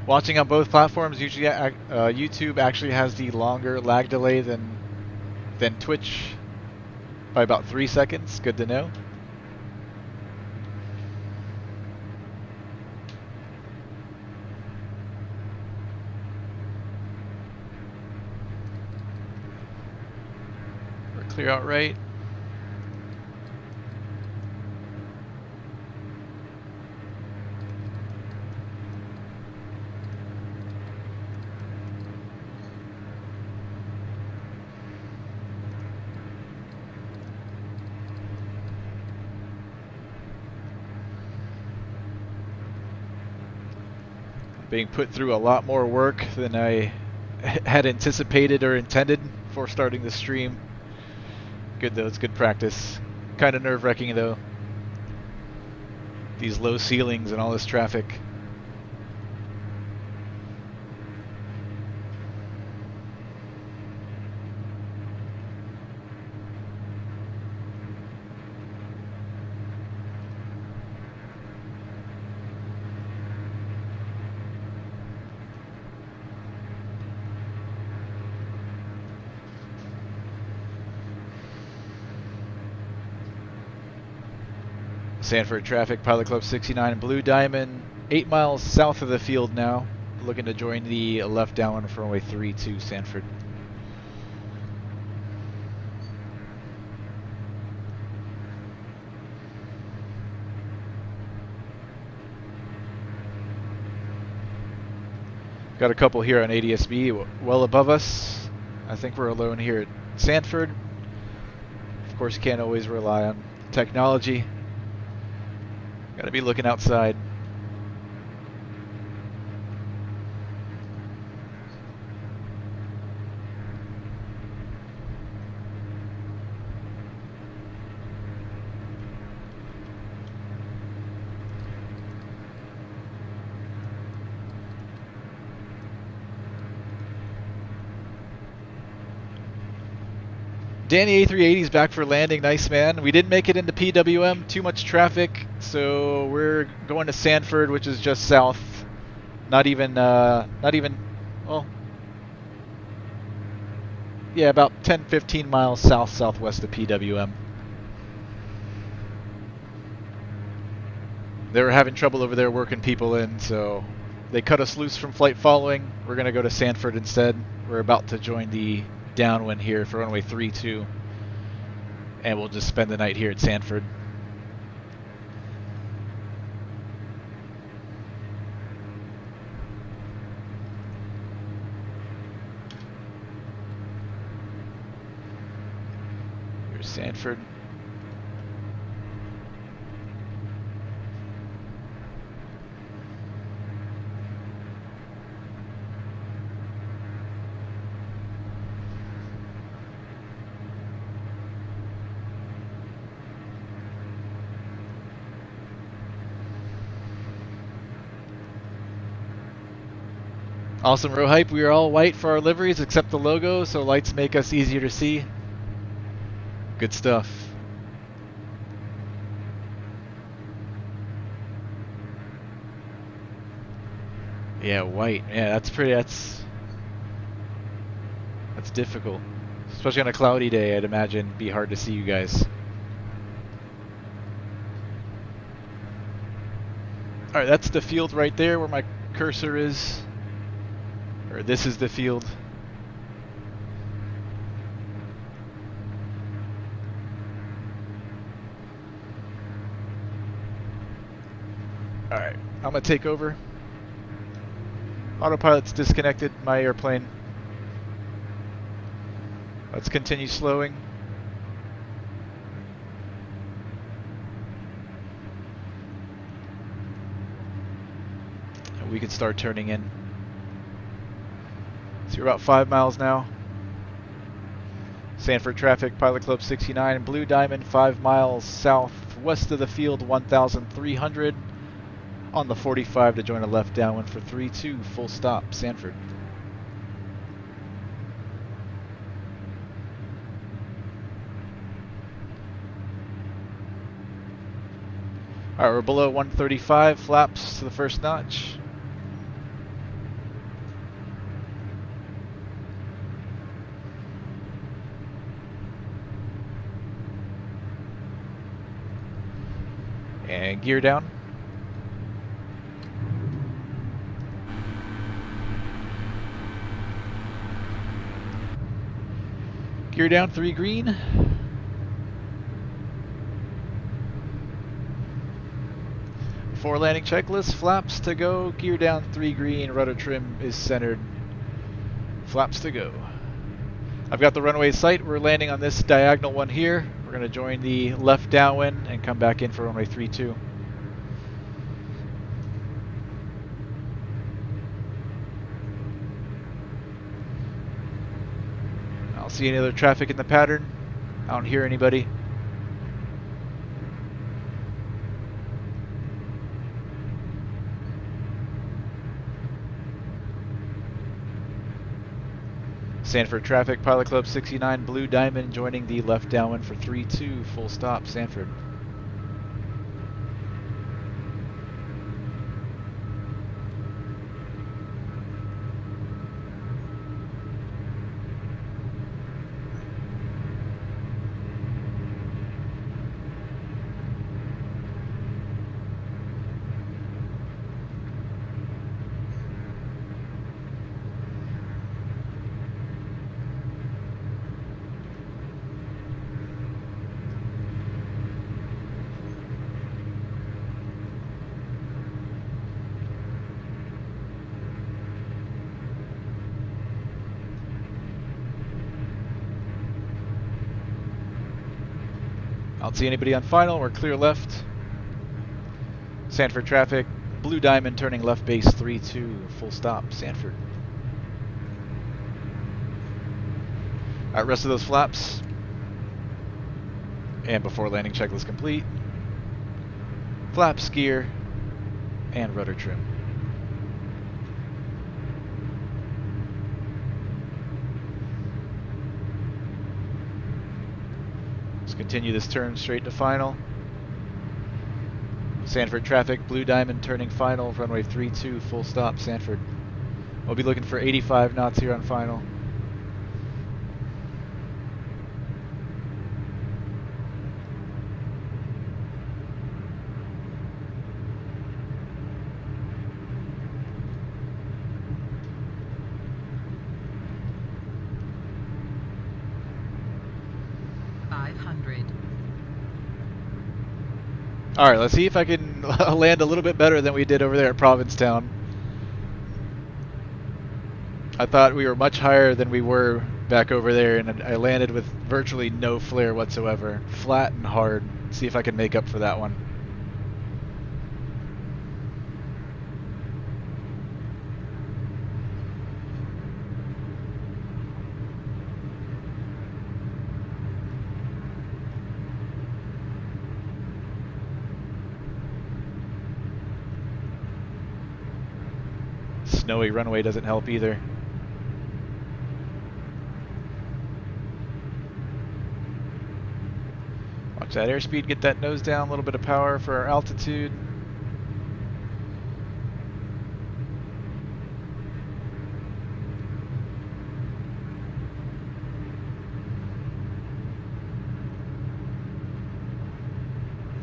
Watching on both platforms, usually YouTube actually has the longer lag delay than Twitch by about 3 seconds. Good to know. We're clear out right. Being put through a lot more work than I had anticipated or intended before starting the stream. Good though, it's good practice. Kind of nerve-wracking though. These low ceilings and all this traffic. Sanford traffic, Pilot Club 69 Blue Diamond, 8 miles south of the field now. Looking to join the left downwind for runway 32 Sanford. Got a couple here on ADSB well above us. I think we're alone here at Sanford. Of course, you can't always rely on technology. Gotta be looking outside. Danny A380's back for landing. Nice, man. We didn't make it into PWM. Too much traffic, so we're going to Sanford, which is just south. Not even, well, yeah, about 10-15 miles southwest of PWM. They were having trouble over there working people in, so they cut us loose from flight following. We're going to go to Sanford instead. We're about to join the downwind here for runway 32, and we'll just spend the night here at Sanford. Here's Sanford. Awesome, row hype. We are all white for our liveries except the logo, so lights make us easier to see. Good stuff. Yeah, white. Yeah, that's pretty. That's difficult, especially on a cloudy day. I'd imagine it'd be hard to see you guys. All right, that's the field right there where my cursor is. Or this is the field. Alright, I'm gonna take over. Autopilot's disconnected my airplane. Let's continue slowing. And we can start turning in. So we're about 5 miles now. Sanford traffic, Pilot Club 69, Blue Diamond, 5 miles southwest of the field, 1,300. on the 45 to join a left downwind for 3-2, full stop, Sanford. Alright, we're below 135, flaps to the first notch. And gear down. Gear down, 3 green. Before landing checklist, flaps to go, gear down, 3 green, rudder trim is centered, flaps to go. I've got the runway sight, we're landing on this diagonal one here. We're going to join the left downwind and come back in for runway 32. I don't see any other traffic in the pattern. I don't hear anybody. Sanford traffic, Pilot Club 69, Blue Diamond joining the left downwind for 3-2, full stop, Sanford. I don't see anybody on final, we're clear left. Sanford traffic, Blue Diamond turning left base 3-2, full stop, Sanford. Alright, rest of those flaps. And before landing checklist complete. Flaps, gear, and rudder trim. Continue this turn straight to final. Sanford traffic, Blue Diamond turning final, runway 32, full stop, Sanford. We'll be looking for 85 knots here on final. Alright, let's see if I can land a little bit better than we did over there at Provincetown. I thought we were much higher than we were back over there, and I landed with virtually no flare whatsoever. Flat and hard. See if I can make up for that one. Snowy runway doesn't help either. Watch that airspeed, get that nose down, a little bit of power for our altitude.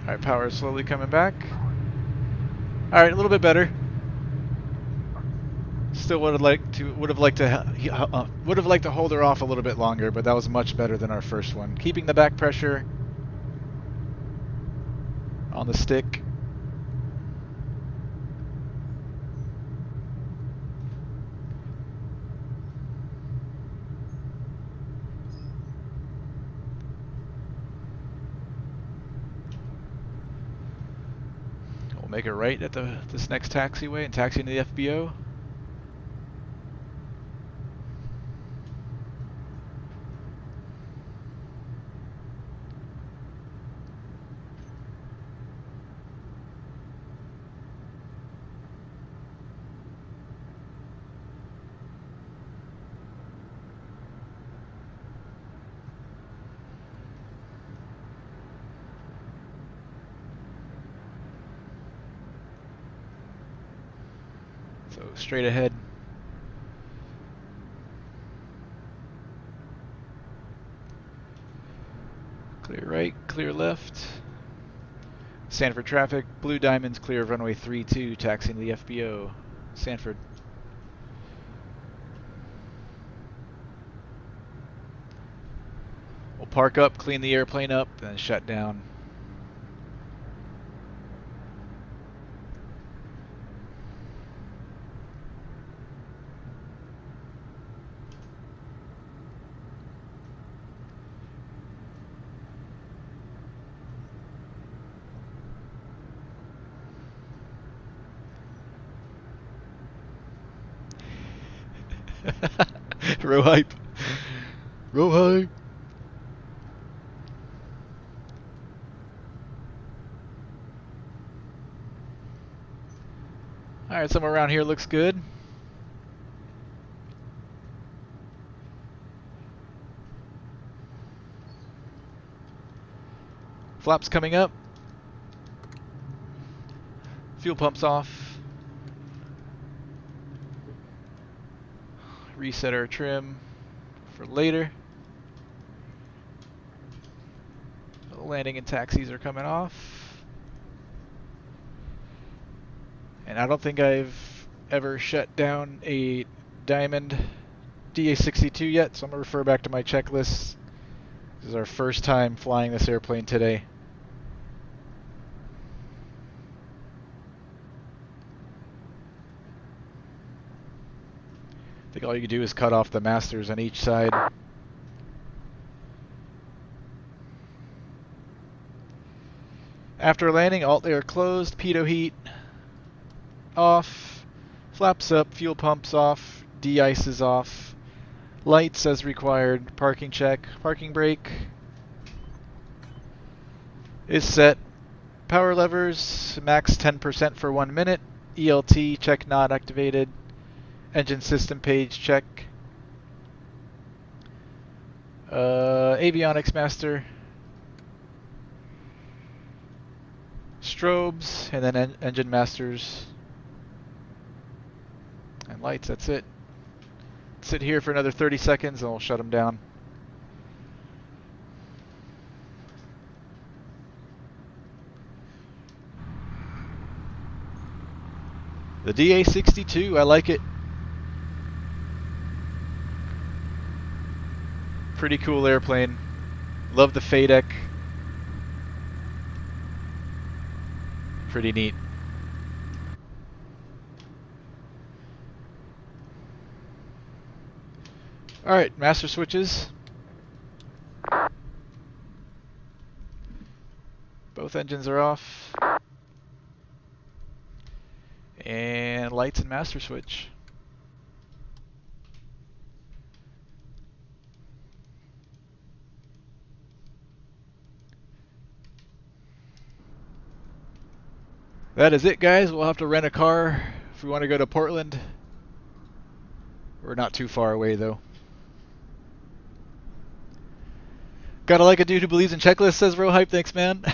Alright, power is slowly coming back. Alright, a little bit better. Still would have liked to hold her off a little bit longer, but that was much better than our first one. Keeping the back pressure on the stick. We'll make a right at this next taxiway and taxi into the FBO. straight ahead. Clear right, clear left. Sanford traffic, Blue Diamonds clear of runway 32, taxiing the FBO. Sanford. We'll park up, clean the airplane up, then shut down. Row hype. Row hype. Alright, somewhere around here looks good. Flaps coming up. Fuel pumps off. Reset our trim for later. Landing and taxis are coming off. And I don't think I've ever shut down a Diamond DA62 yet, so I'm going to refer back to my checklist. This is our first time flying this airplane today. I think all you can do is cut off the masters on each side. After landing, alt air closed, pitot heat off, flaps up, fuel pumps off, de-ice is off, lights as required, parking check, parking brake is set, power levers max 10% for 1 minute, ELT check not activated, engine system page check, avionics master, strobes, and then engine masters and lights. That's it. Sit here for another 30 seconds and we'll shut them down. The DA62, I like it. Pretty cool airplane. Love the FADEC. Pretty neat. Alright, master switches. Both engines are off. And lights and master switch. That is it, guys. We'll have to rent a car if we want to go to Portland. We're not too far away, though. Gotta like a dude who believes in checklists, says Row Hype. Thanks, man.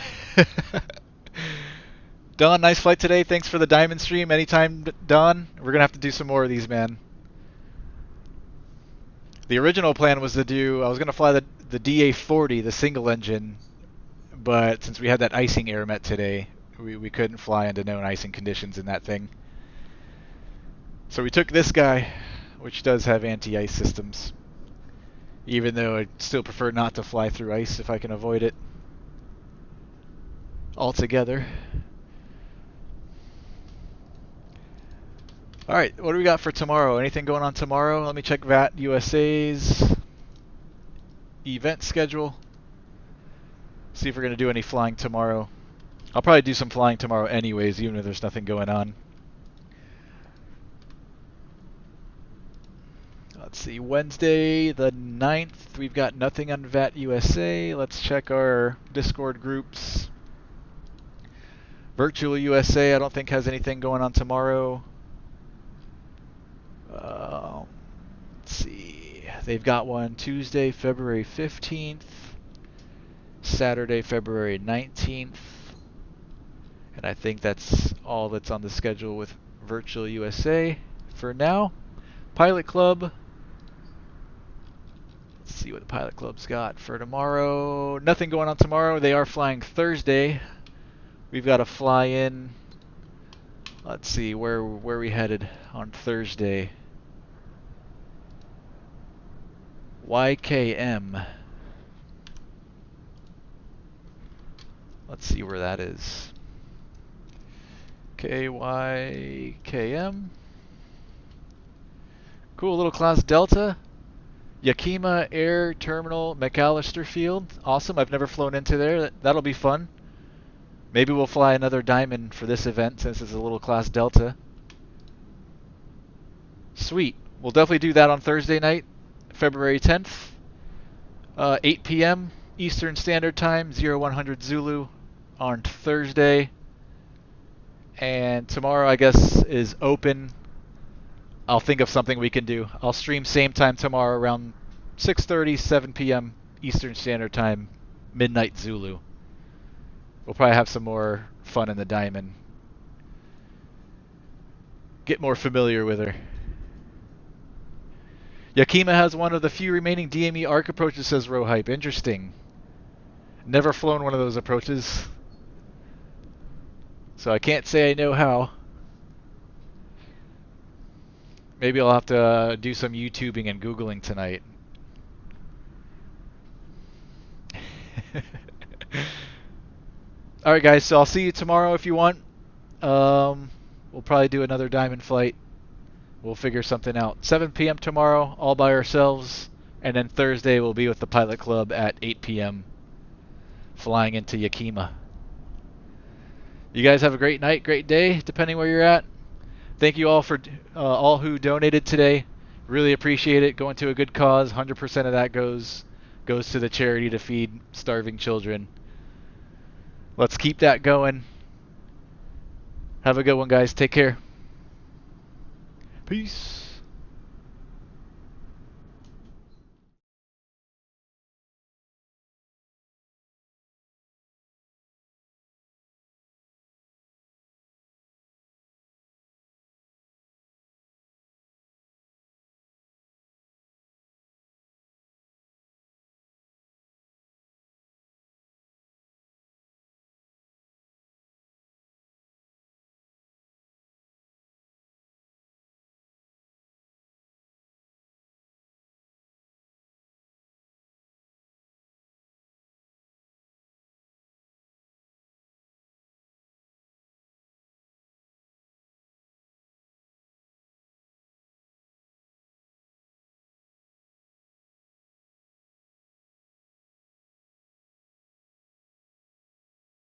Don, nice flight today. Thanks for the diamond stream. Anytime, Don. We're gonna have to do some more of these, man. The original plan was to do, I was gonna fly the DA40, the single engine, but since we had that icing air met today, we couldn't fly into known icing conditions in that thing. So we took this guy, which does have anti-ice systems. Even though I'd still prefer not to fly through ice if I can avoid it altogether. Alright, what do we got for tomorrow? Anything going on tomorrow? Let me check VAT USA's event schedule. See if we're going to do any flying tomorrow. I'll probably do some flying tomorrow anyways, even if there's nothing going on. Let's see, Wednesday the 9th, we've got nothing on VAT USA. Let's check our Discord groups. Virtual USA, I don't think has anything going on tomorrow. Let's see, they've got one Tuesday, February 15th, Saturday, February 19th, and I think that's all that's on the schedule with Virtual USA. for now. Pilot Club. Let's see what the Pilot Club's got for tomorrow. Nothing going on tomorrow. They are flying Thursday. We've got to fly in. Let's see where we headed on Thursday. YKM. Let's see where that is. KYKM. Cool little class Delta. Yakima Air Terminal McAllister Field. Awesome. I've never flown into there. That'll be fun. Maybe we'll fly another Diamond for this event since it's a little class Delta. Sweet. We'll definitely do that on Thursday night, February 10th. 8 p.m. Eastern Standard Time, 0100 Zulu on Thursday. And tomorrow, I guess, is open. I'll think of something we can do. I'll stream same time tomorrow around 6:30, 7 p.m. Eastern Standard Time, midnight Zulu. We'll probably have some more fun in the Diamond. Get more familiar with her. Yakima has one of the few remaining DME arc approaches, says Rohype. Interesting. Never flown one of those approaches, so I can't say I know how. Maybe I'll have to do some YouTubing and Googling tonight. Alright guys, so I'll see you tomorrow if you want. We'll probably do another Diamond flight. We'll figure something out. 7 p.m. tomorrow, all by ourselves. And then Thursday we'll be with the Pilot Club at 8 p.m. flying into Yakima. You guys have a great night, great day, depending where you're at. Thank you all for all who donated today. Really appreciate it. Going to a good cause. 100% of that goes to the charity to feed starving children. Let's keep that going. Have a good one, guys. Take care. Peace.